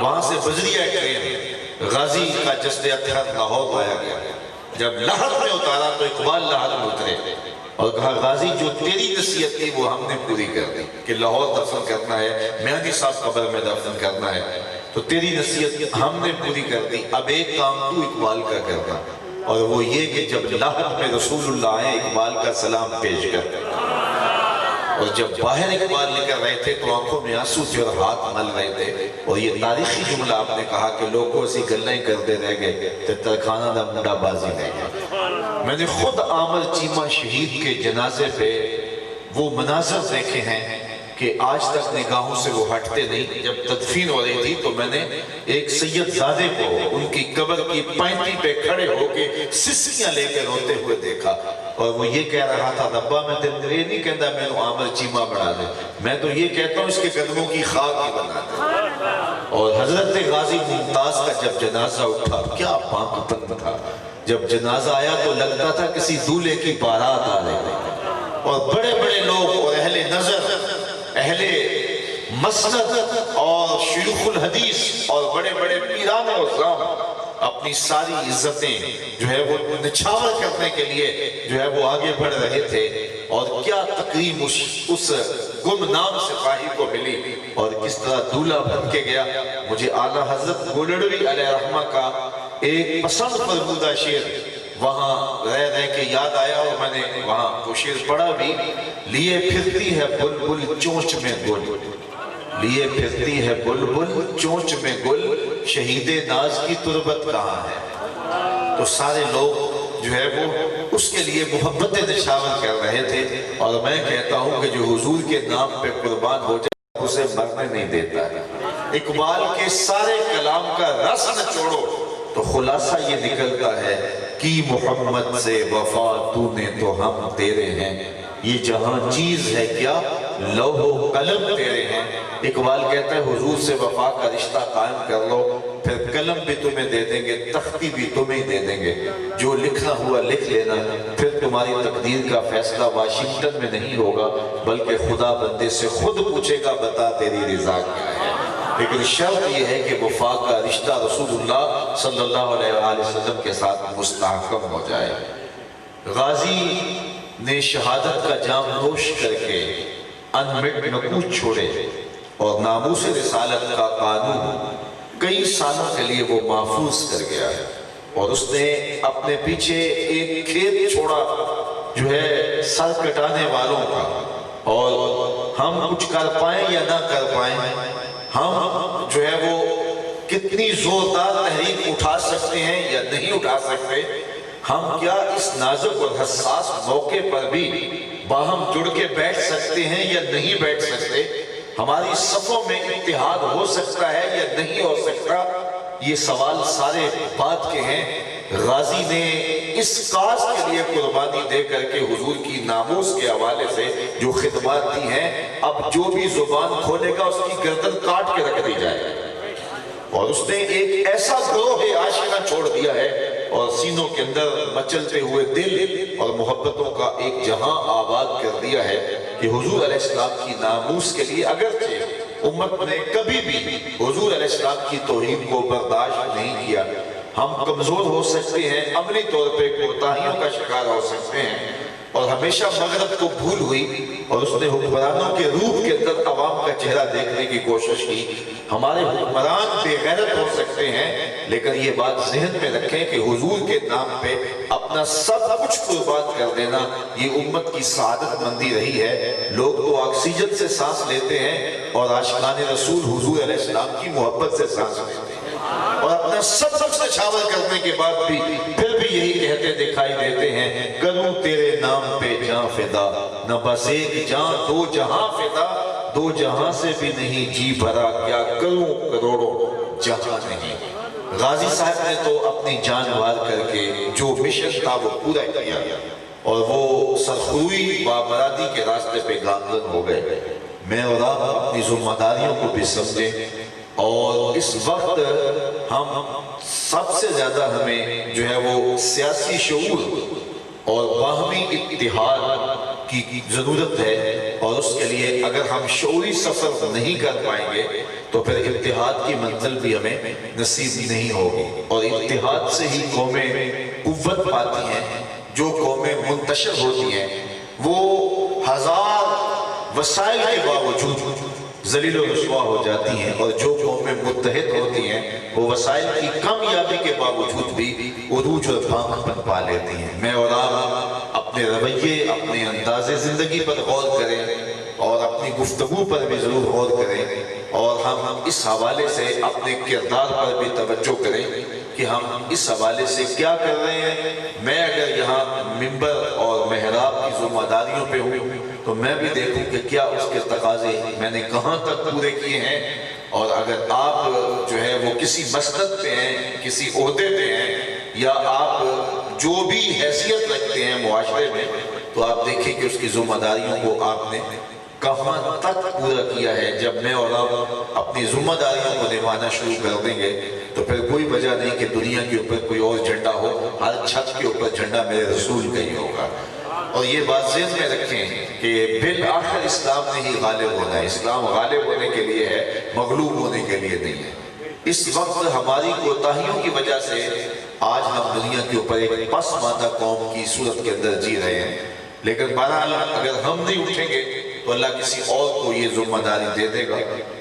وہاں سے بجریہ ٹرین غازی کا جسد اطہر لاہور لایا گیا۔ جب لحد میں اتارا تو اقبال لحد میں اترے اور کہا غازی جو تیری نصیحت تھی وہ ہم نے پوری کر دی کہ لاہور دفن کرنا ہے، میانی صاحب قبر میں دفن کرنا ہے۔ تو تیری نصیحت ہم نے پوری کر دی، اب ایک کام تو اقبال کا کرنا، اور وہ یہ کہ جب لاحق میں رسول اللہ آئے اقبال کا سلام پیش کر، اور جب باہر اقبال نکل رہے تھے تو آنکھوں میں آنسو تھے اور ہاتھ مل رہے تھے، اور یہ تاریخی جملہ آپ نے کہا کہ لوگوں اسی گلیں کرتے رہ گئے تو ترکھانہ دا منڈا بازی رہ گیا۔ میں نے خود عامر چیمہ شہید کے جنازے پہ وہ مناظر دیکھے ہیں کہ آج تک نگاہوں سے وہ ہٹتے نہیں۔ جب تدفین ہو رہی تھی تو میں نے ایک سید زادے کو ان کی قبر کی پینٹی پہ کھڑے ہو کے سسکیاں لے کے روتے ہوئے دیکھا، اور وہ یہ کہہ رہا تھا ربا میں تیرے نہیں کہتا میں نے عامر چیمہ بنا دے، میں تو یہ کہتا ہوں اس کے قدموں کی خاک ہی بنا دے۔ اور حضرت غازی ممتاز کا جب جنازہ اٹھا کیا پاک پن تھا، جب جنازہ آیا تو لگتا تھا کسی دولہے کی بارات آ رہی ہے، اور بڑے بڑے لوگ اور اہل نظر، اہل مسند اور شیوخ الحدیث اور بڑے بڑے پیران عظام اپنی ساری عزتیں جو ہے وہ نچھاور کرنے کے لیے جو ہے وہ آگے بڑھ رہے تھے، اور کیا تکریم اس گمنام سپاہی کو ملی اور کس طرح دولہا بن کے گیا۔ مجھے اعلیٰ حضرت گولڑوی علیہ رحمہ کا ایک پسند فرمودہ شعر وہاں رہ رہ کے یاد آیا، اور میں نے وہاں وہ شعر پڑھا بھی، لیے پھرتی ہے بلبل چونچ میں گل، لیے پھرتی ہے بلبل چونچ میں گل، شہید ناز کی تربت کہاں ہے۔ تو سارے لوگ جو ہے وہ اس کے لیے محبت نشاور کر رہے تھے، اور میں کہتا ہوں کہ جو حضور کے نام پہ قربان ہو جائے اسے مرنے نہیں دیتا ہے۔ اقبال کے سارے کلام کا رس نچوڑو تو خلاصہ یہ نکلتا ہے کہ محمد سے وفا تو نے تو ہم تیرے ہیں، یہ جہاں چیز ہے کیا لوح و قلم تیرے ہیں۔ اقبال کہتا ہے حضور سے وفا کا رشتہ قائم کر لو، پھر قلم بھی تمہیں دے دیں گے، تختی بھی تمہیں دے دیں گے، جو لکھنا ہوا لکھ لینا، پھر تمہاری تقدیر کا فیصلہ واشنگٹن میں نہیں ہوگا بلکہ خدا بندے سے خود پوچھے گا بتا تیری رضا کیا ہے۔ لیکن شرط یہ ہے کہ وفا کا رشتہ رسول اللہ صلی اللہ علیہ وآلہ وسلم کے ساتھ مستحکم ہو جائے۔ غازی نے شہادت کا جام نوش کر کے انمٹ نکوچ چھوڑے، اور ناموس رسالت کا قانون کئی سالوں کے لیے وہ محفوظ کر گیا، اور اس نے اپنے پیچھے ایک کھیت چھوڑا جو ہے سر کٹانے والوں کا، اور ہم کچھ کر پائیں یا نہ کر پائیں، ہم جو ہے وہ کتنی زوردار تحریک اٹھا سکتے ہیں یا نہیں اٹھا سکتے، ہم کیا اس نازک اور حساس موقع پر بھی باہم جڑ کے بیٹھ سکتے ہیں یا نہیں بیٹھ سکتے، ہماری صفوں میں اتحاد ہو سکتا ہے یا نہیں ہو سکتا، یہ سوال سارے بات کے ہیں۔ غازی نے اس کاز کے لیے قربانی دے کر کے حضور کی ناموس کے حوالے سے جو خدمات دی ہیں، اب جو بھی زبان کھولے گا اس کی گردن کاٹ کے رکھ دی جائے، اور اس نے ایک ایسا گروہ عاشقہ چھوڑ دیا ہے اور سینوں کے اندر مچلتے ہوئے دل اور محبتوں کا ایک جہاں آباد کر دیا ہے کہ حضور علیہ السلام کی ناموس کے لیے اگرچہ امت نے کبھی بھی حضور علیہ السلام کی توہین کو برداشت نہیں کیا، ہم کمزور ہو سکتے ہیں، عملی طور پہ کوتاہیوں کا شکار ہو سکتے ہیں، اور ہمیشہ مغرب کو بھول ہوئی اور اس نے حکمرانوں کے روح کے اندر عوام کا چہرہ دیکھنے کی کوشش کی۔ ہمارے حکمران بے غیرت ہو سکتے ہیں، لیکن یہ بات ذہن میں رکھیں کہ حضور کے نام پہ اپنا سب کچھ قربان کر دینا یہ امت کی سعادت مندی رہی ہے۔ لوگ تو آکسیجن سے سانس لیتے ہیں اور عاشقان رسول حضور علیہ السلام کی محبت سے سانس لیتے ہیں، اور اپنا سب سے چھاور کرنے کے بعد بھی پھر بھی یہی کہتے دکھائی دیتے ہیں، کروں تیرے نام پہ جاں فدا، نہ بس ایک جاں دو جہاں فدا، دو جہاں سے بھی نہیں جی بھرا، کیا کروں کروڑوں جہاں نہیں۔ غازی صاحب نے تو اپنی جان وار کر کے جو مشن تھا وہ پورا کیا، اور وہ سرخروئی بابرادی کے راستے پہ گامزن ہو گئے۔ میں اور آپ اپنی ذمہ داریوں کو بھی سمجھیں، اور اس وقت ہم سب سے زیادہ ہمیں جو ہے وہ سیاسی شعور اور باہمی اتحاد کی ضرورت ہے، اور اس کے لیے اگر ہم شعوری سفر نہیں کر پائیں گے تو پھر اتحاد کی منزل بھی ہمیں نصیب نہیں ہوگی، اور اتحاد سے ہی قومیں قوت پاتی ہیں۔ جو قومیں منتشر ہوتی ہیں وہ ہزار وسائل کے باوجود ذلیل و رسوا ہو جاتی ہیں، اور جو قومیں متحد ہوتی ہیں وہ وسائل کی کامیابی کے باوجود بھی عروج اور پاک پا لیتی ہیں۔ میں اور آپ اپنے رویے، اپنے انداز زندگی پر غور کریں اور اپنی گفتگو پر بھی ضرور غور کریں، اور ہم اس حوالے سے اپنے کردار پر بھی توجہ کریں کہ ہم اس حوالے سے کیا کر رہے ہیں۔ میں اگر یہاں ممبر اور محراب کی ذمہ داریوں پہ ہوں تو میں بھی دیکھوں کہ کیا اس کے تقاضے میں نے کہاں تک پورے کیے ہیں، اور اگر آپ جو ہے وہ کسی مسند پہ ہیں، کسی عہدے پہ ہیں، یا آپ جو بھی حیثیت رکھتے ہیں معاشرے میں، تو آپ دیکھیں کہ اس کی ذمہ داریوں کو آپ نے کہاں تک پورا کیا ہے۔ جب میں اور آپ اپنی ذمہ داریوں کو نبھانا شروع کر دیں گے تو پھر کوئی وجہ نہیں کہ دنیا کے اوپر کوئی اور جھنڈا ہو، ہر چھت کے اوپر جھنڈا میرے رسول کا ہی ہوگا۔ اور یہ بات ذہن میں رکھیں کہ بالآخر اسلام نے ہی غالب ہونا ہے۔ اسلام غالب ہونے کے لیے ہے، مغلوب ہونے کے لیے نہیں ہے۔ اس وقت ہماری کوتاہیوں کی وجہ سے آج ہم دنیا کے اوپر ایک پسماندہ قوم کی صورت کے اندر جی رہے ہیں، لیکن بہرحال اگر ہم نہیں اٹھیں گے تو اللہ کسی اور کو یہ ذمہ داری دے دے گا،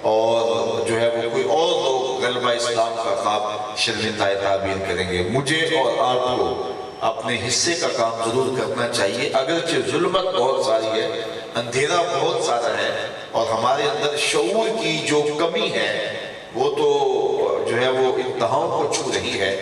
اور جو ہے وہ کوئی اور لوگ غلبہ اسلام کا خواب شرمندہ تعبیر کریں گے۔ مجھے اور آپ کو اپنے حصے کا کام ضرور کرنا چاہیے، اگرچہ ظلمت بہت ساری ہے، اندھیرا بہت سارا ہے، اور ہمارے اندر شعور کی جو کمی ہے وہ تو جو ہے وہ انتہاؤں کو چھو رہی ہے۔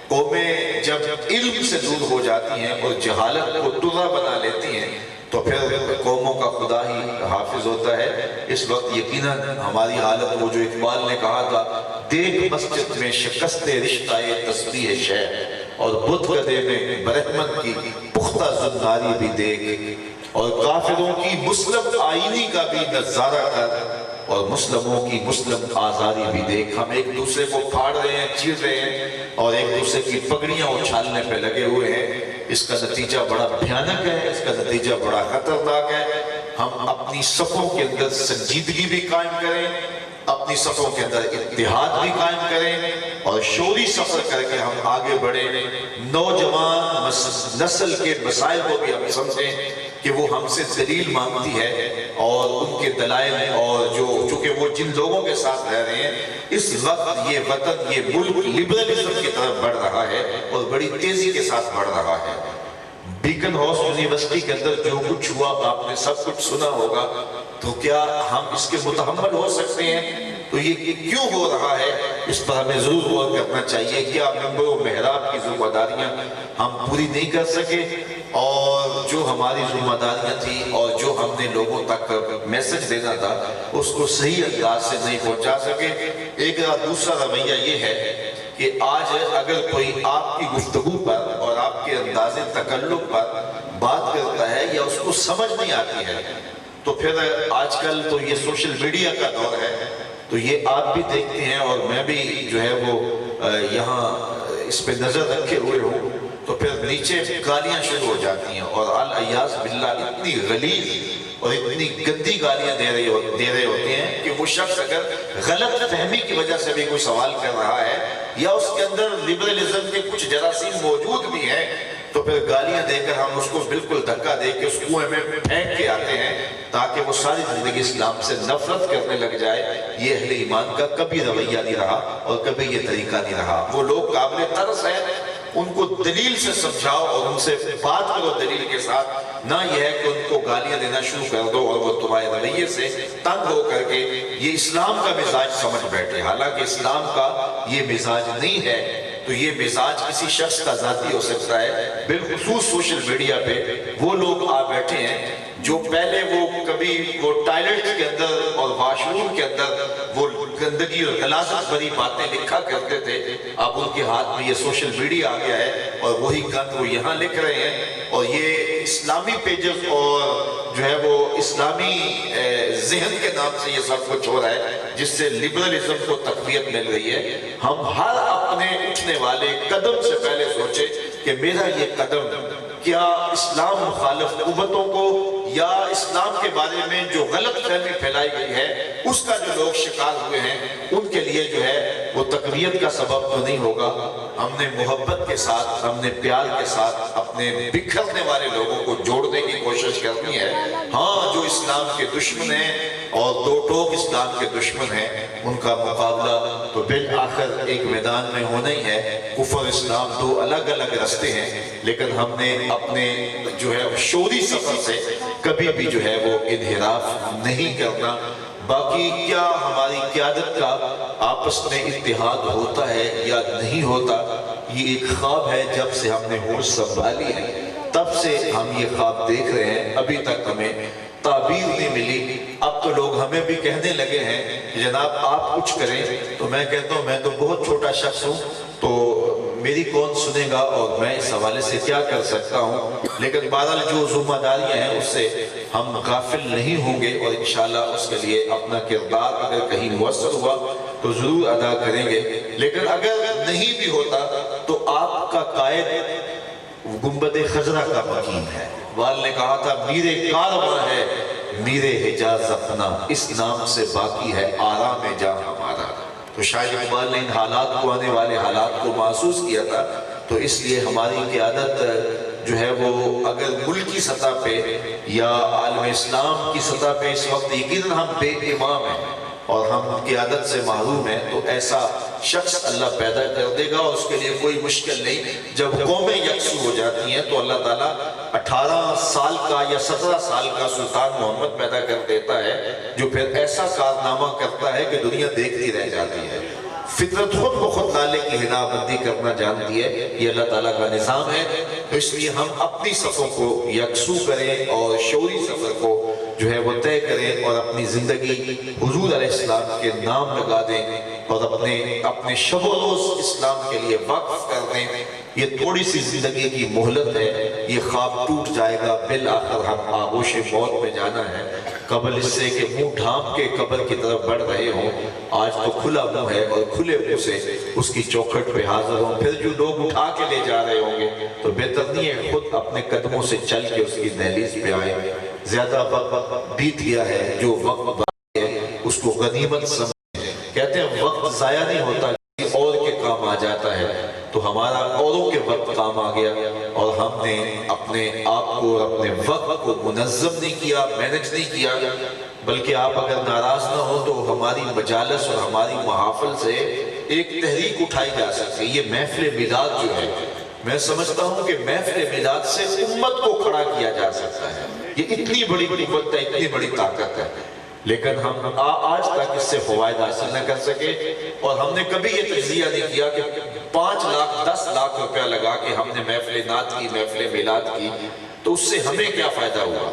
قومیں جب علم سے دور ہو جاتی ہیں اور جہالت کو درہ بنا لیتی ہیں تو پھر قوموں کا خدا ہی حافظ ہوتا ہے۔ اس وقت یقیناً ہماری حالت وہ جو اقبال نے کہا تھا، دیکھ مسجد میں شکست رشتہ تسبیح شہ، اور بدھ گدے میں برہمن کی پختہ زناری بھی دیکھ، اور کافروں کی مسلم آئینی کا بھی نظارہ کر، اور مسلموں کی مسلم آزاری بھی دیکھ۔ ہم ایک دوسرے کو پھاڑ رہے ہیں، چیر رہے ہیں، اور ایک دوسرے کی پگڑیاں اچھالنے پہ لگے ہوئے ہیں۔ اس کا نتیجہ بڑا بھیانک ہے، اس کا نتیجہ بڑا خطرناک ہے۔ ہم اپنی صفوں کے اندر سنجیدگی بھی قائم کریں، اپنی صفوں کے اندر اتحاد بھی قائم کریں، اور شعوری سفر کر کے ہم آگے بڑھیں۔ نوجوان نسل کے مسائل کو بھی ہم سمجھیں کہ وہ ہم سے دلیل مانگتی ہے، اور ان کے دلائل، اور چونکہ وہ جن لوگوں کے ساتھ رہ رہے ہیں، اس وقت یہ وطن، یہ ملک لبرلزم کی طرف بڑھ رہا ہے اور بڑی تیزی کے ساتھ بڑھ رہا ہے۔ بیکن ہاؤس یونیورسٹی کے اندر جو کچھ ہوا آپ نے سب کچھ سنا ہوگا، تو کیا ہم اس کے متحمل ہو سکتے ہیں؟ تو یہ کیوں ہو رہا ہے، اس پر ہمیں ضرور غور کرنا چاہیے۔ کیا ممبر و محراب کی ذمہ داریاں ہم پوری نہیں کر سکے، اور جو ہماری ذمہ داریاں تھیں اور جو ہم نے لوگوں تک میسج دینا تھا اس کو صحیح انداز سے نہیں پہنچا سکے؟ ایک دوسرا رویہ یہ ہے کہ آج اگر کوئی آپ کی گفتگو پر اور آپ کے انداز تکلم پر بات کرتا ہے یا اس کو سمجھ نہیں آتی ہے، تو پھر آج کل تو یہ سوشل میڈیا کا دور ہے، تو یہ آپ بھی دیکھتے ہیں اور میں بھی جو ہے وہ یہاں اس پہ نظر رکھے ہوئے ہوں، تو پھر نیچے گالیاں شروع ہو جاتی ہیں، اور العیاذ باللہ اتنی غلیظ اور اتنی گندی گالیاں دے رہے ہوتے ہیں کہ وہ شخص اگر غلط فہمی کی وجہ سے بھی کوئی سوال کر رہا ہے یا اس کے اندر لبرلزم کے کچھ جراثیم موجود بھی ہیں، تو پھر گالیاں دے کر ہم اس کو بالکل دھکا دے کے اس کنویں میں پھینک کے آتے ہیں تاکہ وہ ساری زندگی اسلام سے نفرت کرنے لگ جائے۔ یہ اہل ایمان کا کبھی رویہ نہیں رہا اور کبھی یہ طریقہ نہیں رہا۔ وہ لوگ قابل ترس ہیں، ان کو دلیل سے سمجھاؤ اور ان سے بات کرو دلیل کے ساتھ، نہ یہ ہے کہ ان کو گالیاں دینا شروع کر دو اور وہ تمہارے رویے سے تنگ ہو کر کے یہ اسلام کا مزاج سمجھ بیٹھے، حالانکہ اسلام کا یہ مزاج نہیں ہے۔ تو یہ مزاج کسی شخص کا ذاتی ہو سکتا ہے، بالخصوص سوشل میڈیا پہ وہ لوگ آ بیٹھے ہیں جو پہلے وہ کبھی وہ ٹائلٹ کے اندر اور واش روم کے اندر وہ گندگی اور غلاظت بھری باتیں لکھا کرتے تھے، اب ان کے ہاتھ میں یہ سوشل میڈیا آ گیا ہے اور وہی گند وہ یہاں لکھ رہے ہیں، اور یہ اسلامی پیجز اور جو ہے وہ اسلامی ذہن کے نام سے یہ سب کچھ ہو رہا ہے، جس سے لبرلزم کو تقویت مل رہی ہے۔ ہم ہر اپنے اٹھنے والے قدم سے پہلے سوچیں کہ میرا یہ قدم کیا اسلام مخالف قوتوں کو یا اسلام کے بارے میں جو غلط فہمی پھیلائی گئی ہے اس کا جو لوگ شکار ہوئے ہیں ان کے لیے جو ہے وہ تقویت تقویت کا سبب تو نہیں ہوگا. ہم نے محبت کے ساتھ, ہم نے پیار کے ساتھ اپنے بکھرنے والے لوگوں کو جوڑنے کی کوشش کرنی ہے. ہاں, جو اسلام کے دشمن ہیں اور دو ٹوک اسلام کے دشمن ہیں, ان کا مقابلہ تو بالآخر ایک میدان میں ہونا ہی ہے. کفر اسلام دو الگ الگ راستے ہیں, لیکن ہم نے اپنے جو ہے شعوری سفر سے کبھی بھی جو ہے وہ انحراف نہیں کرنا. باقی کیا ہماری قیادت کا آپس میں اتحاد ہوتا ہے یا نہیں ہوتا, یہ ایک خواب ہے. جب سے ہم نے ہوش سنبھالی ہے تب سے ہم یہ خواب دیکھ رہے ہیں, ابھی تک ہمیں تعبیر نہیں ملی. اب تو لوگ ہمیں بھی کہنے لگے ہیں کہ جناب آپ کچھ کریں, تو میں کہتا ہوں میں تو بہت چھوٹا شخص ہوں, تو میری کون سنے گا اور میں اس حوالے سے کیا کر سکتا ہوں. لیکن بہرحال جو ذمہ داریاں ہیں اس سے ہم غافل نہیں ہوں گے, اور انشاءاللہ اس کے لیے اپنا کردار اگر کہیں مؤثر ہوا تو ضرور ادا کریں گے. لیکن اگر نہیں بھی ہوتا تو آپ کا قائد گنبد خضرا کا مکین ہے. وال نے کہا تھا میرے کارواں ہے میرے حجاز اپنا, اس نام سے باقی ہے آرام جاں ہمارا. تو شاید اقبال نے ان حالات کو, آنے والے حالات کو محسوس کیا تھا. تو اس لیے ہماری قیادت جو ہے وہ اگر ملکی سطح پہ یا عالم اسلام کی سطح پہ اس وقت یقیناً ہم بے امام ہیں اور ہم قیادت سے محروم ہیں, تو ایسا شخص اللہ پیدا کر دے گا, اور اس کے لیے کوئی مشکل نہیں. جب قومیں یکسو ہو جاتی ہیں تو اللہ تعالیٰ 18 سال کا یا 17 سال کا سلطان محمد پیدا کر دیتا ہے, جو پھر ایسا کارنامہ کرتا ہے کہ دنیا دیکھتی رہ جاتی ہے. فطرت خود بخود لالے کی حنا بندی کرنا جانتی ہے, یہ اللہ تعالیٰ کا نظام ہے. تو اس لیے ہم اپنی صفوں کو یکسو کریں اور شعوری سفر کو جو ہے وہ طے کریں, اور اپنی زندگی حضور علیہ السلام کے نام لگا دیں, اور اپنے شب و روز اسلام کے لیے وقف کر دیں. یہ تھوڑی سی زندگی کی مہلت ہے, یہ خواب ٹوٹ جائے گا, بالآخر ہم آغوش موت میں جانا ہے. قبل اس سے کہ منہ ڈھانپ کے قبر کی طرف بڑھ رہے ہوں, آج تو کھلا منہ ہے اور کھلے منہ سے اس کی چوکھٹ پہ حاضر ہوں. پھر جو لوگ اٹھا کے لے جا رہے ہوں گے تو بہتر نہیں ہے خود اپنے قدموں سے چل کے اس کی دہلیز پہ آئے. زیادہ وقت بیت گیا ہے, جو وقت باقی ہے اس کو غنیمت سمجھیں. کہتے ہیں وقت ضائع نہیں ہوتا, کسی اور کے کام آ جاتا ہے. تو ہمارا اوروں کے وقت کام آ گیا, اور ہم نے اپنے آپ کو اور اپنے وقت کو منظم نہیں کیا, مینج نہیں کیا. بلکہ آپ اگر ناراض نہ ہو تو ہماری مجالس اور ہماری محافل سے ایک تحریک اٹھائی جا سکتی ہے. یہ محفل میلاد جو ہے, میں سمجھتا ہوں کہ محفل میلاد سے امت کو کھڑا کیا جا سکتا ہے. یہ اتنی بڑی قوت ہے, اتنی بڑی طاقت ہے, لیکن ہم آج تک اس سے فوائد حاصل نہ کر سکے. اور ہم نے کبھی یہ تجزیہ نہیں کیا کہ 5 لاکھ 10 لاکھ روپیہ لگا کے ہم نے محفل نعت کی, محفل میلاد کی, تو اس سے ہمیں کیا فائدہ ہوا؟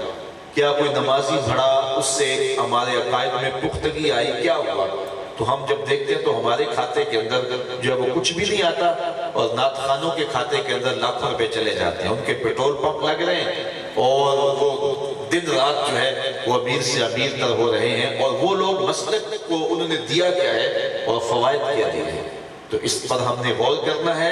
کیا کوئی نمازی بڑھا, اس سے ہمارے عقائد میں پختگی آئی, کیا ہوا؟ تو ہم جب دیکھتے ہیں تو ہمارے کھاتے کے اندر جو ہے وہ کچھ بھی نہیں آتا, اور نعت خانوں کے کھاتے کے اندر لاکھوں روپے چلے جاتے ہیں. ان کے پیٹرول پمپ لگ رہے ہیں, اور وہ دن رات جو ہے وہ امیر سے امیر تر ہو رہے ہیں, اور وہ لوگ مسلک کو انہوں نے دیا کیا ہے اور فوائد کیا دیے ہیں. تو اس پر ہم نے غور کرنا ہے.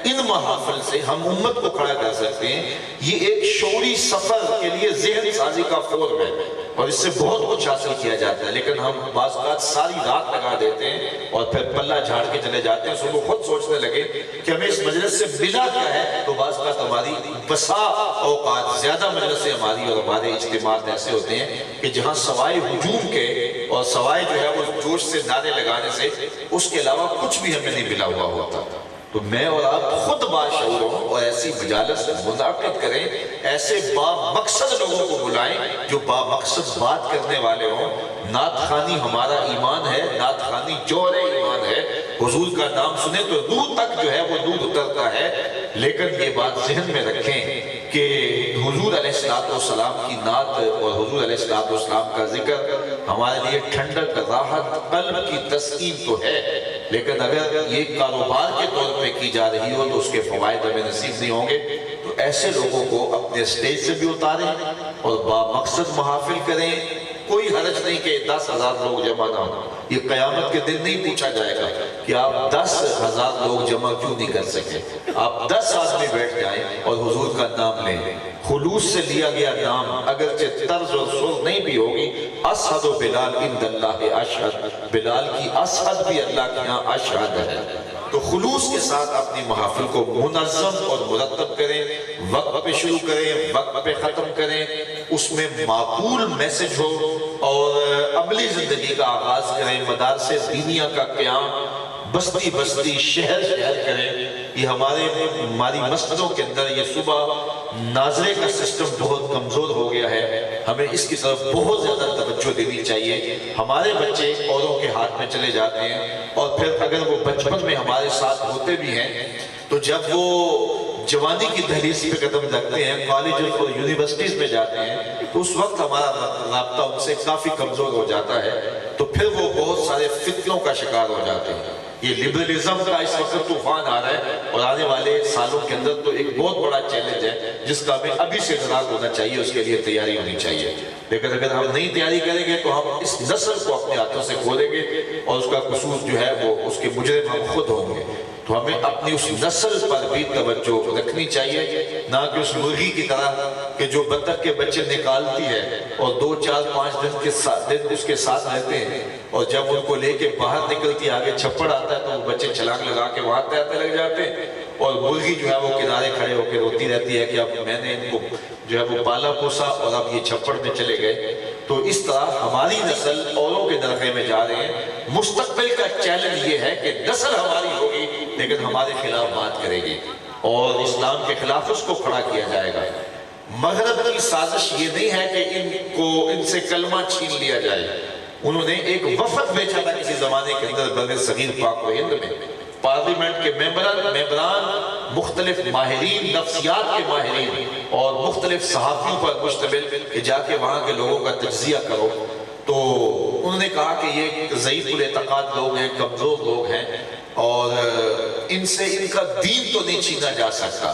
ان محافل سے ہم امت کو کھڑا کر سکتے ہیں. یہ ایک شعوری سفر کے لیے ذہن سازی کا فورم ہے, اور اس سے بہت کچھ حاصل کیا جاتا ہے. لیکن ہم بعض اوقات ساری رات لگا دیتے ہیں اور پھر پلہ جھاڑ کے چلے جاتے ہیں. صبح خود سوچنے لگے کہ ہمیں اس مجلس سے ملا کیا ہے, تو بعض اوقات ہماری بسا اوقات زیادہ مجلسیں ہماری اور ہمارے اجتماعات ایسے ہوتے ہیں کہ جہاں سوائے ہجوم کے اور سوائے جو ہے وہ جوش سے نعرے لگانے سے اس کے علاوہ کچھ بھی ہمیں نہیں ملا ہوا ہوتا. تو میں اور آپ خود باشعور ہوں اور ایسی مجالس منعقد کریں, ایسے با مقصد لوگوں کو بلائیں جو با مقصد بات کرنے والے ہوں. نعت خوانی ہمارا ایمان ہے, نعت خوانی جوہر ایمان ہے. حضور کا نام سنیں تو دور تک جو ہے وہ دور اترتا ہے. لیکن یہ بات ذہن میں رکھیں کہ حضور علیہ السلام کی نعت اور حضور علیہ السلام کا ذکر ہمارے لیے ٹھنڈک, راحت, قلب کی تسکین تو ہے, لیکن اگر یہ کاروبار کے طور پہ کی جا رہی ہو تو اس کے فوائد ہمیں نصیب نہیں ہوں گے. تو ایسے لوگوں کو اپنے سٹیج سے بھی اتاریں اور با مقصد محافل کریں. کوئی حرج نہیں کہ 10,000 لوگ جمع نہ ہوں. یہ قیامت کے دن نہیں پوچھا جائے گا کہ آپ 10,000 لوگ جمع کیوں نہیں کر سکے؟ آپ 10 آدمی بیٹھ جائیں اور حضور کا نام لیں، خلوص سے لیا گیا نام، اگرچہ طرز اور سر نہیں بھی ہوگی، اشہد بلال عند اللہ اشہد، بلال کی اشہد بھی اللہ کے ہاں اشہد ہے۔ تو خلوص کے ساتھ اپنی محافل کو منظم اور مرتب کریں، وقت پہ شروع کریں، وقت پہ ختم کریں، اس میں معقول میسج ہو اور عملی زندگی کا آغاز کریں، مدارس دینیہ کا قیام بستی بستی شہر شہر کریں۔ یہ ہماری مسجدوں کے اندر یہ صبح ناظرے کا سسٹم بہت کمزور ہو گیا ہے، ہمیں اس کی طرف بہت زیادہ توجہ دینی چاہیے۔ ہمارے بچے اوروں کے ہاتھ میں چلے جاتے ہیں، اور پھر اگر وہ بچپن میں ہمارے ساتھ ہوتے بھی ہیں تو جب وہ جوانی کی دہلیز پہ قدم رکھتے ہیں، کالجز اور یونیورسٹیز میں جاتے ہیں، تو اس وقت ہمارا رابطہ ان سے کافی کمزور ہو جاتا ہے، تو پھر وہ بہت سارے فتنوں کا شکار ہو جاتے ہیں۔ یہ لبرلزم کا اس وقت طوفان آ رہا ہے، اور آنے والے سالوں کے اندر تو ایک بہت بڑا چیلنج ہے جس کا ہمیں ابھی سے انتظار ہونا چاہیے، اس کے لیے تیاری ہونی چاہیے۔ لیکن اگر ہم نئی تیاری کریں گے تو ہم اس نسل کو اپنے ہاتھوں سے کھو دیں گے، اور اس کا قصور جو ہے وہ اس کے مجرم ہم خود ہوں گے۔ تو ہمیں اپنی اس نسل پر بھی توجہ رکھنی چاہیے، نہ کہ اس مرغی کی طرح کہ جو بطخ کے بچے نکالتی ہے اور 2 4 5 دن اس کے ساتھ رہتے ہیں، اور جب ان کو لے کے باہر نکلتی آگے چھپڑ آتا ہے تو وہ بچے چھلانگ لگا کے وہاں تیرنے لگ جاتے ہیں، اور مرغی جو ہے وہ کنارے کھڑے ہو کے روتی رہتی ہے کہ اب میں نے ان کو جو ہے وہ پالا پوسا اور اب یہ چھپڑ میں چلے گئے۔ تو اس طرح ہماری نسل اوروں کے درخے میں جا رہے ہیں۔ مستقبل کا چیلنج یہ ہے کہ نسل ہماری ہوگی لیکن ہمارے خلاف بات کرے گی، اور اسلام کے خلاف اس کو کھڑا کیا جائے گا۔ مغرب کی سازش یہ نہیں ہے کہ ان سے کلمہ چھین لیا جائے۔ انہوں نے ایک وفد بھیجا تھا کسی زمانے کے اندر بر صغیر پاک و ہند میں، پارلیمنٹ کے ممبران، مختلف ماہرین، نفسیات کے ماہرین اور مختلف صحافیوں پر مشتمل، کہ جا کے وہاں کے لوگوں کا تجزیہ کرو۔ تو انہوں نے کہا کہ یہ ضعیف الاعتقاد لوگ ہیں، کمزور لوگ ہیں، اور ان سے ان کا دین تو نہیں چھینا جا سکتا،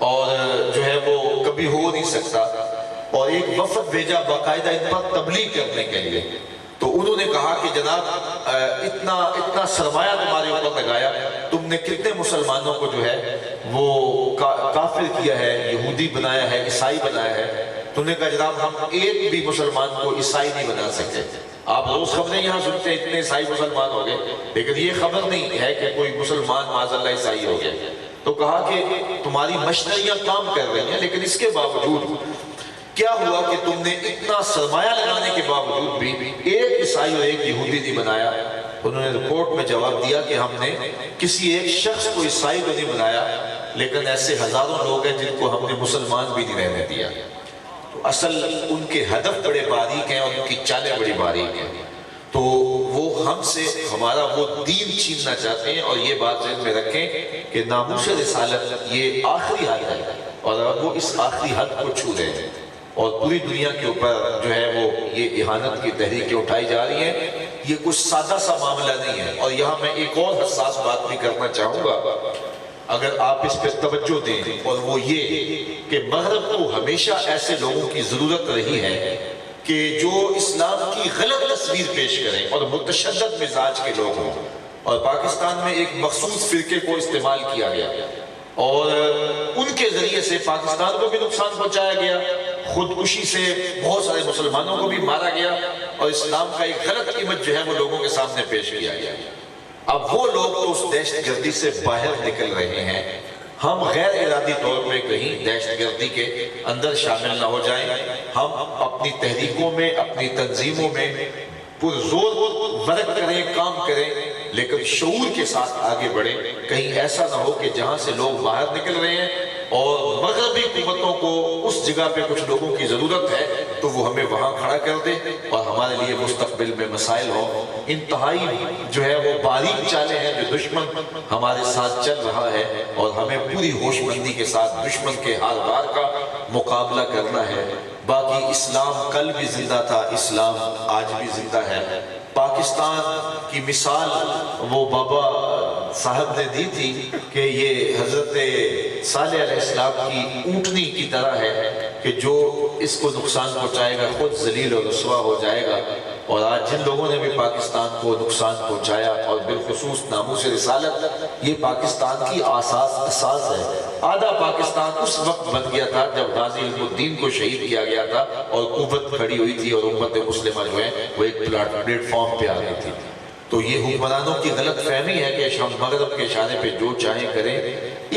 اور جو ہے وہ کبھی ہو نہیں سکتا، اور ایک وفد بھیجا باقاعدہ ان پر تبلیغ کرنے کے لیے۔ تو انہوں نے کہا کہ جناب اتنا سرمایہ تمہارے اوپر لگایا، تم نے کتنے مسلمانوں کو جو ہے وہ کافر کیا ہے، یہودی بنایا ہے، عیسائی بنایا ہے۔ تو انہوں نے کہا جناب ہم ایک بھی مسلمان کو عیسائی نہیں بنا سکتے۔ آپ روز خبریں یہاں سنتے ہیں اتنے عیسائی مسلمان ہو گئے، لیکن یہ خبر نہیں ہے کہ کوئی مسلمان معاذ اللہ عیسائی ہو گئے۔ تو کہا کہ تمہاری مشنریاں کام کر رہی ہیں، لیکن اس کے باوجود کیا ہوا کہ تم نے اتنا سرمایہ لگانے کے باوجود بھی ایک عیسائی اور ایک یہودی نہیں بنایا۔ انہوں نے رپورٹ میں جواب دیا کہ ہم نے کسی ایک شخص کو عیسائی تو نہیں بنایا، لیکن ایسے ہزاروں لوگ ہیں جن کو ہم نے مسلمان بھی نہیں رہنے دیا۔ تو اصل ان کے ہدف بڑے باریک ہیں اور ان کی چالیں بڑی باریک ہیں۔ تو وہ ہم سے ہمارا وہ دین چھیننا چاہتے ہیں، اور یہ بات ذہن میں رکھیں کہ ناموس رسالت یہ آخری حد ہے، اور اب وہ اس آخری حد کو چھو رہے ہیں، اور پوری دنیا کے اوپر جو ہے وہ یہ اہانت کی تحریکیں اٹھائی جا رہی ہیں۔ یہ کچھ سادہ سا معاملہ نہیں ہے، اور یہاں میں ایک اور حساس بات بھی کرنا چاہوں گا اگر آپ اس پہ توجہ دیں، اور وہ یہ کہ مغرب کو ہمیشہ ایسے لوگوں کی ضرورت رہی ہے کہ جو اسلام کی غلط تصویر پیش کریں اور متشدد مزاج کے لوگ ہوں، اور پاکستان میں ایک مخصوص فرقے کو استعمال کیا گیا، اور ان کے ذریعے سے پاکستان کو بھی نقصان پہنچایا گیا، خودکشی سے بہت سارے مسلمانوں کو بھی مارا گیا، اور اسلام کا ایک غلط امیج جو ہے وہ لوگوں کے سامنے پیش کیا گیا۔ اب وہ لوگ تو اس دہشت گردی سے باہر نکل رہے ہیں، ہم غیر ارادی طور پہ کہیں دہشت گردی کے اندر شامل نہ ہو جائیں۔ ہم اپنی تحریکوں میں، اپنی تنظیموں میں پرزور ورک کریں، کام کریں، لیکن شعور کے ساتھ آگے بڑھیں۔ کہیں ایسا نہ ہو کہ جہاں سے لوگ باہر نکل رہے ہیں اور مغربی قوتوں کو اس جگہ پہ کچھ لوگوں کی ضرورت ہے تو وہ ہمیں وہاں کھڑا کر دے، اور ہمارے لیے مستقبل میں مسائل ہوں۔ انتہائی جو ہے وہ باریک چالیں ہیں جو دشمن ہمارے ساتھ چل رہا ہے، اور ہمیں پوری ہوش مندی کے ساتھ دشمن کے ہار بار کا مقابلہ کرنا ہے۔ باقی اسلام کل بھی زندہ تھا، اسلام آج بھی زندہ ہے۔ پاکستان کی مثال وہ بابا صاحب نے دی تھی کہ یہ حضرت صالح علیہ السلام کی اونٹنی کی طرح ہے کہ جو اس کو نقصان پہنچائے گا خود ذلیل و رسوا ہو جائے گا۔ اور آج جن لوگوں نے بھی پاکستان کو نقصان پہنچایا اور بالخصوص ناموس رسالت، یہ پاکستان کی اساس ہے۔ آدھا پاکستان اس وقت بن گیا تھا جب غازی علم الدین کو شہید کیا گیا تھا اور قوت کھڑی ہوئی تھی اور امت مسلمہ جو ہے وہ ایک پلیٹ فارم پہ آ گئی تھی۔ تو یہ حکمرانوں کی غلط فہمی ہے کہ ہم مغرب کے اشارے پہ جو چاہیں کریں۔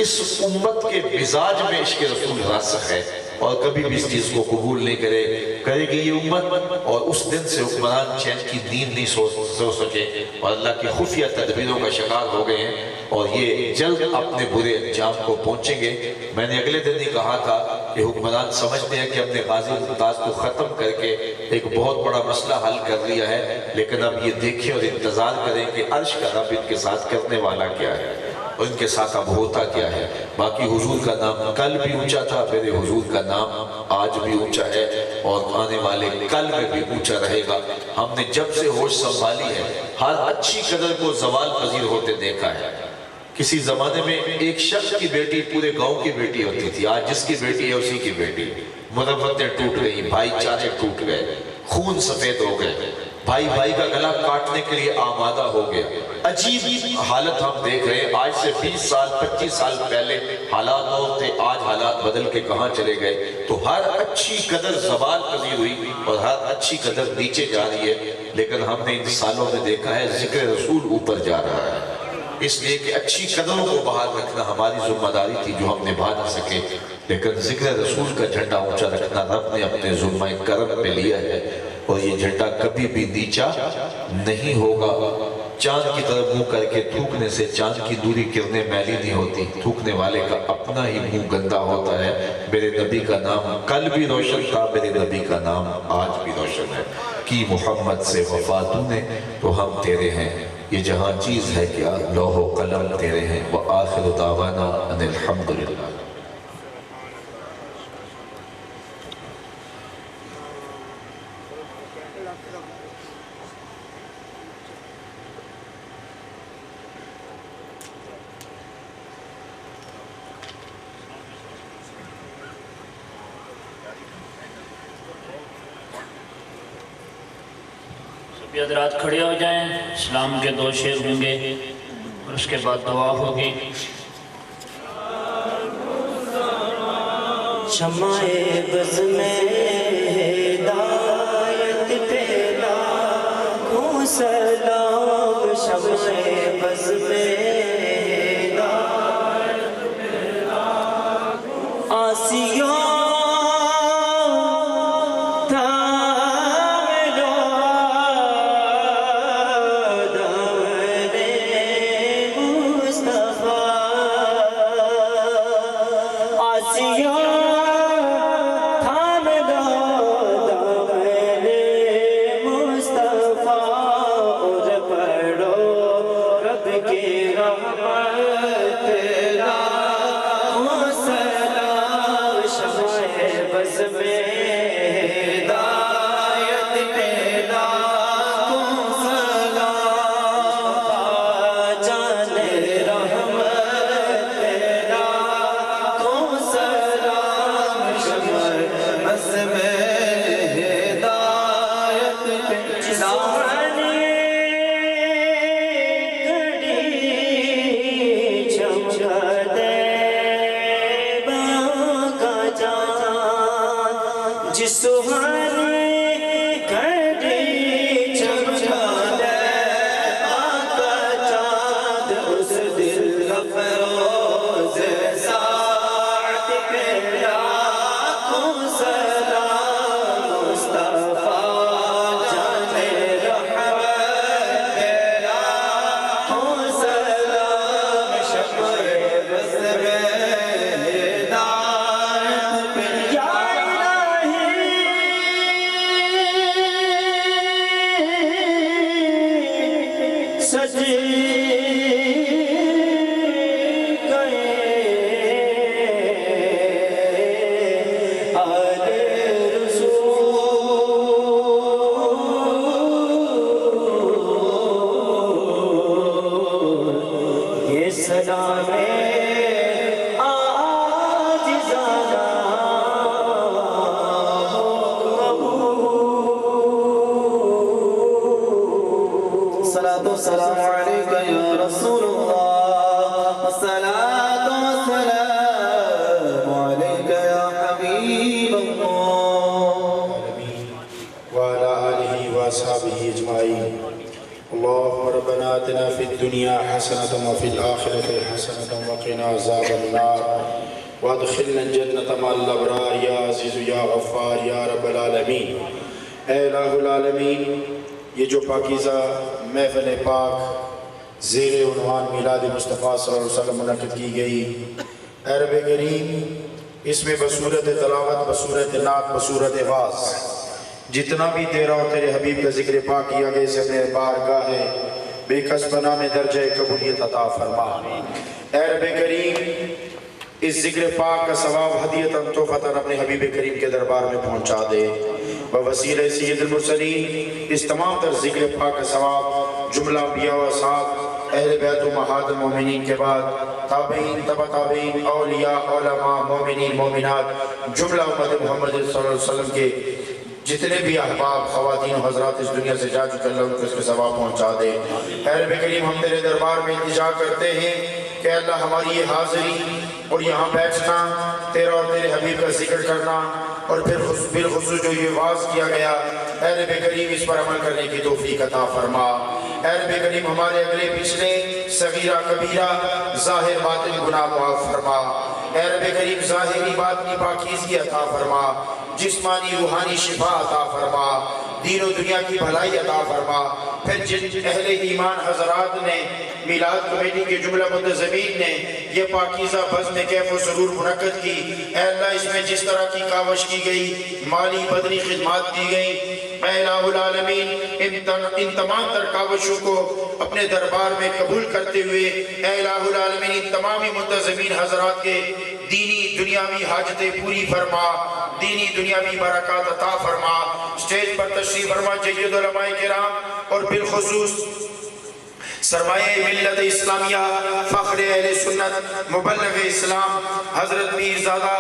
اس امت کے مزاج میں عشق رسول راسخ ہے اور کبھی بھی اس چیز کو قبول نہیں کرے گی یہ امت، اور اس دن سے حکمران چین کی نیند نہیں سو سکے اور اللہ کی خفیہ تدبیروں کا شکار ہو گئے ہیں اور یہ جلد اپنے برے انجام کو پہنچیں گے۔ میں نے اگلے دن ہی کہا تھا کہ حکمران سمجھتے ہیں کہ اپنے غازی ممتاز کو ختم کر کے ایک بہت بڑا مسئلہ حل کر لیا ہے، لیکن اب یہ دیکھیں اور انتظار کریں کہ عرش کا رب ان کے ساتھ کرنے والا کیا ہے اور ان کے ساتھ اب ہوتا کیا ہے۔ باقی حضور کا نام کل بھی اونچا تھا، میرے حضور کا نام آج بھی اونچا ہے اور آنے والے کل میں بھی اونچا رہے گا۔ ہم نے جب سے ہوش سنبھالی ہے ہر اچھی قدر کو زوال پذیر ہوتے دیکھا ہے۔ کسی زمانے میں ایک شخص کی بیٹی پورے گاؤں کی بیٹی ہوتی تھی، آج جس کی بیٹی ہے اسی کی بیٹی۔ مربتیں ٹوٹ گئی، بھائی چارے ٹوٹ گئے، خون سفید ہو گئے، بھائی بھائی کا گلا کاٹنے کے لیے آمادہ ہو گیا۔ عجیب حالت ہم دیکھ رہے ہیں۔ آج سے 20 سال 25 سال پہلے حالات اور تھے، آج حالات بدل کے کہاں چلے گئے۔ تو ہر اچھی قدر زوال پذیر ہوئی اور ہر اچھی قدر نیچے جا رہی ہے، لیکن ہم نے ان سالوں میں دیکھا ہے ذکر رسول اوپر جا رہا ہے۔ اس لیے کہ اچھی قدروں کو بحال رکھنا ہماری ذمہ داری تھی جو ہم نبھا نہ سکے، لیکن ذکر رسول کا جھنڈا اونچا رکھنا رب نے اپنے ذمہ کرم پہ لیا ہے اور یہ جھنڈا کبھی بھی نیچا نہیں ہوگا۔ چاند کی طرف منہ کر کے تھوکنے سے چاند کی دوری کرنے میلی نہیں ہوتی، تھوکنے والے کا اپنا ہی منہ گندا ہوتا ہے۔ میرے نبی کا نام کل بھی روشن تھا، میرے نبی کا نام آج بھی روشن ہے۔ کی محمد سے وفا تو نے تو ہم تیرے ہیں، یہ جہاں چیز ہے کیا لوح و قلم تیرے ہیں۔ وآخر دعوانا ان الحمدللہ۔ سبھی حضرات کھڑے ہو جائیں، اسلام کے 2 شعر ہوں گے اور اس کے بعد دعا ہوگی۔ شمع بز میں ہدایت پہ لاکھوں سلام، شمع بز میں ہدایت پہ لاکھوں آسیوں آتنا فی الدنیا حسنة وفی الآخرة حسنة وقنا عذاب النار وادخلنا الجنة مع الابرار یا عزیز یا غفار یا رب العالمین۔ اے الہ العالمین، یہ جو پاکیزہ محفل پاک زیر عنوان میلاد مصطفیٰ صلی اللہ علیہ وسلم منعقد کی گئی، اے رب کریم اس میں بصورت تلاوت، بصورت نعت، بصورت واعظ جتنا بھی تیرا اور تیرے حبیب کا ذکر پاک کیا گیا، اسے اپنے بارگاہ بے کس بنا میں درجہ قبولیت عطا فرما۔ اے رب کریم اس ذکر پاک کا ثواب ہدیتاً تحفتاً اپنے حبیب کریم کے دربار میں پہنچا دے، بوسیلہ سید المرسلین اس تمام تر ذکر پاک کا ثواب جملہ انبیاء و اصحاب، اہل بیت و امہات المومنین کے بعد تابعین، تبع تابعین، اولیاء، علماء، مومنین، مومنات، جملہ امت محمد صلی اللہ علیہ وسلم کے جتنے بھی احباب، خواتین و حضرات اس دنیا سے جا چکے، اللہ ان کو اس کے ثواب پہنچا دے۔ اے رب کریم ہم تیرے دربار میں التجا کرتے ہیں کہ اللہ ہماری یہ حاضری اور یہاں بیٹھنا، تیرا اور تیرے حبیب کا ذکر کرنا، اور پھر بالخصوص جو یہ واعظ کیا گیا، اے رب کریم اس پر عمل کرنے کی توفیق عطا فرما۔ اے رب کریم ہمارے اگلے پچھلے صغیرہ کبیرہ ظاہر باطن گناہ معاف فرما۔ اے رب کریم ظاہری باطنی پاکیزگی عطا فرما، جسمانی روحانی شفا عطا فرما، دین و دنیا کی بھلائی عطا فرما۔ پھر جن اہل ایمان حضرات نے، میلاد کمیٹی کے جملہ منتظمین نے یہ پاکیزہ بزم کیف و سرور منعقد کی، اے اللہ اس میں جس طرح کی کاوش کی گئی، مالی بدنی خدمات دی گئی، اے الہ العالمین ان تمام تر کاوشوں کو اپنے دربار میں قبول کرتے ہوئے، اے الہ العالمین ان تمامی منتظمین حضرات کے دینی دنیاوی حاجتیں پوری فرما، دینی دنیاوی برکات عطا فرما۔ سٹیج پر تشریف فرما جید علماء کرام اور بالخصوص سرمایہ ملت اسلامیہ، فخر اہل سنت، مبلغ اسلام حضرت میرزادہ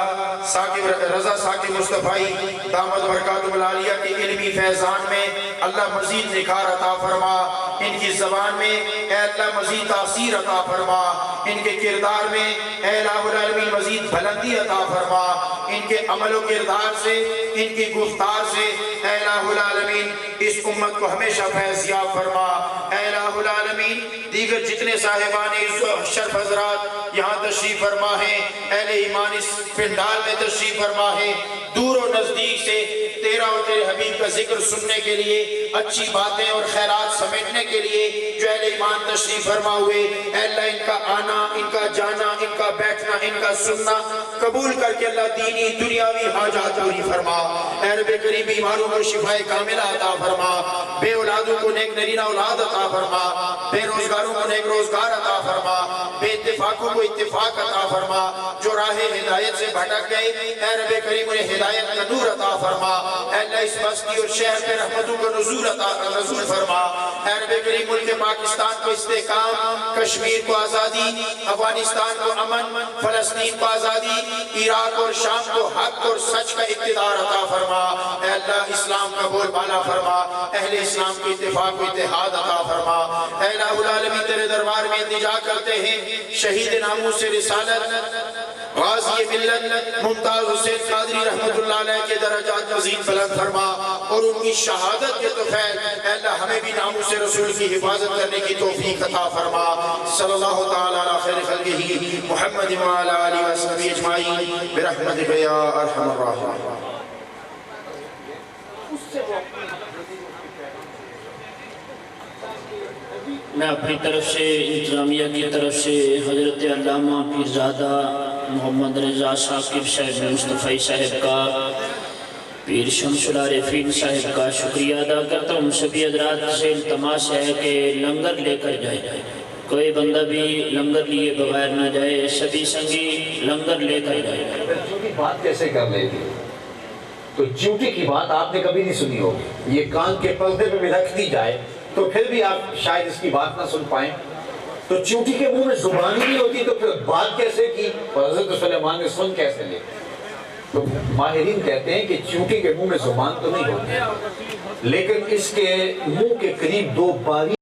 رضا ثاقب مصطفی دامت برکاتہ العالیہ کے علمی فیضان میں اللہ مزید نکھار عطا فرما، ان کی زبان میں اے اللہ مزید تاثیر عطا فرما، ان کے کردار میں اے الہ العالمین مزید بلندی عطا فرما، ان کے عمل و کردار سے، ان کی گفتار سے اے الہ العالمین اس امت کو ہمیشہ فیض یاب فرما۔ اے الہ العالمین دیگر جتنے صاحبان شرف حضرات یہاں تشریف فرما ہیں، اہل ایمان اس پنڈال میں تشریف فرما ہیں، دور و نزدیک سے تیرا اور تیرے حبیب کا ذکر سننے کے لیے، اچھی باتیں اور خیرات سمیٹنے کے لیے جو اہل ایمان تشریف فرما ہوئے، اے اللہ ان کا آنا، ان کا جانا، ان کا بیٹھنا، ان کا سننا قبول کر کے اللہ دینی دنیاوی حاجات پوری فرما۔ اے رب کریم بیماروں کو شفا کاملہ عطا فرما، بے اولادوں کو نیک نرینہ اولاد عطا فرما، بے روزگاروں کو نیک روزگار عطا فرما، بے اتفاقوں کو اتفاق عطا فرما، جو راہ ہدایت سے بھٹک گئے اے رب کریم انہیں ہدایت کا نور عطا فرما۔ اے اللہ اس بستی اور شہر پہ رحمتوں کا نزول فرما۔ اے رب کریم ملک پاکستان کو استحکام، کشمیر کو آزادی، افغانستان کو امن، فلسطین کو آزادی، عراق اور شام کو حق اور سچ کا اقتدار عطا فرما۔ اے اللہ اسلام کا بول بالا فرما، اہل اسلام کی اتفاق و اتحاد عطا فرما۔ اے الہ العالمین تیرے دربار میں التجا کرتے ہیں شہید ناموس رسالت غازی ملت ممتاز حسین قادری رحمت اللہ علیہ کے درجات مزید بلند فرما، اور ان کی شہادت کے طفیل اے اللہ ہمیں بھی ناموس رسول کی حفاظت کرنے کی توفیق عطا فرما۔ صلی اللہ تعالیٰ علی خیر خلقہ محمد وعلی آلہ وصحبہ اجمعین برحمتک یا ارحم الراحمین۔ میں اپنی طرف سے انتظامیہ کی طرف سے حضرت علامہ پیرزادہ محمد رضا ثاقب صاحب مصطفی صاحب کا، پیر شمس العارفین صاحب کا شکریہ ادا کرتا ہوں۔ سبھی حضرات سے التماس ہے کہ لنگر لے کر جائے، کوئی بندہ بھی لنگر لیے بغیر نہ جائے، سبھی سنگی لنگر لے کر جائے۔ چونٹی بات کیسے کر لے گی؟ تو چونٹی کی بات آپ نے کبھی نہیں سنی ہوگی، یہ کان کے پردے پہ بھی رکھ دی جائے تو پھر بھی آپ شاید اس کی بات نہ سن پائیں۔ تو چونٹی کے منہ میں زبان ہی نہیں ہوتی تو پھر بات کیسے کی اور حضرت سلیمان نے سن کیسے لے؟ تو ماہرین کہتے ہیں کہ چونٹی کے منہ میں زبان تو نہیں ہوتی، لیکن اس کے منہ کے قریب دو باری